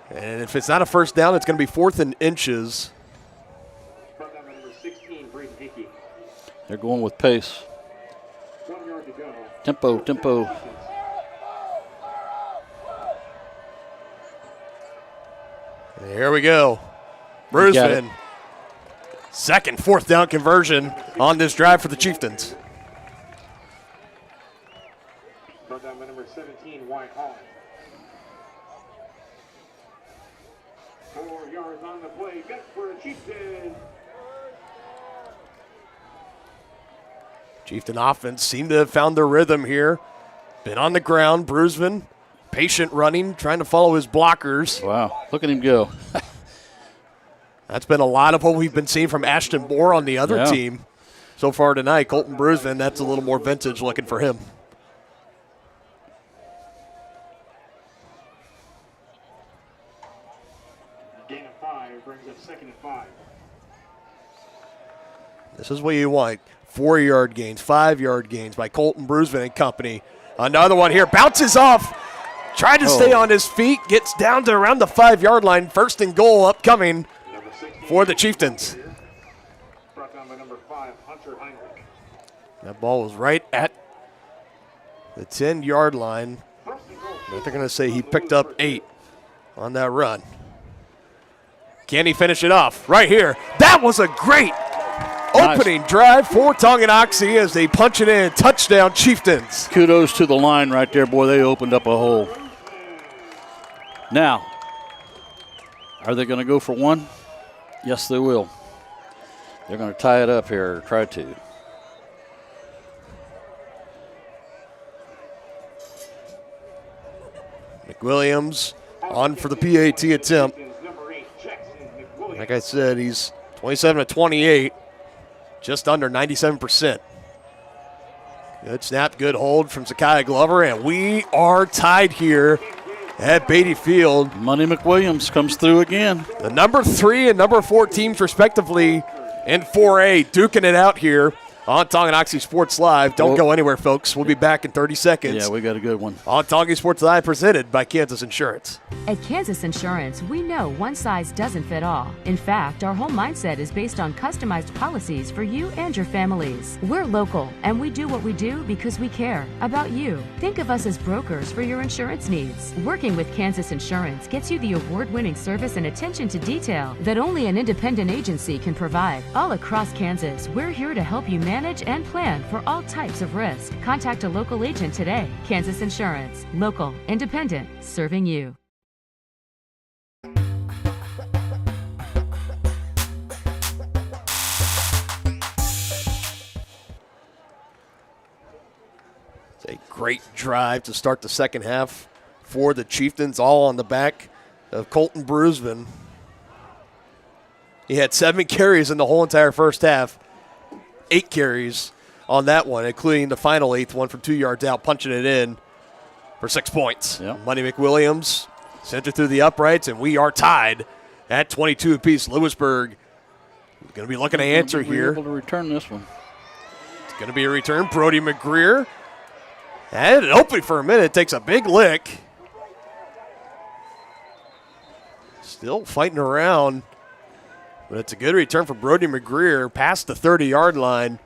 And if it's not a first down, it's going to be 4th and inches. They're going with pace. Tempo, tempo. And here we go. Bruisman. 2nd, 4th down conversion on this drive for the Chieftains. 4 yards on the play. Good for Chieftains. Chieftain offense seemed to have found their rhythm here. Been on the ground. Brusman, patient running, trying to follow his blockers. Wow, look at him go. That's been a lot of what we've been seeing from Ashton Moore on the other team so far tonight. Colton Brusman, that's a little more vintage looking for him. Gain of 5 brings up 2nd and 5. This is what you want. 4-yard gains, 5-yard gains by Colton Brusman and company. Another one here, bounces off. Tried to stay on his feet, gets down to around the 5-yard line. 1st and goal upcoming for the Chieftains. Brought down by number 5, Hunter Heinrich. That ball was right at the 10-yard line. But they're going to say he picked up 8 on that run. Can he finish it off? Right here. That was a great opening drive for Tonganoxie as they punch it in. Touchdown, Chieftains. Kudos to the line right there. Boy, they opened up a hole. Now, are they going to go for one? Yes, they will. They're going to tie it up here, or try to. McWilliams on for the PAT attempt. Like I said, he's 27 to 28, just under 97%. Good snap, good hold from Zakiah Glover, and we are tied here at Beatty Field. Money McWilliams comes through again. The number 3 and number 4 teams, respectively, in 4A, duking it out here on Tonganoxie Sports Live. Don't go anywhere, folks. We'll be back in 30 seconds. Yeah, we got a good one. On Tonganoxie Sports Live, presented by Kansas Insurance. At Kansas Insurance, we know one size doesn't fit all. In fact, our whole mindset is based on customized policies for you and your families. We're local, and we do what we do because we care about you. Think of us as brokers for your insurance needs. Working with Kansas Insurance gets you the award-winning service and attention to detail that only an independent agency can provide. All across Kansas, we're here to help you manage and plan for all types of risk. Contact a local agent today. Kansas Insurance. Local, independent, serving you. It's a great drive to start the second half for the Chieftains, all on the back of Colton Brusman. He had 7 carries in the whole entire first half. 8 carries on that one, including the final 8th one from 2 yards out, punching it in for 6 points. Yep. Money McWilliams sent it through the uprights, and we are tied at 22 apiece. Lewisburg is going to be looking to answer here. Able to return this one. It's going to be a return. Brody McGreer had it open for a minute, takes a big lick. Still fighting around. But it's a good return for Brody McGreer past the 30-yard line,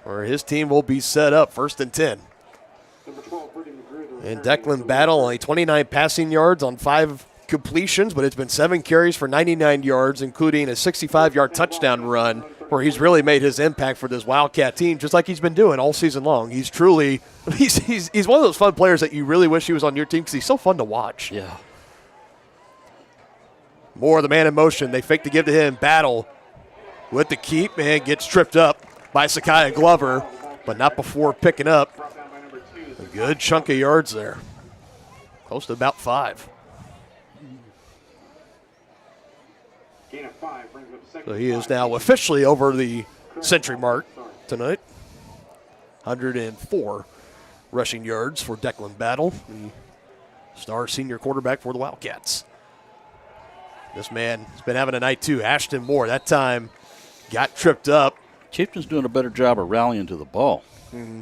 where his team will be set up 1st and 10. And Declan Battle, only 29 passing yards on 5 completions, but it's been 7 carries for 99 yards, including a 65-yard touchdown run, where he's really made his impact for this Wildcat team, just like he's been doing all season long. He's truly he's one of those fun players that you really wish he was on your team because he's so fun to watch. Yeah. More of the man in motion. They fake to give to him. Battle with the keep and gets tripped up by Zakiah Glover, but not before picking up a good chunk of yards there. Close to about 5. So he is now officially over the century mark tonight. 104 rushing yards for Declan Battle, the star senior quarterback for the Wildcats. This man has been having a night too. Ashton Moore, that time got tripped up. Chieftain's doing a better job of rallying to the ball. Mm-hmm.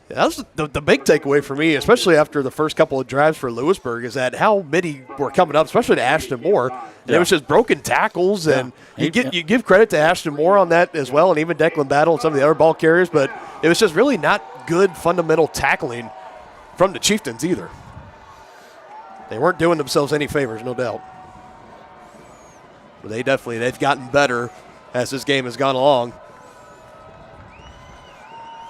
Yeah, that was the big takeaway for me, especially after the first couple of drives for Louisburg, is that how many were coming up, especially to Ashton Moore. Yeah. It was just broken tackles, and you give credit to Ashton Moore on that as well, and even Declan Battle and some of the other ball carriers, but it was just really not good fundamental tackling from the Chieftains either. They weren't doing themselves any favors, no doubt. But they've gotten better as this game has gone along.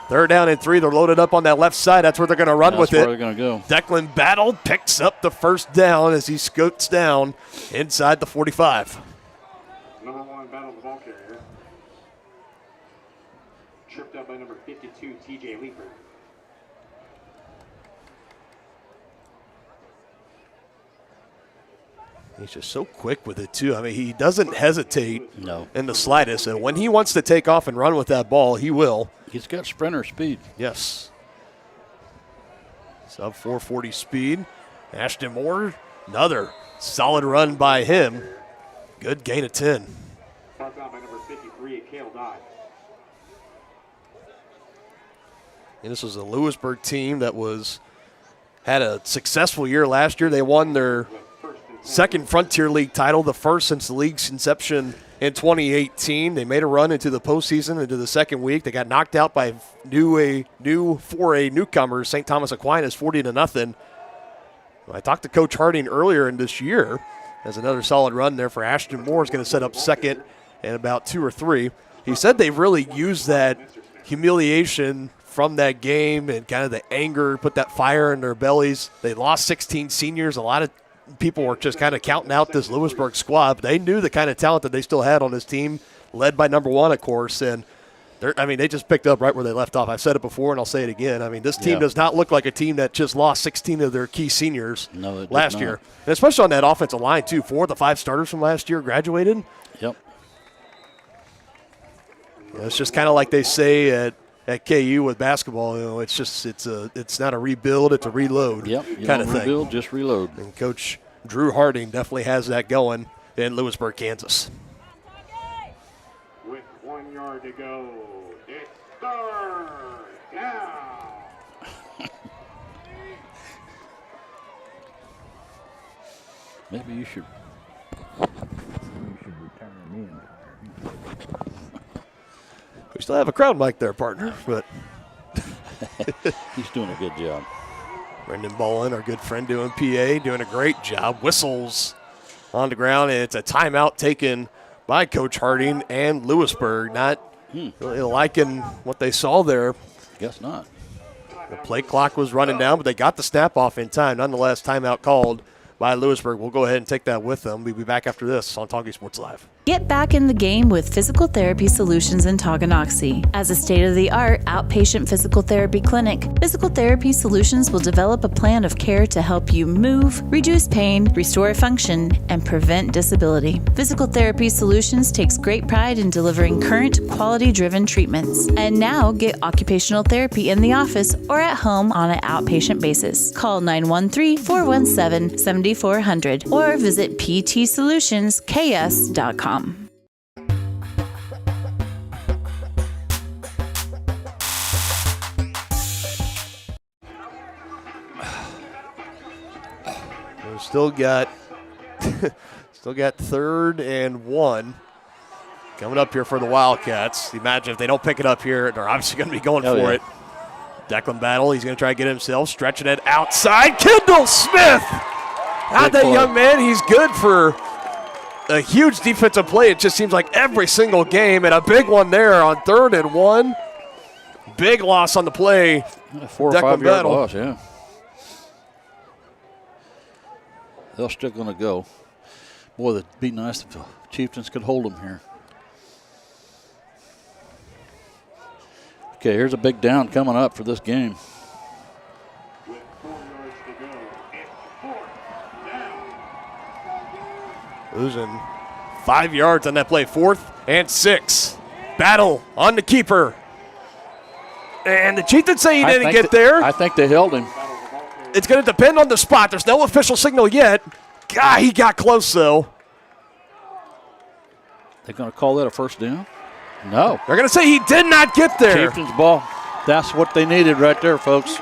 Third down and 3. They're loaded up on that left side. That's where they're going to run with it. That's where they're going to go. Declan Battle picks up the first down as he scoots down inside the 45. Number 1 battle the ball carrier. Tripped up by number 52, TJ Louisburg. He's just so quick with it, too. I mean, he doesn't hesitate in the slightest. And when he wants to take off and run with that ball, he will. He's got sprinter speed. Yes. Sub 440 speed. Ashton Moore, another solid run by him. Good gain of 10. Brought down by number 53, Cale Dodd. And this was a Louisburg team that had a successful year last year. They won their second Frontier League title, the first since the league's inception in 2018. They made a run into the postseason, into the second week. They got knocked out by new 4A newcomers, St. Thomas Aquinas, 40-0. I talked to Coach Harding earlier in this year. As another solid run there for Ashton Moore is going to set up second and about 2 or 3. He said they've really used that humiliation from that game and kind of the anger, put that fire in their bellies. They lost 16 seniors. A lot of people were just kind of counting out this Louisburg squad, but they knew the kind of talent that they still had on this team, led by number 1, of course. And they just picked up right where they left off. I've said it before, and I'll say it again. I mean, this team does not look like a team that just lost 16 of their key seniors last year. And especially on that offensive line, too. 4 of the 5 starters from last year graduated. Yep. It's just kind of like they say at KU with basketball. It's not a rebuild, it's a reload. Yep. Kind of thing. Rebuild, just reload. And Coach Drew Harding definitely has that going in Louisburg, Kansas. With 1 yard to go, it's third down. Maybe you should return me in. We still have a crowd mic there, partner, but he's doing a good job. Brendan Bolin, our good friend doing PA, doing a great job. Whistles on the ground, and it's a timeout taken by Coach Harding and Louisburg. Not really liking what they saw there. Guess not. The play clock was running down, but they got the snap off in time. Nonetheless, timeout called by Louisburg. We'll go ahead and take that with them. We'll be back after this on Tonganoxie Sports Live. Get back in the game with Physical Therapy Solutions in Tonganoxie. As a state-of-the-art outpatient physical therapy clinic, Physical Therapy Solutions will develop a plan of care to help you move, reduce pain, restore function, and prevent disability. Physical Therapy Solutions takes great pride in delivering current, quality-driven treatments. And now get occupational therapy in the office or at home on an outpatient basis. Call 913-417-7400 or visit ptsolutionsks.com. We've still got 3rd and 1 coming up here for the Wildcats. Imagine if they don't pick it up here, they're obviously going to be going for it. Declan Battle, he's going to try to get himself, stretching it outside. Kendall Smith! Not that young man, he's good for a huge defensive play. It just seems like every single game, and a big one there on 3rd and 1. Big loss on the play. 4 or 5 yard loss, yeah. They're still going to go. Boy, it'd be nice if the Chieftains could hold them here. Okay, here's a big down coming up for this game. With 4 yards to go, it's 4th down. Losing 5 yards on that play. 4th and 6. Battle on the keeper. And the Chieftains say he didn't get there. I think they held him. It's going to depend on the spot. There's no official signal yet. God, he got close, though. They're going to call that a first down? No. They're going to say he did not get there. Chieftains ball. That's what they needed right there, folks.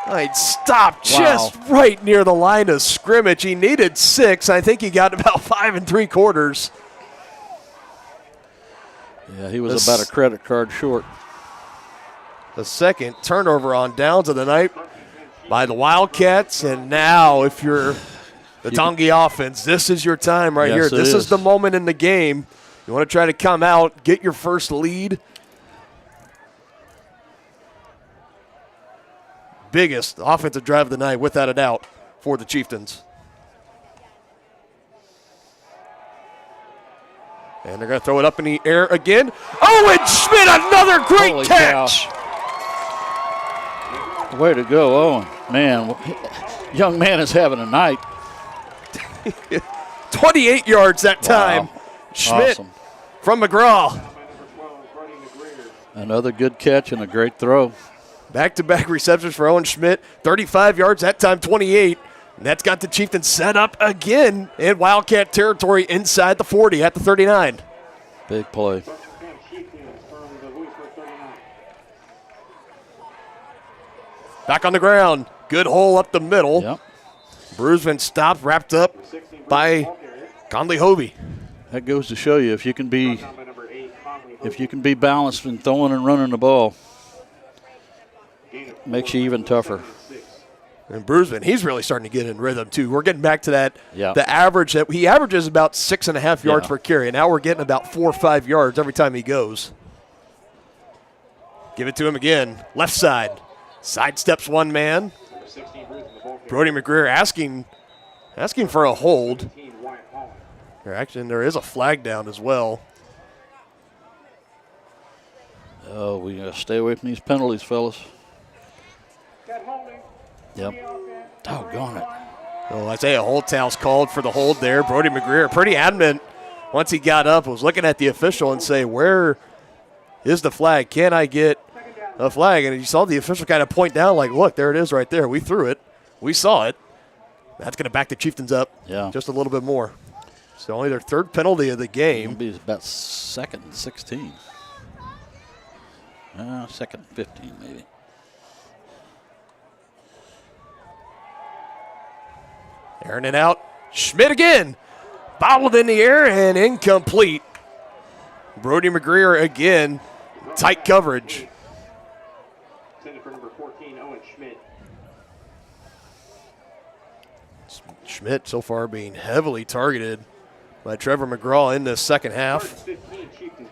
He stopped just right near the line of scrimmage. He needed 6. I think he got about 5 3/4. Yeah, he was about a credit card short. The second turnover on downs of the night by the Wildcats. And now if you're the Tonganoxie offense, this is your time right here. This is the moment in the game. You want to try to come out, get your first lead. biggest offensive drive of the night, without a doubt, for the Chieftains. And they're going to throw it up in the air again. Owen Schmidt, another great Holy catch. Cow. Way to go, Owen. Man, young man is having a night. 28 yards that time. Wow. Schmidt Awesome. from McGraw. Another good catch and a great throw. Back-to-back receptions for Owen Schmidt. 35 yards, that time 28. And that's got the Chieftains set up again in Wildcat territory inside the 40 at the 39. Big play. Back on the ground. Good hole up the middle. Yep. Bruisman stopped, wrapped up by Conley Hovey. That goes to show you if you can be balanced in throwing and running the ball, makes you even tougher. And Bruisman, he's really starting to get in rhythm too. We're getting back to that. Yeah. The average that he averages about 6.5 yards per carry. Now we're getting about 4 or 5 yards every time he goes. Give it to him again. Left side. Sidesteps one man. Brody McGreer asking for a hold. There is a flag down as well. Oh, we got to stay away from these penalties, fellas. Yep. Doggone it. Well, Isaiah Holthouse called for the hold there. Brody McGreer, pretty adamant once he got up, was looking at the official and say, where is the flag? Can I get a flag? And you saw the official kind of point down like, look, there it is right there. We threw it. We saw it. That's going to back the Chieftains up just a little bit more. So only their third penalty of the game. It'll be about second and 16. Second and 15 maybe. Airing it out. Schmidt again. Bobbled in the air and incomplete. Brody McGreer again. Tight coverage. Intended for number 14, Owen Schmidt. Schmidt so far being heavily targeted by Trevor McGraw in the second half. 15, Chieftains.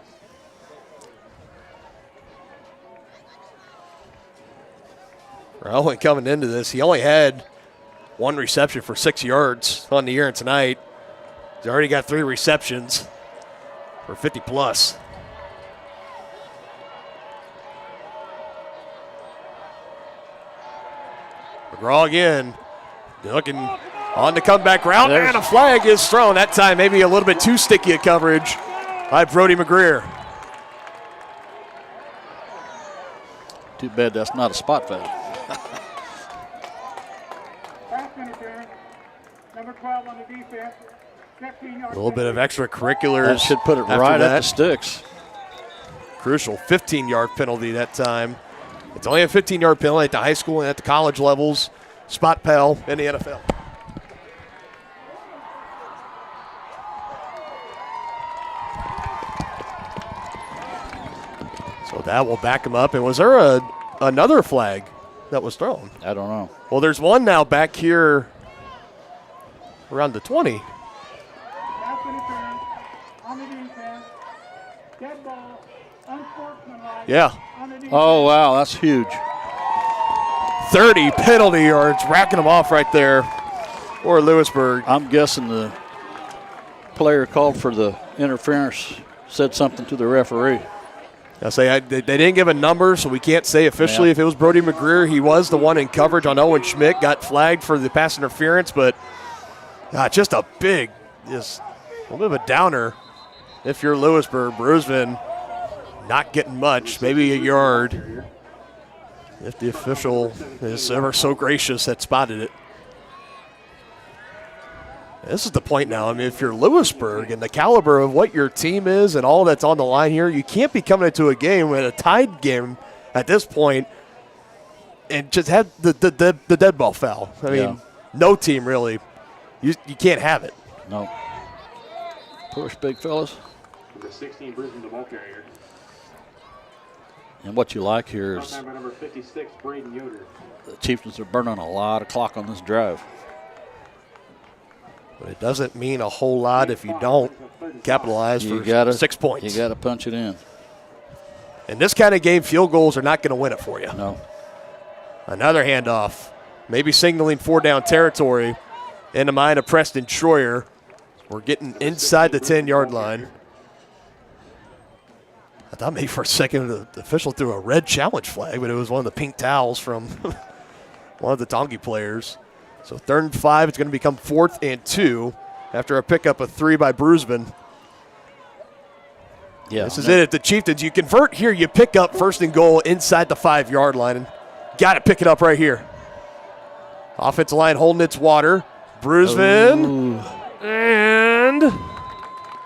Owen coming into this, he only had one reception for 6 yards on the year and tonight. He's already got 3 receptions for 50 plus. McGraw again, looking on the comeback route, and a flag is thrown. That time maybe a little bit too sticky a coverage by Brody McGreer. Too bad that's not a spot foul. Number 12 on the defense. A little bit of extracurriculars. That should put it right at the sticks. Crucial 15-yard penalty that time. It's only a 15-yard penalty at the high school and at the college levels. Spot foul in the NFL. So that will back him up. And was there another flag that was thrown? I don't know. Well, there's one now back here around the 20. Yeah. Oh, wow, that's huge. 30 penalty yards, racking them off right there for Louisburg. I'm guessing the player called for the interference said something to the referee. I say they didn't give a number, so we can't say officially if it was Brody McGreer. He was the one in coverage on Owen Schmidt, got flagged for the pass interference, but just a big, just a little bit of a downer if you're Louisburg. Bruisman not getting much, maybe a yard. If the official is ever so gracious that spotted it. This is the point now. I mean, if you're Louisburg and the caliber of what your team is and all that's on the line here, you can't be coming into a game with a tied game at this point and just have the dead ball foul. I mean, no team really. You can't have it. No. Push, big fellas. Number 16, Brisbane, the ball carrier. And what you like here is Number 56, Braden Yoder. the Chieftains are burning a lot of clock on this drive. But it doesn't mean a whole lot if you don't capitalize for 6 points. You got to punch it in. In this kind of game, field goals are not going to win it for you. No. Another handoff. Maybe signaling 4-down territory in the mind of Preston Troyer. We're getting inside the 10-yard line. I thought maybe for a second the official threw a red challenge flag, but it was one of the pink towels from one of the Tongi players. So 3rd and 5, it's going to become 4th and 2 after a pickup of 3 by Brusman. Yeah, this is it at the Chieftains. You convert here, you pick up 1st and goal inside the 5-yard line, and got to pick it up right here. Offensive line holding its water. Brusman. And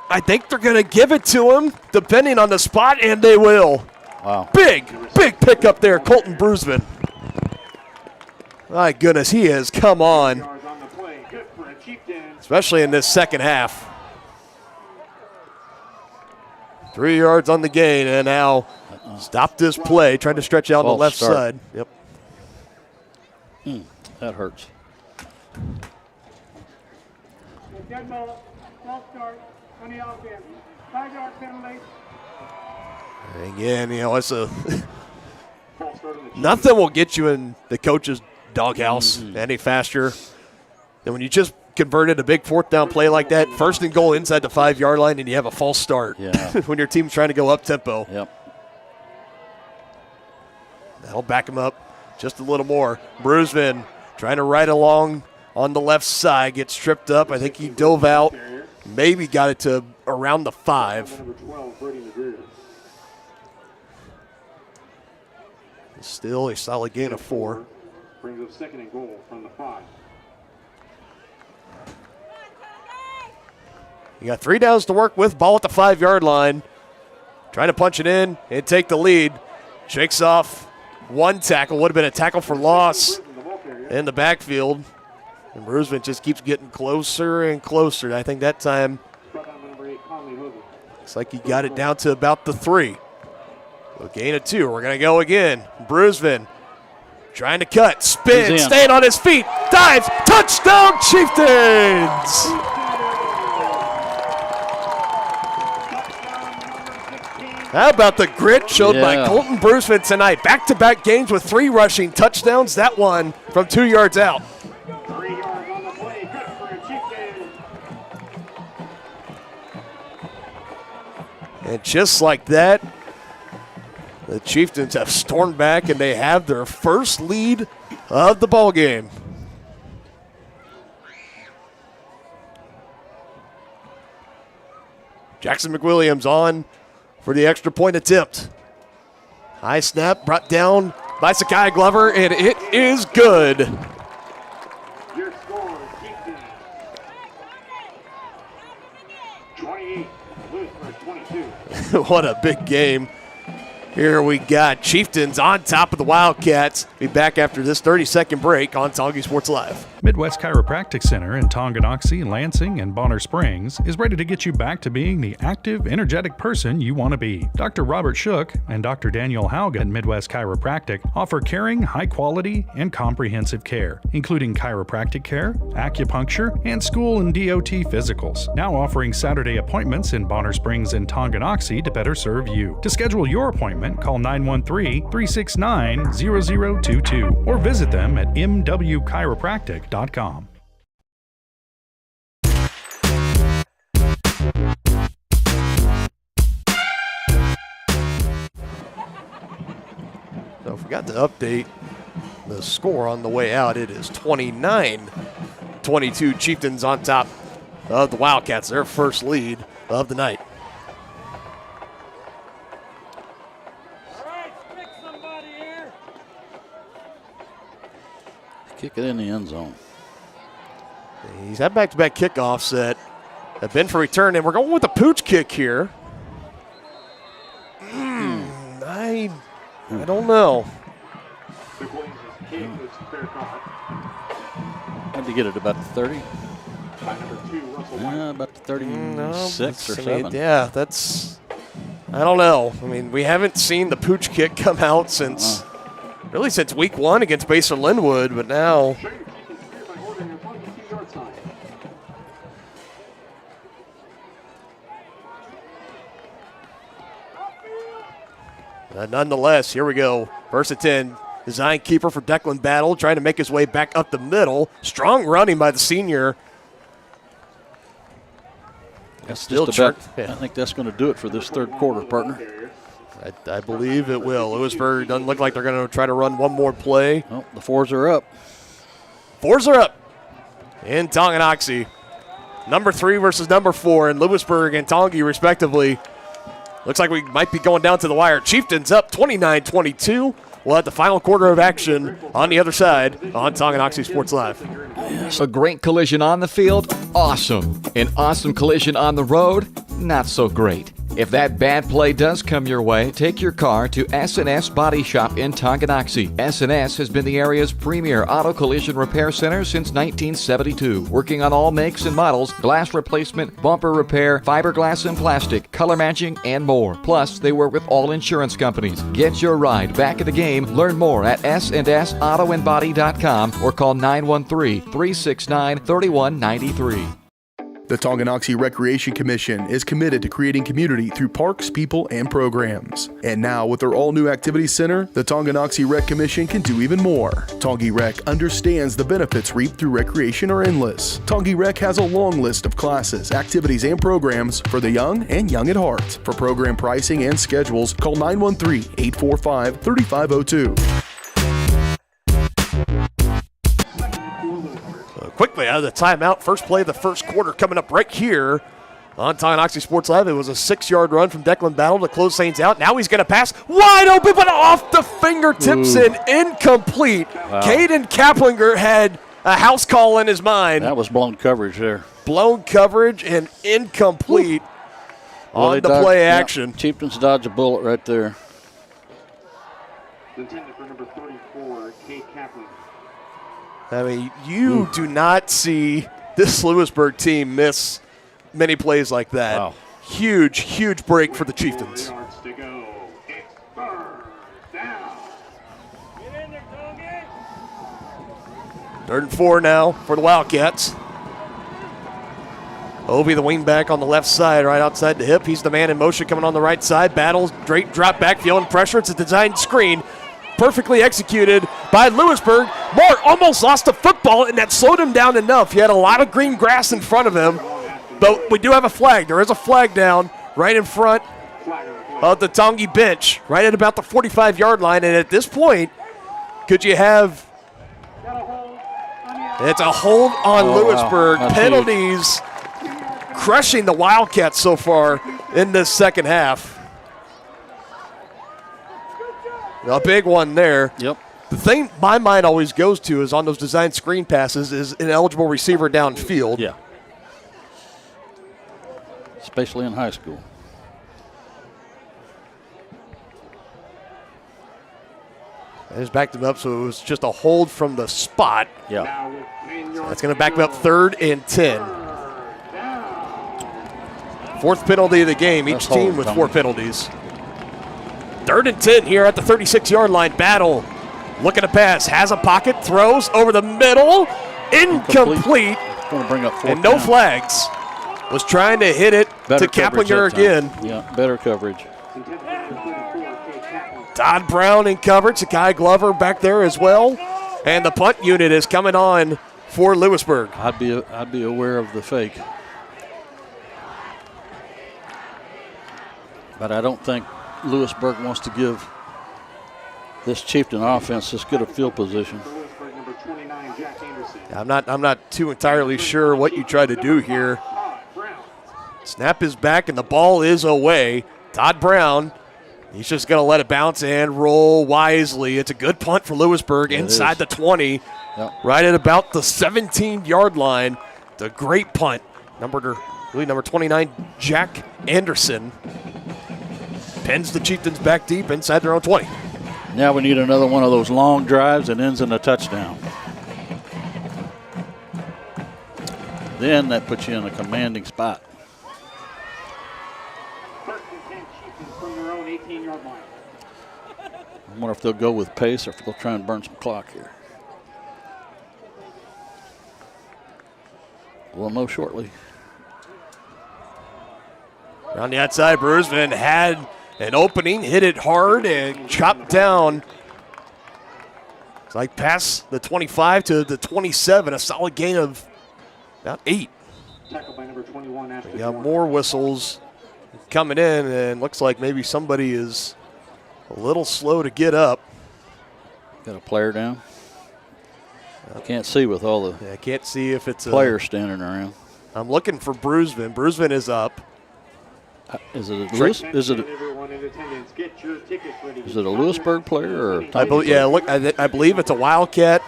I think they're going to give it to him, depending on the spot, and they will. Wow. Big pickup there, Colton Brusman. My goodness, he has come on, especially in this second half. 3 yards on the gain, and now stop this play, trying to stretch out on the left side. Yep. That hurts. Dead ball, false start on the offense. 5-yard penalty. Again, it's a nothing will get you in the coach's doghouse any faster than when you just converted a big 4th down play like that. 1st and goal inside the 5-yard line, and you have a false start. Yeah. When your team's trying to go up tempo. Yep. That'll back him up just a little more. Brusman trying to ride along on the left side, gets tripped up. I think he dove out, maybe got it to around the 5. Still a solid gain of 4. Brings up 2nd and goal from the 5. You got 3 downs to work with, ball at the 5-yard line. Trying to punch it in and take the lead. Shakes off one tackle, would have been a tackle for loss in the backfield. And Brusman just keeps getting closer and closer. I think that time looks like he got it down to about the 3. So gain of 2. We're going to go again. Brusman trying to cut, spin, staying on his feet, dives, touchdown Chieftains! How about the grit showed by Colton Brusman tonight? Back-to-back games with 3 rushing touchdowns. That one from 2 yards out. 3 yards on the play, good for a Chieftain. And just like that, the Chieftains have stormed back, and they have their first lead of the ball game. Jackson McWilliams on for the extra point attempt. High snap brought down by Sakai Glover, and it is good. Your score, Chieftains 28, Louisburg 22. What a big game. Here we got Chieftains on top of the Wildcats. Be back after this 30-second break on Tongi Sports Live. Midwest Chiropractic Center in Tonganoxie, Lansing, and Bonner Springs is ready to get you back to being the active, energetic person you want to be. Dr. Robert Shook and Dr. Daniel Hauga at Midwest Chiropractic offer caring, high-quality, and comprehensive care, including chiropractic care, acupuncture, and school and DOT physicals. Now offering Saturday appointments in Bonner Springs and Tonganoxie to better serve you. To schedule your appointment, call 913-369-0022 or visit them at mwchiropractic.com. So I forgot to update the score on the way out. It is 29-22. Chieftains on top of the Wildcats, their first lead of the night. Kick it in the end zone. He's had back-to-back kickoffs that have been for return, and we're going with a pooch kick here. I don't know. Had to get it about the 30. About the 36 or 7. Yeah, that's, I don't know. I mean, we haven't seen the pooch kick come out since week 1 against Baser Linwood, but now nonetheless, here we go. First and 10. design keeper for Declan Battle, trying to make his way back up the middle. Strong running by the senior. That's still just about, I think that's going to do it for this third quarter, partner. I believe it will. Louisburg doesn't look like they're going to try to run one more play. Oh, the fours are up. Fours are up in Tonganoxie. Number 3 versus number 4 in Louisburg and Tongi, respectively. Looks like we might be going down to the wire. Chieftains up 29-22. We'll have the final quarter of action on the other side on Tonganoxie Sports Live. A great collision on the field? Awesome. An awesome collision on the road? Not so great. If that bad play does come your way, take your car to S&S Body Shop in Tonganoxie. S&S has been the area's premier auto collision repair center since 1972, working on all makes and models, glass replacement, bumper repair, fiberglass and plastic, color matching, and more. Plus, they work with all insurance companies. Get your ride back in the game. Learn more at snsautoandbody.com or call 913-369-3193. The Tonganoxie Recreation Commission is committed to creating community through parks, people, and programs. And now, with their all-new activity center, the Tonganoxie Rec Commission can do even more. Tongi Rec understands the benefits reaped through recreation are endless. Tongi Rec has a long list of classes, activities, and programs for the young and young at heart. For program pricing and schedules, call 913-845-3502. Quickly out of the timeout. First play of the first quarter coming up right here on Tonganoxie Sports Live. It was a 6-yard run from Declan Battle to close things out. Now he's going to pass wide open, but off the fingertips and incomplete. Wow. Caden Kaplinger had a house call in his mind. That was blown coverage there. Blown coverage and incomplete on the play action. Yeah, Chieftains dodged a bullet right there. Intended for number 34, Kate Kaplan. I mean, you do not see this Louisburg team miss many plays like that. Wow. Huge, huge break for the Chieftains. Third and 4 now for the Wildcats. Obi, the wingback on the left side, right outside the hip. He's the man in motion coming on the right side. Battles, straight drop back, feeling pressure. It's a designed screen. Perfectly executed by Louisburg. Moore almost lost the football, and that slowed him down enough. He had a lot of green grass in front of him, but we do have a flag. There is a flag down right in front of the Tongi bench, right at about the 45-yard line. And at this point, could you have – it's a hold on Louisburg. Wow. Penalties crushing the Wildcats so far in this second half. A big one there. Yep. The thing my mind always goes to is on those designed screen passes is an eligible receiver downfield. Yeah. Especially in high school. They just backed him up, so it was just a hold from the spot. Yeah. So that's going to back him up 3rd and 10. 4th penalty of the game. Each team with 4 penalties. 3rd and 10 here at the 36-yard line. Battle looking to pass. Has a pocket. Throws over the middle. Incomplete. Going to bring up 4th and no down. flags. Was trying to hit it Better to Kaplinger again. Yeah, better coverage. Todd Brown in coverage. Sakai Glover back there as well. And the punt unit is coming on for Louisburg. I'd be aware of the fake. But I don't think Louisburg wants to give this Chieftain offense this good a field position. I'm not too entirely sure what you try to do here. Snap is back and the ball is away. Todd Brown, he's just going to let it bounce and roll wisely. It's a good punt for Louisburg inside the 20, right at about the 17-yard line. It's a great punt. Number 29, Jack Anderson, pins the Chieftains back deep inside their own 20. Now we need another one of those long drives that ends in a touchdown. Then that puts you in a commanding spot. I wonder if they'll go with pace or if they'll try and burn some clock here. We'll know shortly. On the outside, Bruisman had an opening, hit it hard, and chopped down like past the 25 to the 27, a solid gain of about 8. Tackled by number 21, Ashton. We got more whistles coming in, and looks like maybe somebody is a little slow to get up. Got a player down. I can't see with all the I can't see if it's players standing around. I'm looking for Bruisman. Bruisman is up. Is it a Lewis? Is it a Louisburg player or? I believe it's a Wildcat.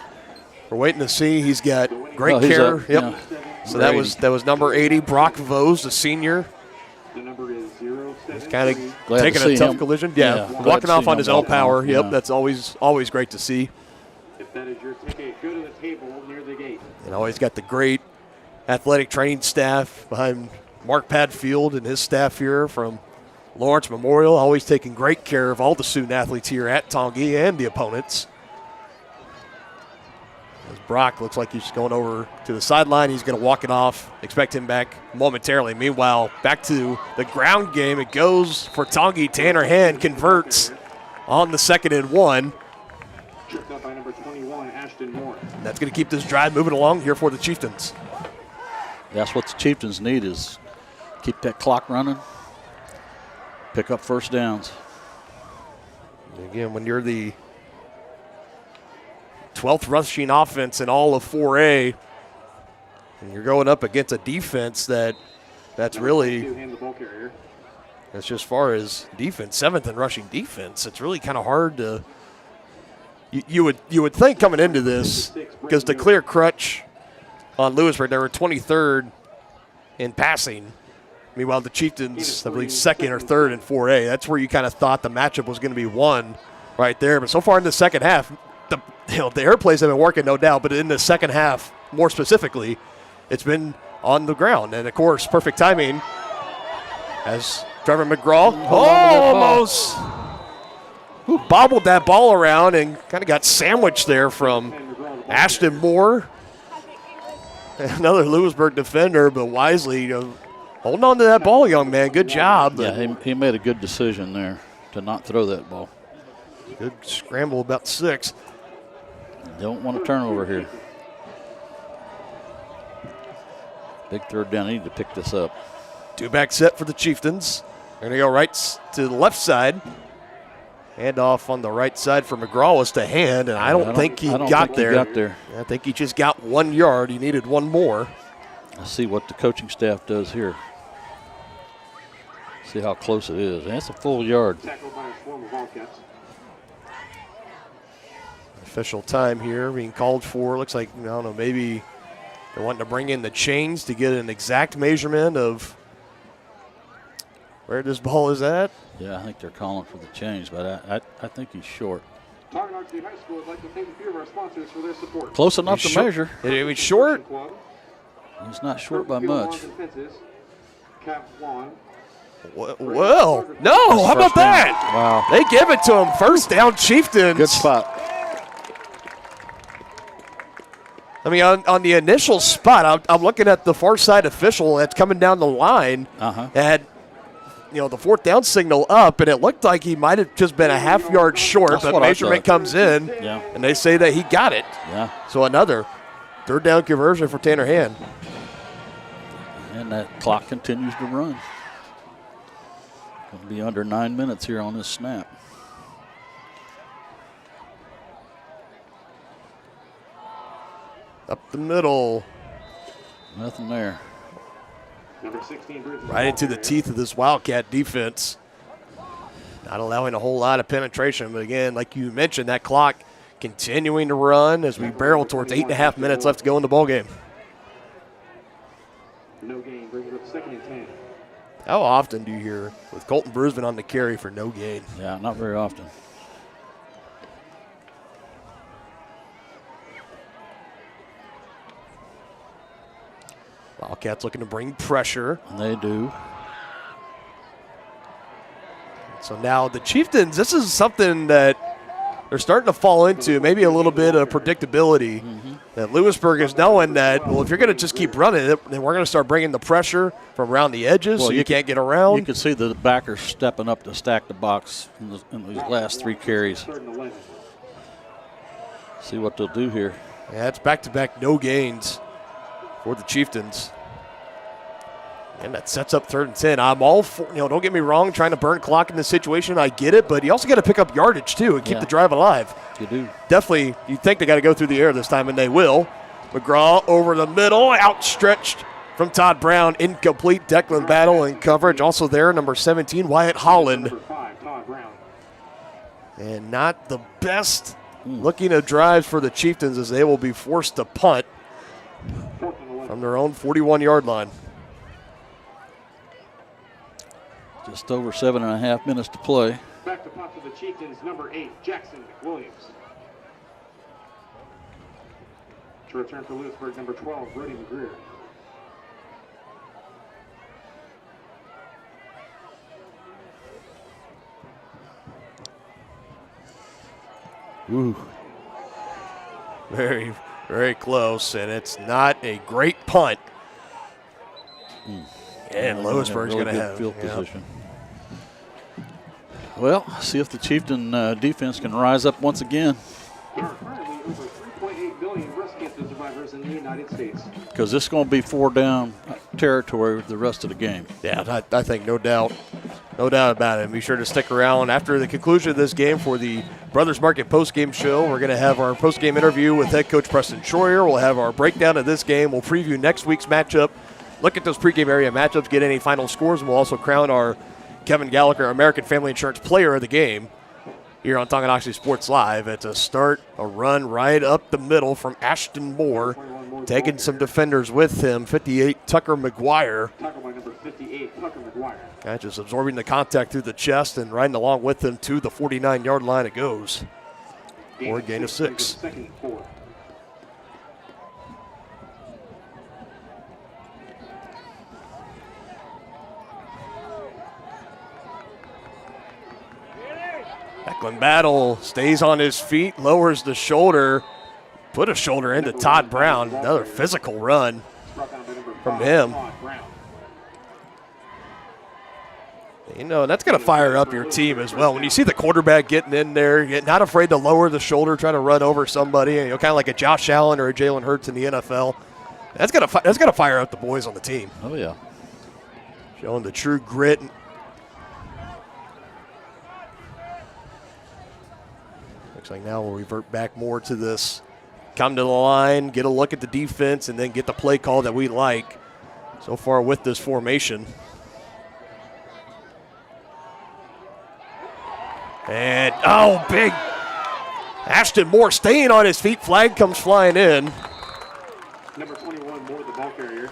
We're waiting to see. He's got great care. Up, yep. yeah. So that was number 80, Brock Vose, the senior. The number is 07. He's kind of taking a tough collision. Yeah, walking off on his own power. Yep, that's always great to see. If that is your ticket, go to the table near the gate. And always got the great athletic training staff behind Mark Padfield and his staff here from Lawrence Memorial, always taking great care of all the student athletes here at Tonganoxie and the opponents. As Brock looks like he's going over to the sideline. He's going to walk it off. Expect him back momentarily. Meanwhile, back to the ground game. It goes for Tonganoxie. Tanner Hand converts on the 2nd and 1. Tripped up by number 21, Ashton Moore. And that's going to keep this drive moving along here for the Chieftains. That's what the Chieftains need, is keep that clock running, pick up first downs. Again, when you're the 12th rushing offense in all of 4A, and you're going up against a defense that's really, that's just far as defense, 7th in rushing defense, it's really kind of hard to, you would think coming into this, because the clear crutch on Louisburg, they were 23rd in passing. Meanwhile, the Chieftains, I believe, 2nd or 3rd in 4A. That's where you kind of thought the matchup was going to be won right there. But so far in the second half, the air plays have been working, no doubt. But in the second half, more specifically, it's been on the ground. And, of course, perfect timing as Trevor McGraw almost bobbled that ball around and kind of got sandwiched there from Ashton Moore. Another Louisburg defender, but wisely, holding on to that ball, young man. Good job. Yeah, he made a good decision there to not throw that ball. Good scramble, about 6. Don't want a turnover here. Big third down. I need to pick this up. 2-back set for the Chieftains. They're going to go right to the left side. Hand off on the right side for McGraw was to Hand, and I don't think he got there. I think he just got 1 yard. He needed one more. Let's see what the coaching staff does here. See how close it is. That's a full yard. Tackled by a swarm of Wildcats. Official time here being called for. Looks like, I don't know, maybe they're wanting to bring in the chains to get an exact measurement of where this ball is at. Yeah, I think they're calling for the change, but I think he's short. Tonganoxie High School would like to thank a few of our sponsors for their support. Close enough to measure. He's short. He's not short by much. Well, no, how about that? Wow. They give it to him. First down, Chieftains. Good spot. I mean, on the initial spot, I'm looking at the far side official that's coming down the line. Had, the 4th down signal up, and it looked like he might have just been a half yard short, That's but measurement comes in, and they say that he got it. Yeah. So another 3rd down conversion for Tanner Hand. And that clock continues to run. Going to be under 9 minutes here on this snap. Up the middle. Nothing there. Number 16, right into the teeth of this Wildcat defense. Not allowing a whole lot of penetration, but again, like you mentioned, that clock continuing to run as we barrel towards 8.5 minutes left to go in the ballgame. No gain, brings it up 2nd and 10. How often do you hear with Colton Bruisman on the carry for no gain? Yeah, not very often. Wildcats looking to bring pressure. And they do. So now the Chieftains, this is something that they're starting to fall into, maybe a little bit of predictability. That Louisburg is knowing that, well, if you're going to just keep running it, then we're going to start bringing the pressure from around the edges, so you can't get around. You can see the backers stepping up to stack the box in these last 3 carries. See what they'll do here. Yeah, it's back-to-back no gains for the Chieftains. And that sets up 3rd and 10. I'm all for, don't get me wrong, trying to burn clock in this situation. I get it, but you also got to pick up yardage, too, and keep the drive alive. You do. Definitely, you think they got to go through the air this time, and they will. McGraw over the middle, outstretched from Todd Brown. Incomplete. Declan Battle in coverage. Also there, number 17, Wyatt Holland. Number 5, Todd Brown. And not the best looking of drives for the Chieftains as they will be forced to punt from their own 41-yard line. Just over 7.5 minutes to play. Back to punt for the Chieftains, number 8, Jackson Williams. To return for Louisburg, number 12, Brody McGreer. Ooh. Very, very close, and it's not a great punt. And Louisburg's going to have field position. Well, see if the Chieftain defense can rise up once again. There are currently over 3.8 million breast cancer survivors in the United States. Because this is going to be 4-down territory the rest of the game. Yeah, I think no doubt about it. And be sure to stick around after the conclusion of this game for the Brothers Market postgame show. We're going to have our postgame interview with head coach Preston Schroyer. We'll have our breakdown of this game. We'll preview next week's matchup. Look at those pregame area matchups, get any final scores, and we'll also crown our Kevin Gallagher American Family Insurance Player of the Game here on Tonganoxie Sports Live. It's a run right up the middle from Ashton Moore, taking some defenders with him. 58, Tucker McGuire. Tackled by number 58, Tucker McGuire. Just absorbing the contact through the chest and riding along with him to the 49-yard line it goes. Or a gain of 6. Second and 4. Declan Battle stays on his feet, lowers the shoulder, put a shoulder into Todd Brown. Another physical run from him. That's going to fire up your team as well. When you see the quarterback getting in there, not afraid to lower the shoulder, trying to run over somebody, kind of like a Josh Allen or a Jalen Hurts in the NFL. That's going to fire up the boys on the team. Oh, yeah. Showing the true grit. Looks like now we'll revert back more to this. Come to the line, get a look at the defense, and then get the play call that we like so far with this formation. And, big. Ashton Moore staying on his feet. Flag comes flying in. Number 21, Moore, the ball carrier.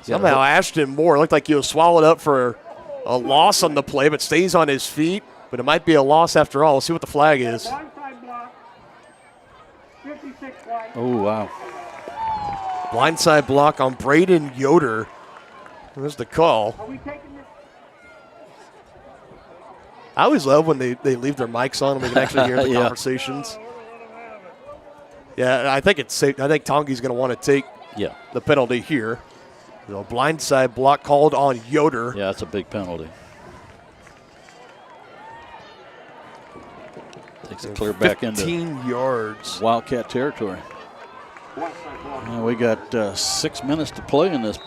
Somehow Ashton Moore looked like he was swallowed up for a loss on the play, but stays on his feet. But it might be a loss after all. We'll see what the flag is. Oh, wow. Blindside block on Braden Yoder. There's the call. I always love when they leave their mics on and we can actually hear the conversations. Yeah, I think it's safe. I think Tongi's going to want to take the penalty here. The blindside block called on Yoder. Yeah, that's a big penalty. Takes it clear back into 15 yards. Wildcat territory. And we got 6 minutes to play in this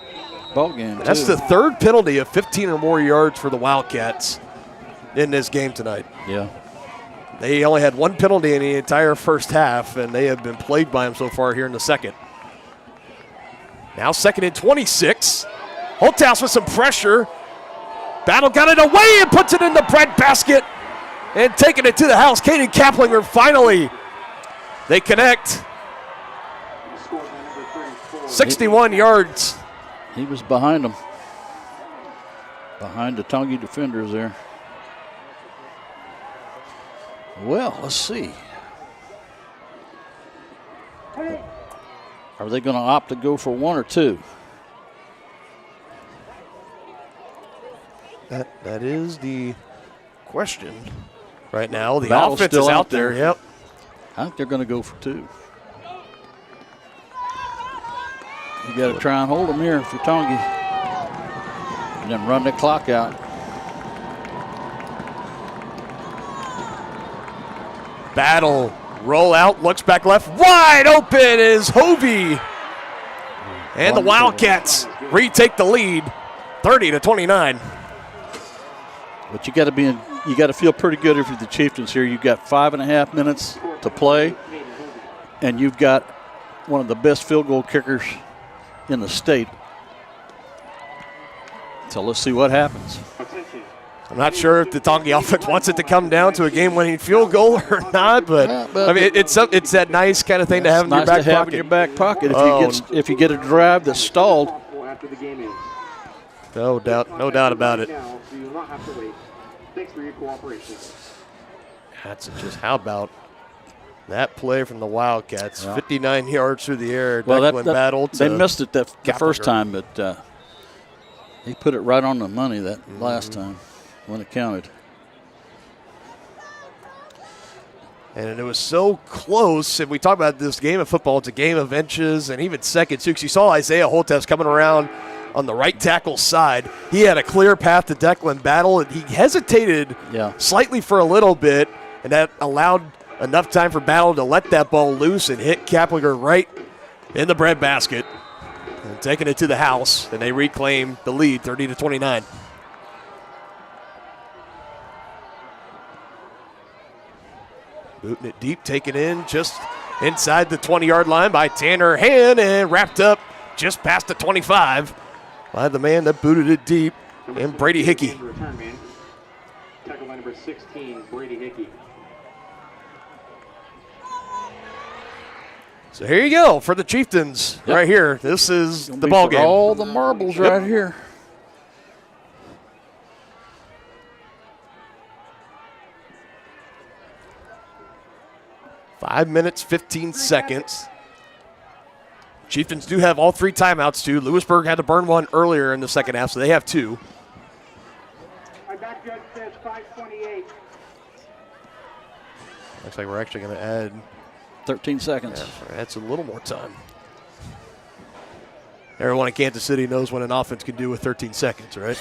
ball game. That's the third penalty of 15 or more yards for the Wildcats in this game tonight. Yeah. They only had one penalty in the entire first half, and they have been plagued by them so far here in the second. Now 2nd and 26. Holthouse with some pressure. Battle got it away and puts it in the bread basket. And taking it to the house, Caden Kaplinger finally. They connect. 61 yards. He was behind them. Behind the Tongi defenders there. Well, let's see. Are they going to opt to go for 1 or 2? That is the question. Right now, the Battle's offense still is out there. Yep. I think they're going to go for 2. You got to try and hold them here for Tongi. And then run the clock out. Battle Roll out, looks back left. Wide open is Hovey. And the Wildcats retake the lead, 30-29. But you got to feel pretty good if you're the Chieftains here. You've got 5.5 minutes to play, and you've got one of the best field goal kickers in the state. So let's see what happens. I'm not sure if the Tonganoxie offense wants it to come down to a game-winning field goal or not, but I mean, it's that nice kind of thing to have in your back pocket. In your back pocket if you get a drive that's stalled. No doubt about it. Thanks for your cooperation. That's just how about that play from the Wildcats? 59 yards through the air. Declan battled. They missed it the first time, but he put it right on the money that last time when it counted. And it was so close. And we talk about this game of football, it's a game of inches and even seconds too. Because you saw Isaiah Holtefs coming around on the right tackle side. He had a clear path to Declan battle, and he hesitated slightly for a little bit, and that allowed enough time for Battle to let that ball loose and hit Kaplinger right in the breadbasket. And taking it to the house, and they reclaim the lead, 30-29. Booting it deep, taken in just inside the 20-yard line by Tanner Hand, and wrapped up just past the 25 by the man that booted it deep, and Brady Hickey. Tackle by number 16, Brady Hickey. So here you go for the Chieftains right here. This is the ball game. All the marbles right here. Five minutes, 15 seconds. Chieftains do have all three timeouts, too. Louisburg had to burn one earlier in the second half, so they have two. My back judge says 5:28. Looks like we're actually going to add 13 seconds. Yeah, that's a little more time. Everyone in Kansas City knows what an offense can do with 13 seconds, right?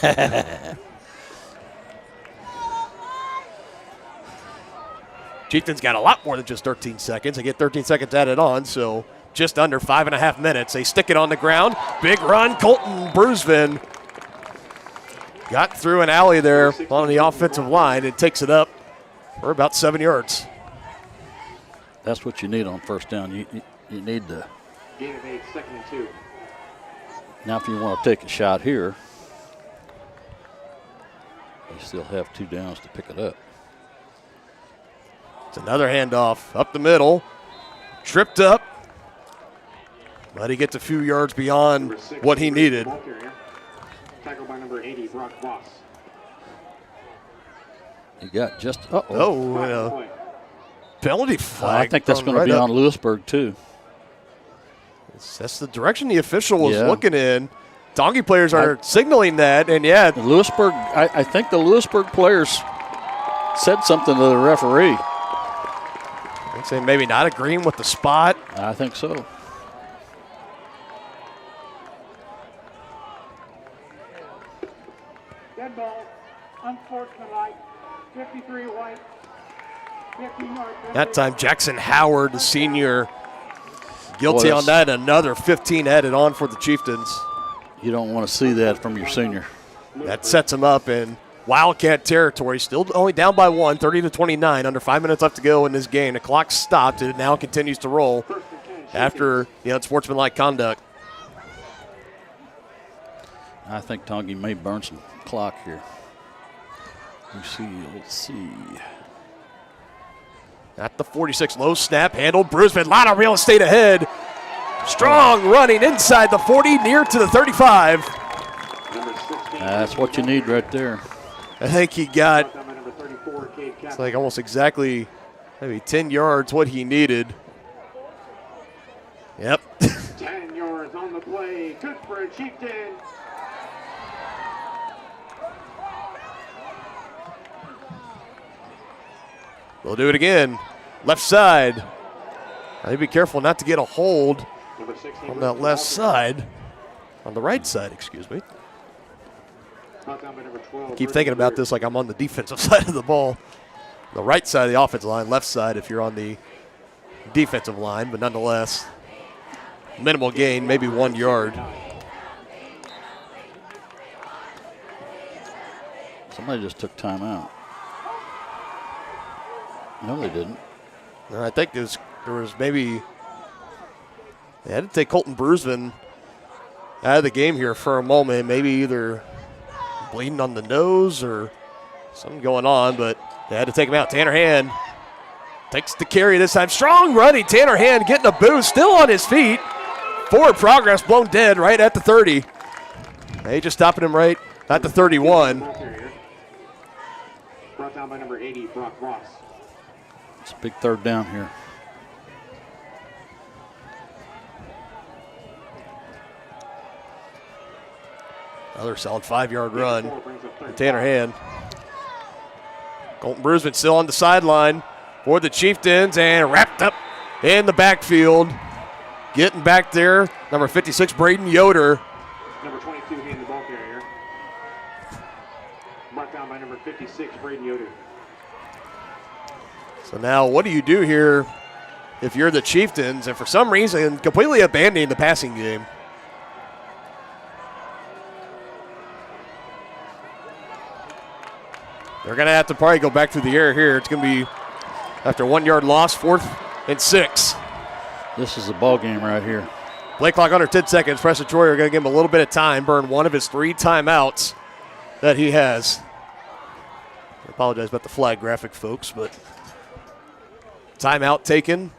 Chieftains got a lot more than just 13 seconds. They get 13 seconds added on, so just under 5.5 minutes. They stick it on the ground. Big run. Colton Brusvin got through an alley there on the offensive line and takes it up for about 7 yards. That's what you need on first down. You need to. Gain of 8, 2nd and 2. Now, if you want to take a shot here, you still have 2 downs to pick it up. It's another handoff up the middle. Tripped up. But he gets a few yards beyond what he needed. Tackle by number 80, Brock Voss. You got just, penalty flag. I think that's going to be on Louisburg, too. That's the direction the official was looking in. Tongi players are signaling that, and Louisburg, I think the Louisburg players said something to the referee. I'd say maybe not agreeing with the spot. I think so. Dead ball, unsportsmanlike, 53 white. That time, Jackson Howard, the senior, guilty on that. Another 15 added on for the Chieftains. You don't want to see that from your senior. That sets them up in Wildcat territory. Still only down by 1, 30-29. Under 5 minutes left to go in this game. The clock stopped, and it now continues to roll after the unsportsmanlike conduct. I think Tongi may burn some clock here. Let's see. At the 46, low snap, handled. Brusvin, a lot of real estate ahead. Strong running inside the 40, near to the 35. That's what you need right there. I think he got, it's like almost exactly maybe 10 yards what he needed. Yep. 10 yards on the play. Good for a Chieftain. We'll do it again. Left side. Now, be careful not to get a hold on that left side. On the right side, excuse me. I keep thinking about this like I'm on the defensive side of the ball. The right side of the offensive line, left side if you're on the defensive line, but nonetheless, minimal gain, maybe 1 yard. Somebody just took time out. No, they didn't. No, I think there was maybe they had to take Colton Brusman out of the game here for a moment. Maybe either bleeding on the nose or something going on, but they had to take him out. Tanner Hand takes the carry this time. Strong running. Tanner Hand getting a boost, still on his feet. Forward progress blown dead right at the 30. They just stopping him right at the 31. Brought down by number 80, Brock Ross. It's a big third down here. Another solid 5-yard run. Tanner Hand. Colton Brusman still on the sideline for the Chieftains and wrapped up in the backfield. Getting back there, number 56, Braden Yoder. Number 22, he in the ball carrier. Brought down by number 56, Braden Yoder. So now what do you do here if you're the Chieftains and for some reason completely abandoning the passing game? They're going to have to probably go back through the air here. It's going to be, after a 1 yard loss, 4th and 6. This is the ball game right here. Play clock under 10 seconds. Preston Troyer going to give him a little bit of time, burn one of his 3 timeouts that he has. I apologize about the flag graphic, folks, but timeout taken.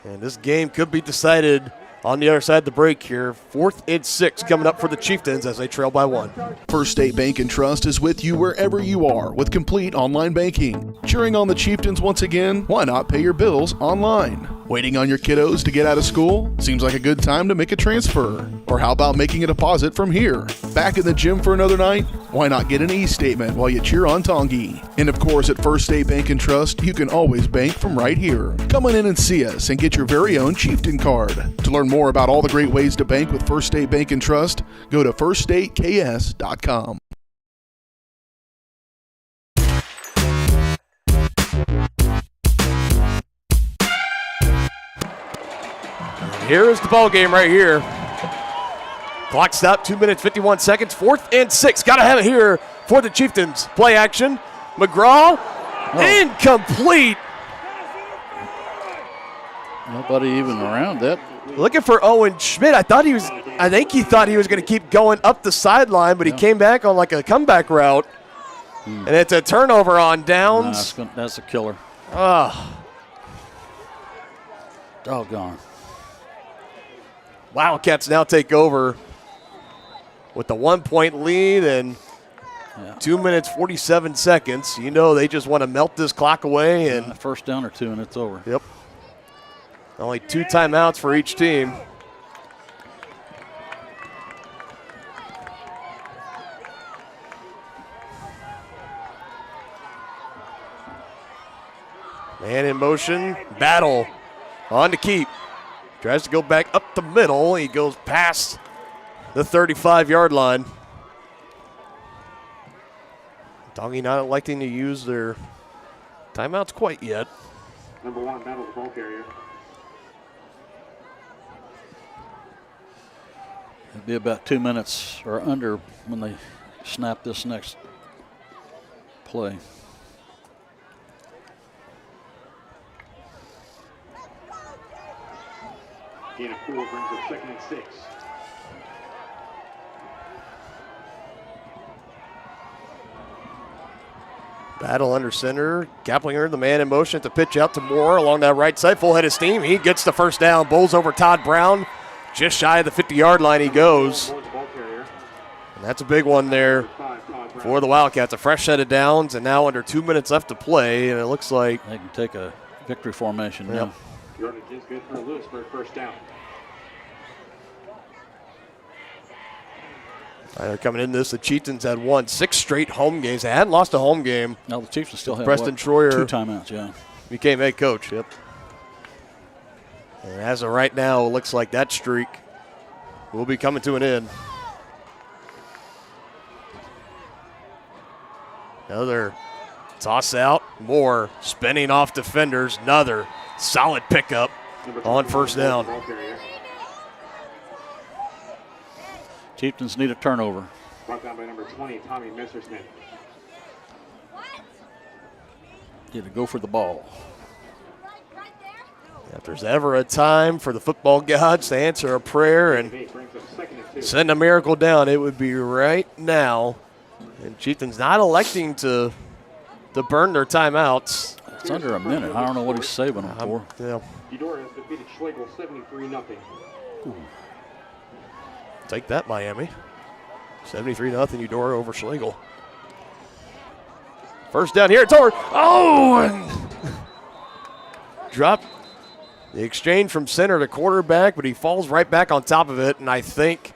And this game could be decided on the other side of the break here. 4th and 6 coming up for the Chieftains as they trail by 1. First State Bank and Trust is with you wherever you are with complete online banking. Cheering on the Chieftains once again, why not pay your bills online? Waiting on your kiddos to get out of school? Seems like a good time to make a transfer. Or how about making a deposit from here? Back in the gym for another night? Why not get an e-statement while you cheer on Tongi? And of course, at First State Bank and Trust, you can always bank from right here. Come on in and see us and get your very own Chieftain card. To learn more about all the great ways to bank with First State Bank and Trust, go to firststateks.com. Here is the ball game right here. Clock stopped, 2 minutes, 51 seconds. 4th and 6. Got to have it here for the Chieftains. Play action. McGraw, incomplete. Nobody even around that. Looking for Owen Schmidt. I think he thought he was going to keep going up the sideline, but he came back on like a comeback route. And it's a turnover on downs. Nah, that's a killer. Doggone. Wildcats now take over with the 1-point lead and 2 minutes, 47 seconds. You know they just want to melt this clock away. And first down or 2 and it's over. Yep. Only 2 timeouts for each team. Man in motion, battle on to keep. Tries to go back up the middle. He goes past the 35-yard line. Tongi not electing to use their timeouts quite yet. Number 1, battle the ball carrier. It'll be about 2 minutes or under when they snap this next play. Gain of 4 brings up 2nd and 6. Battle under center. Kaplinger, the man in motion at the pitch out to Moore along that right side. Full head of steam. He gets the first down. Bowls over Todd Brown. Just shy of the 50-yard line he goes. And that's a big one there for the Wildcats. A fresh set of downs, and now under 2 minutes left to play, and it looks like they can take a victory formation. Yeah. Yardage is good for Louisburg, first down. They're coming into this. The Chieftains had won 6 straight home games. They hadn't lost a home game. No, the Chieftains still have Preston Troyer 2 timeouts, yeah. Became head coach, yep. And as of right now, it looks like that streak will be coming to an end. Another Toss out, Moore spinning off defenders. Another solid pickup on first down. Chieftains need a turnover. Brought down by number 20, Tommy Messersmith. Get to go for the ball. If there's ever a time for the football gods to answer a prayer and send a miracle down, it would be right now. And Chieftains not electing to burn their timeouts. It's under a minute. I don't know what he's saving them for. Yeah. Eudora has defeated Schlegel 73-0. Take that, Miami. 73-0 Eudora over Schlegel. First down here, Tor. Oh, and drop the exchange from center to quarterback, but he falls right back on top of it, and I think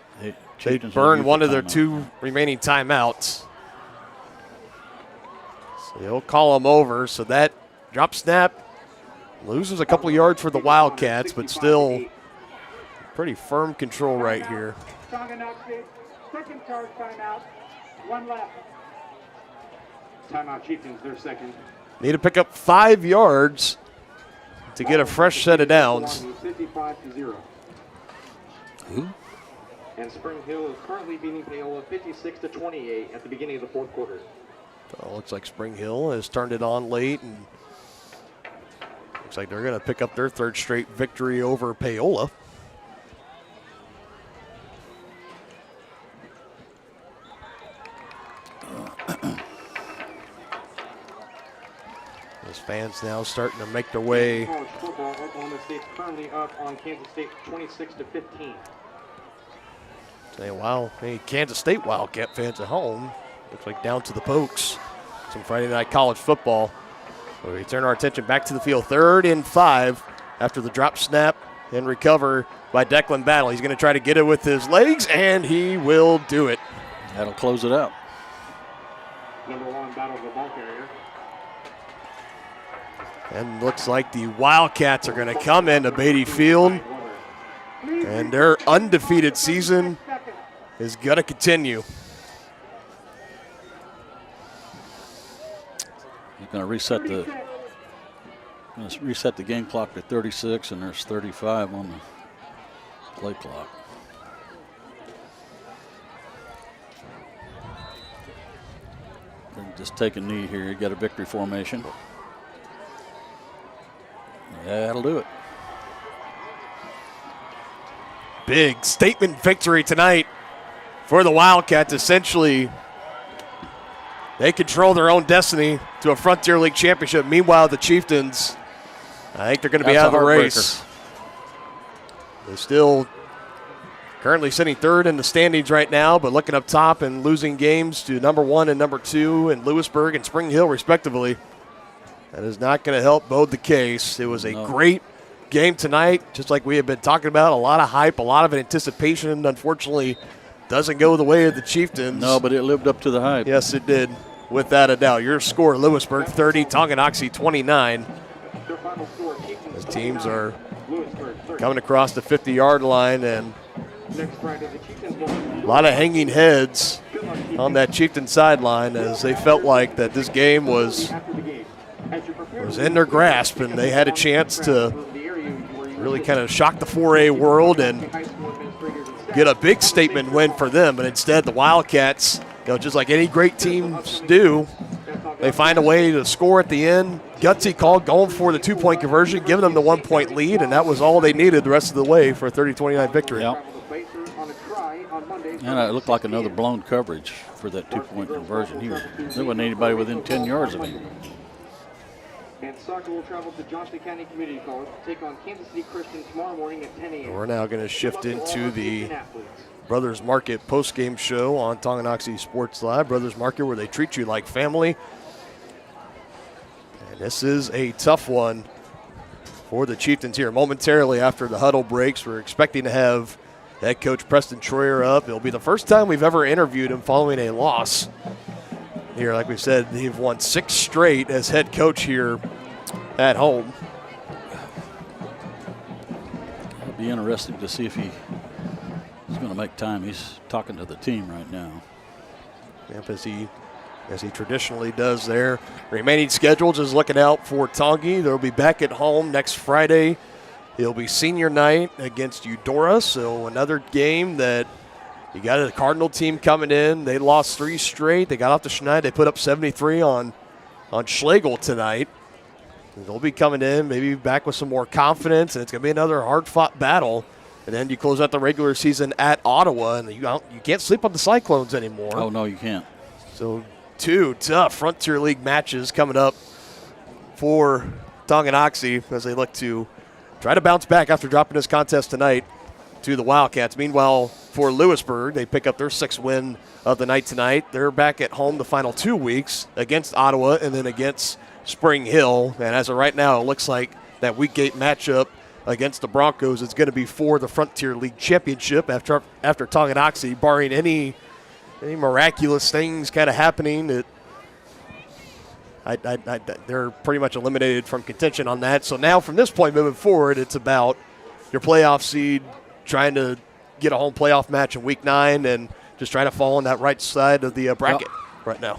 they burned one of their 2 remaining timeouts. So he'll call him over, so that drop snap loses a couple of yards for the Wildcats, but still pretty firm control right here. Tonganoxie, second charge timeout, 1 left. Timeout Chieftains, their second. Need to pick up 5 yards to get a fresh set of downs. 55-0. Who? And Spring Hill is currently beating Paola 56-28 at the beginning of the fourth quarter. So looks like Spring Hill has turned it on late, and looks like they're going to pick up their 3rd straight victory over Paola. As fans now starting to make their way. College football, Oklahoma State's currently up on Kansas State 26-15. Say, wow, hey, Kansas State Wildcat fans at home. Looks like down to the Pokes. Some Friday night college football. So we turn our attention back to the field. 3rd and 5 after the drop snap and recover by Declan Battle. He's going to try to get it with his legs, and he will do it. That'll close it out. Number 1 battle of the ball carrier. And looks like the Wildcats are going to come into Beatty Field, and their undefeated season is going to continue. He's going to reset the game clock to 36, and there's 35 on the play clock. Just take a knee here. You got a victory formation. Yeah, that'll do it. Big statement victory tonight for the Wildcats. Essentially, they control their own destiny to a Frontier League championship. Meanwhile, the Chieftains, I think they're going to be out of the race. They're still currently sitting 3rd in the standings right now, but looking up top and losing games to number 1 and number 2 in Louisburg and Spring Hill, respectively. That is not going to help bode the case. It was a great game tonight, just like we have been talking about. A lot of hype, a lot of anticipation. Unfortunately, doesn't go the way of the Chieftains. No, but it lived up to the hype. Yes, it did, without a doubt. Your score, Louisburg 30, Tonganoxie 29. As teams are coming across the 50-yard line, and a lot of hanging heads on that Chieftain sideline as they felt like that this game was in their grasp, and they had a chance to really kind of shock the 4A world and get a big statement win for them. But instead, the Wildcats, just like any great teams do, they find a way to score at the end. Gutsy call, going for the 2-point conversion, giving them the 1-point lead, and that was all they needed the rest of the way for a 30-29 victory. Yep. And it looked like another blown coverage for that 2-point conversion. There wasn't anybody within 10 yards of him. And soccer will travel to Johnson County Community College to take on Kansas City Christian tomorrow morning at 10 a.m. We're now going to shift into the Brothers Market post-game show on Tonganoxie Sports Live. Brothers Market, where they treat you like family. And this is a tough one for the Chieftains here. Momentarily after the huddle breaks, we're expecting to have head coach Preston Troyer up. It'll be the first time we've ever interviewed him following a loss. Here, like we said, they've won 6 straight as head coach here at home. It'll be interesting to see if he's going to make time. He's talking to the team right now. Yep, as he as he traditionally does there. Remaining schedule, just looking out for Tongi. They'll be back at home next Friday. It'll be senior night against Eudora, so another game that you got a Cardinal team coming in. They lost 3 straight. They got off to Schneid. They put up 73 on Schlegel tonight. They'll be coming in, maybe back with some more confidence, and it's going to be another hard-fought battle. And then you close out the regular season at Ottawa, and you can't sleep on the Cyclones anymore. Oh, no, you can't. So 2 tough Frontier League matches coming up for Tonganoxie as they look to try to bounce back after dropping this contest tonight to the Wildcats. Meanwhile, for Louisburg, they pick up their 6th win of the night tonight. They're back at home the final 2 weeks against Ottawa and then against Spring Hill. And as of right now, it looks like that week 8 matchup against the Broncos is going to be for the Frontier League Championship after Tonganoxie, barring any miraculous things kind of happening. They're pretty much eliminated from contention on that. So now from this point moving forward, it's about your playoff seed, trying to get a home playoff match in week 9 and just trying to fall on that right side of the bracket right now.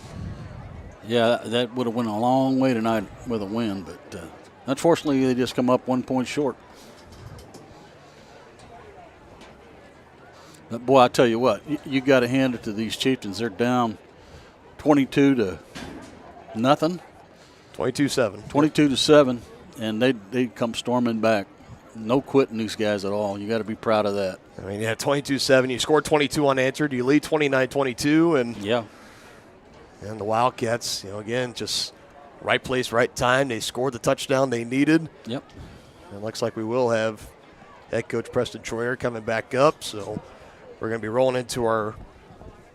Yeah, that would have went a long way tonight with a win, but unfortunately they just come up 1 point short. But boy, I tell you what, you got to hand it to these Chieftains. They're down 22-0. 22-7. 22-7, and they come storming back. No quitting these guys at all. You got to be proud of that. I mean, 22-7. You scored 22 unanswered. You lead 29-22, and And the Wildcats, again, just right place, right time. They scored the touchdown they needed. Yep. And it looks like we will have head coach Preston Troyer coming back up. So we're going to be rolling into our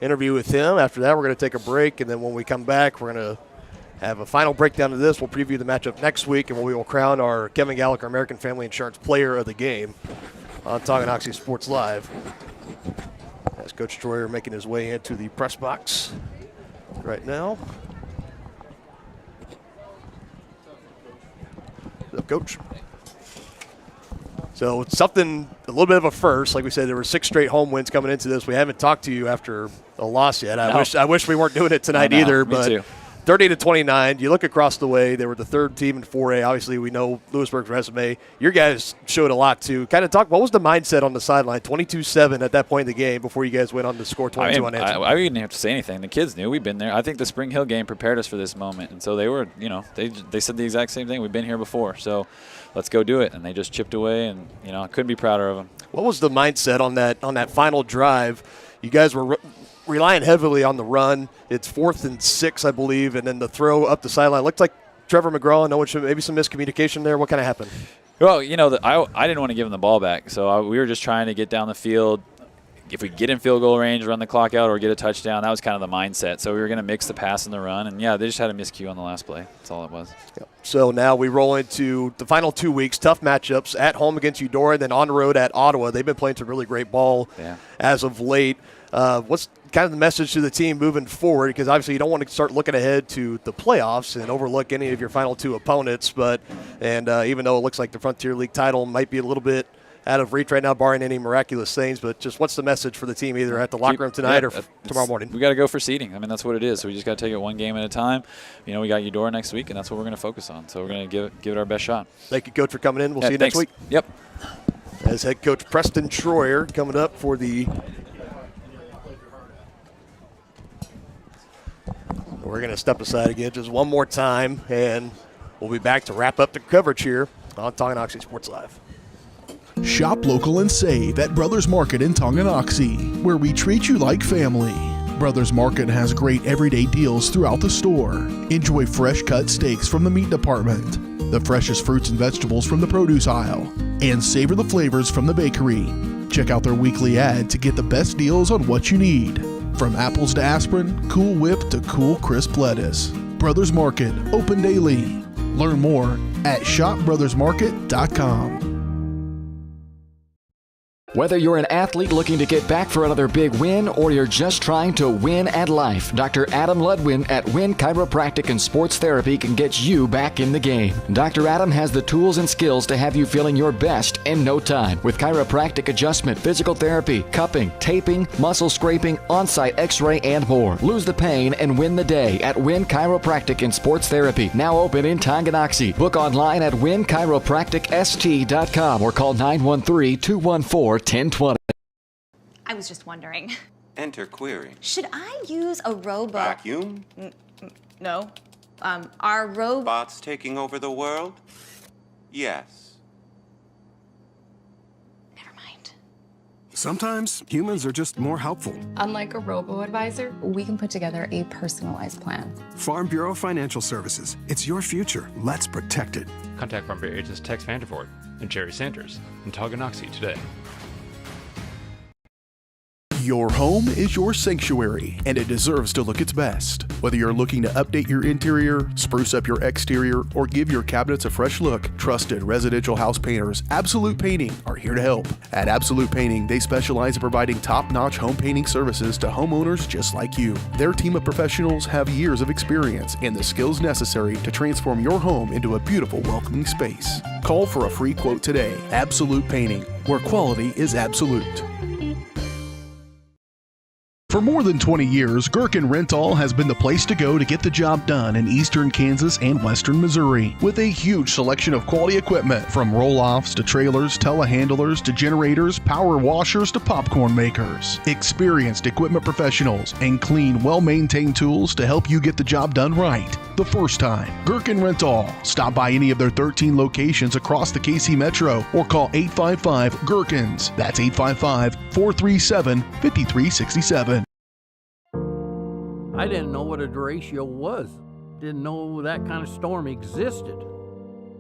interview with him. After that, we're going to take a break. And then when we come back, we're going to have a final breakdown of this. We'll preview the matchup next week, and we will crown our Kevin Gallagher American Family Insurance Player of the Game on Tonganoxie Sports Live. As Coach Troyer making his way into the press box right now. What's up, Coach? So it's something, a little bit of a first. Like we said, there were 6 straight home wins coming into this. We haven't talked to you after a loss yet. I wish we weren't doing it tonight either. Me but too. 30-29. You look across the way, they were the 3rd team in 4A. Obviously, we know Louisburg's resume. Your guys showed a lot, too. Kind of talk, what was the mindset on the sideline? 22-7 at that point in the game before you guys went on to score 22 unanswered. I didn't have to say anything. The kids knew. We've been there. I think the Spring Hill game prepared us for this moment. And so they were, they said the exact same thing. We've been here before. So let's go do it. And they just chipped away, and, I couldn't be prouder of them. What was the mindset on that final drive? You guys were relying heavily on the run. It's 4th and 6, I believe, and then the throw up the sideline. Looked like Trevor McGraw, maybe some miscommunication there. What kind of happened? Well, I didn't want to give him the ball back, so we were just trying to get down the field. If we get in field goal range, run the clock out, or get a touchdown, that was kind of the mindset. So we were going to mix the pass and the run, and, they just had a miscue on the last play. That's all it was. Yep. So now we roll into the final 2 weeks, tough matchups, at home against Eudora, then on the road at Ottawa. They've been playing some really great ball as of late. What's kind of the message to the team moving forward? Because obviously you don't want to start looking ahead to the playoffs and overlook any of your final 2 opponents. Even though it looks like the Frontier League title might be a little bit out of reach right now, barring any miraculous things, but just what's the message for the team either at the locker room tonight or tomorrow morning? We got to go for seeding. I mean, that's what it is. So we just got to take it one game at a time. We got Eudora next week, and that's what we're going to focus on. So we're going to give it our best shot. Thank you, Coach, for coming in. We'll see you thanks. next week. Yep. As head coach Preston Troyer coming up for the We're going to step aside again just one more time, and we'll be back to wrap up the coverage here on Tonganoxie Sports Live. Shop local and save at Brothers Market in Tonganoxie, where we treat you like family. Brothers Market has great everyday deals throughout the store. Enjoy fresh cut steaks from the meat department, the freshest fruits and vegetables from the produce aisle, and savor the flavors from the bakery. Check out their weekly ad to get the best deals on what you need. From apples to aspirin, Cool Whip to cool crisp lettuce. Brothers Market, open daily. Learn more at shopbrothersmarket.com. Whether you're an athlete looking to get back for another big win or you're just trying to win at life, Dr. Adam Ludwin at Win Chiropractic and Sports Therapy can get you back in the game. Dr. Adam has the tools and skills to have you feeling your best in no time with chiropractic adjustment, physical therapy, cupping, taping, muscle scraping, on-site x-ray, and more. Lose the pain and win the day at Win Chiropractic and Sports Therapy, now open in Tonganoxie. Book online at winchiropracticst.com or call 913-214-1020. I was just wondering. Enter query. Should I use a robot? Vacuum? No. Are Bots taking over the world? Yes. Sometimes humans are just more helpful. Unlike a robo-advisor, we can put together a personalized plan. Farm Bureau Financial Services. It's your future. Let's protect it. Contact Farm Bureau agents Tex Vandervoort and Jerry Sanders in Tonganoxie today. Your home is your sanctuary, and it deserves to look its best. Whether you're looking to update your interior, spruce up your exterior, or give your cabinets a fresh look, trusted residential house painters Absolute Painting are here to help. At Absolute Painting, they specialize in providing top-notch home painting services to homeowners just like you. Their team of professionals have years of experience and the skills necessary to transform your home into a beautiful, welcoming space. Call for a free quote today. Absolute Painting, where quality is absolute. For more than 20 years, Gherkin Rental has been the place to go to get the job done in eastern Kansas and western Missouri. With a huge selection of quality equipment, from roll-offs to trailers, telehandlers to generators, power washers to popcorn makers. Experienced equipment professionals and clean, well-maintained tools to help you get the job done right the first time. Gherkin Rental. Stop by any of their 13 locations across the KC Metro or call 855-GHERKINS. That's 855-437-5367. I didn't know what a derecho was. Didn't know that kind of storm existed.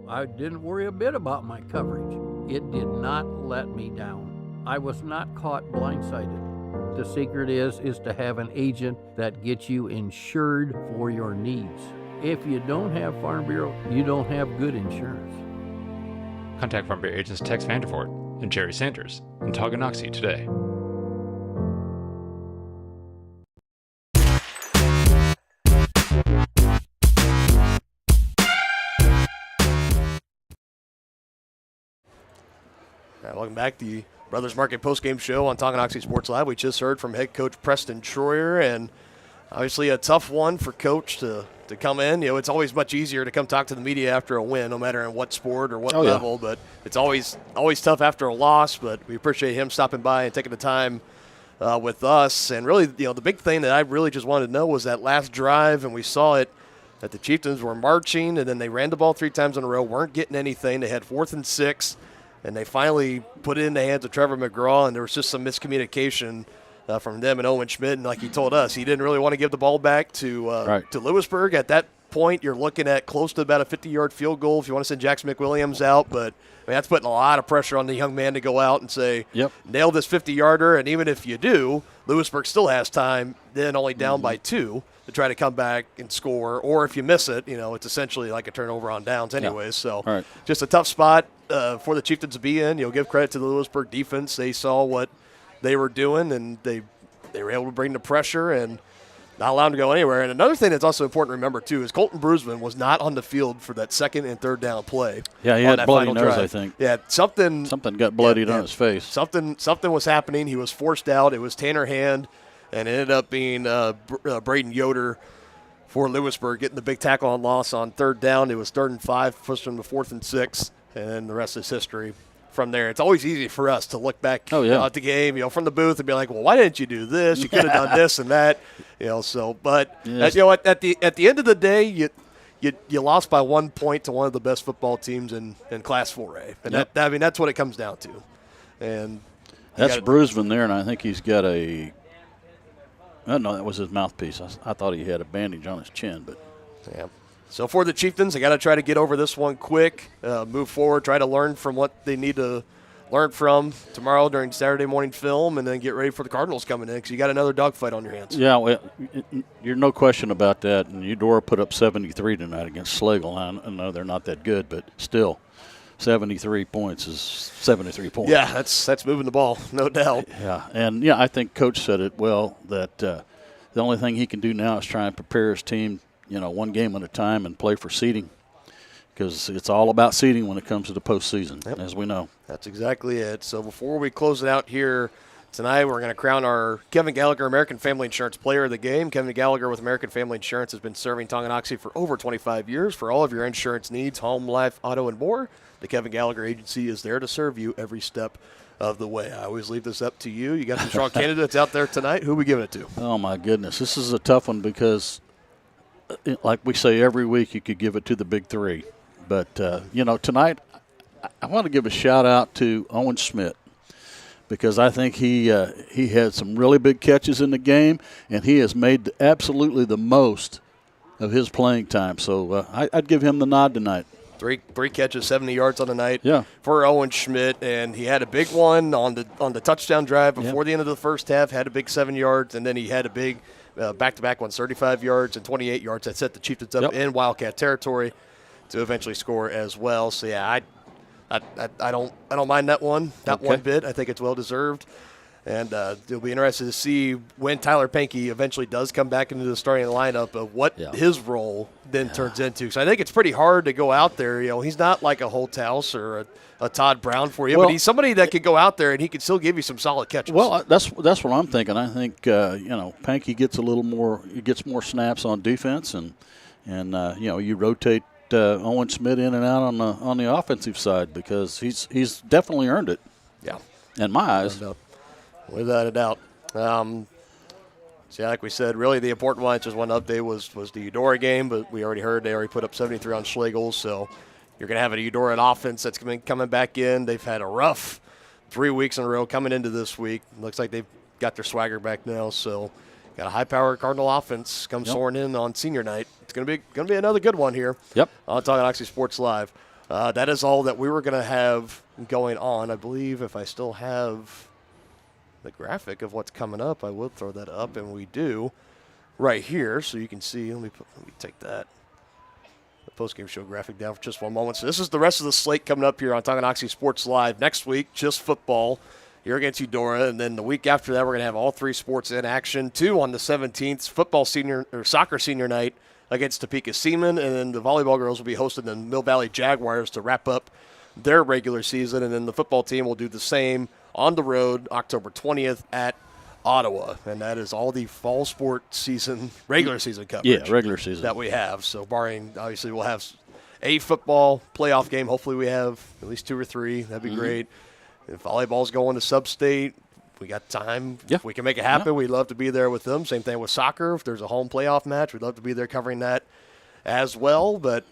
I didn't worry a bit about my coverage. It did not let me down. I was not caught blindsided. The secret is to have an agent that gets you insured for your needs. If you don't have Farm Bureau, you don't have good insurance. Contact Farm Bureau agents Tex Vandervoort and Jerry Sanders in Tonganoxie today. Welcome back to the Brothers Market postgame show on Tonganoxie Sports Live. We just heard from head coach Preston Troyer, and obviously a tough one for coach to come in. You know, it's always much easier to come talk to the media after a win, no matter in what sport or what level, but it's always tough after a loss. But we appreciate him stopping by and taking the time with us. And really, you know, the big thing that I really just wanted to know was that last drive, and we saw it that the Chieftains were marching, and then they ran the ball 3 times in a row, weren't getting anything. They had 4th and 6. And they finally put it in the hands of Trevor McGraw, and there was just some miscommunication from them and Owen Schmidt. And like he told us, he didn't really want to give the ball back to Louisburg. At that point, you're looking at close to about a 50-yard field goal if you want to send Jackson McWilliams out. But I mean, that's putting a lot of pressure on the young man to go out and say, nail this 50-yarder. And even if you do, Louisburg still has time, then only down by 2. To try to come back and score, or if you miss it, you know, it's essentially like a turnover on downs anyways. So just a tough spot for the Chieftains to be in. You'll give credit to the Louisburg defense. They saw what they were doing, and they were able to bring the pressure and not allow them to go anywhere. And another thing that's also important to remember, too, is Colton Brusman was not on the field for that 2nd and 3rd down play. Yeah, he had bloody nose, I think. Yeah, something got bloodied on his face. Something was happening. He was forced out. It was Tanner Hand. And it ended up being Braden Yoder for Louisburg getting the big tackle on loss on 3rd down. It was 3rd and 5, pushed them to 4th and 6, and the rest is history from there. It's always easy for us to look back at the game, you know, from the booth and be like, well, why didn't you do this? You could have done this and that, you know. So, but you know, at the end of the day, you lost by 1 point to one of the best football teams in Class 4A, and that's what it comes down to. And that's Brusman there, and I think he's got a. Oh, no, that was his mouthpiece. I thought he had a bandage on his chin, but So for the Chieftains, they got to try to get over this one quick, move forward, try to learn from what they need to learn from tomorrow during Saturday morning film, and then get ready for the Cardinals coming in because you got another dogfight on your hands. Yeah, well, you're no question about that. And Eudora put up 73 tonight against Slagle. I know they're not that good, but still 73 points is 73 points. Yeah, that's moving the ball, no doubt. Yeah, and I think Coach said it well that the only thing he can do now is try and prepare his team, one game at a time and play for seeding, because it's all about seeding when it comes to the postseason, as we know. That's exactly it. So before we close it out here tonight, we're going to crown our Kevin Gallagher American Family Insurance Player of the Game. Kevin Gallagher with American Family Insurance has been serving Tonganoxie for over 25 years. For all of your insurance needs, home, life, auto, and more, the Kevin Gallagher Agency is there to serve you every step of the way. I always leave this up to you. You got some strong candidates out there tonight. Who are we giving it to? Oh, my goodness. This is a tough one because, like we say every week, you could give it to the big three. But, tonight I want to give a shout-out to Owen Schmidt, because I think he had some really big catches in the game, and he has made absolutely the most of his playing time. So I'd give him the nod tonight. Three catches, 70 yards on the night for Owen Schmidt, and he had a big one on the touchdown drive before the end of the first half, had a big 7 yards, and then he had a big back-to-back ones, 35 yards and 28 yards that set the Chieftains up in Wildcat territory to eventually score as well. So, yeah, I don't mind that one, one bit. I think it's well-deserved. And it'll be interesting to see when Tyler Pankey eventually does come back into the starting lineup of what his role then turns into. So I think it's pretty hard to go out there. He's not like a Holthouse or a Todd Brown for you, but he's somebody that could go out there and he could still give you some solid catches. Well, that's what I'm thinking. I think Pankey gets gets more snaps on defense, and you rotate Owen Schmidt in and out on the offensive side, because he's definitely earned it. Yeah, in my eyes. Without a doubt. Like we said, really the important one, just one update, was the Eudora game, but we already heard they already put up 73 on Schlegel, so you're going to have a Eudora offense that's coming back in. They've had a rough 3 weeks in a row coming into this week. Looks like they've got their swagger back now, so got a high-powered Cardinal offense soaring in on senior night. It's going to be another good one here on Tonganoxie Sports Live. That is all that we were going to have going on. I believe if I still have the graphic of what's coming up, I will throw that up, and we do right here, so you can see. Let me take that post-game show graphic down for just one moment. So this is the rest of the slate coming up here on Tonganoxie Sports Live. Next week, just football here against Eudora, and then the week after that, we're going to have all three sports in action. 2 on the 17th, soccer senior night against Topeka Seaman, and then the volleyball girls will be hosting the Mill Valley Jaguars to wrap up their regular season, and then the football team will do the same on the road October 20th at Ottawa. And that is all the fall sport season, regular season coverage. Yeah, regular season. That we have. So barring, obviously, we'll have a football playoff game. Hopefully we have at least 2 or 3. That'd be great. If volleyball's going to sub-state, we got time. Yeah. If we can make it happen, we'd love to be there with them. Same thing with soccer. If there's a home playoff match, we'd love to be there covering that as well. But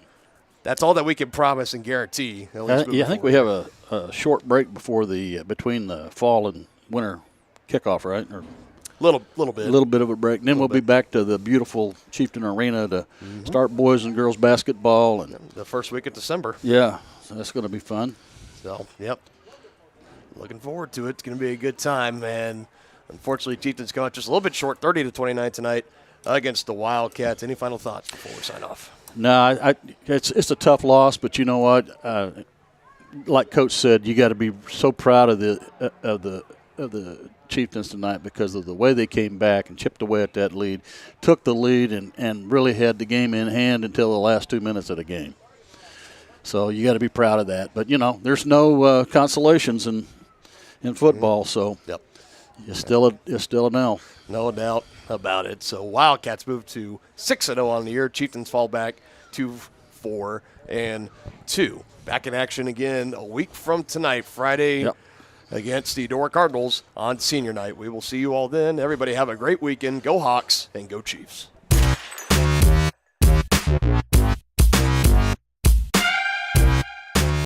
that's all that we can promise and guarantee. I think we have a short break between the fall and winter kickoff, right? Or little bit. A little bit of a break. And then we'll be back to the beautiful Chieftain Arena to start boys and girls basketball. And the first week of December. Yeah, so that's going to be fun. So, looking forward to it. It's going to be a good time. And unfortunately, Chieftains come out just a little bit short, 30-29 tonight against the Wildcats. Any final thoughts before we sign off? No, it's a tough loss, but you know what? Like Coach said, you got to be so proud of the Chieftains tonight because of the way they came back and chipped away at that lead, took the lead, and really had the game in hand until the last 2 minutes of the game. So you got to be proud of that. But there's no consolations in football, so it's still an L. No doubt about it. So Wildcats move to 6-0 on the year. Chieftains fall back to 4-2. Back in action again a week from tonight, Friday, against the Eudora Cardinals on senior night. We will see you all then. Everybody have a great weekend. Go Hawks and go Chiefs.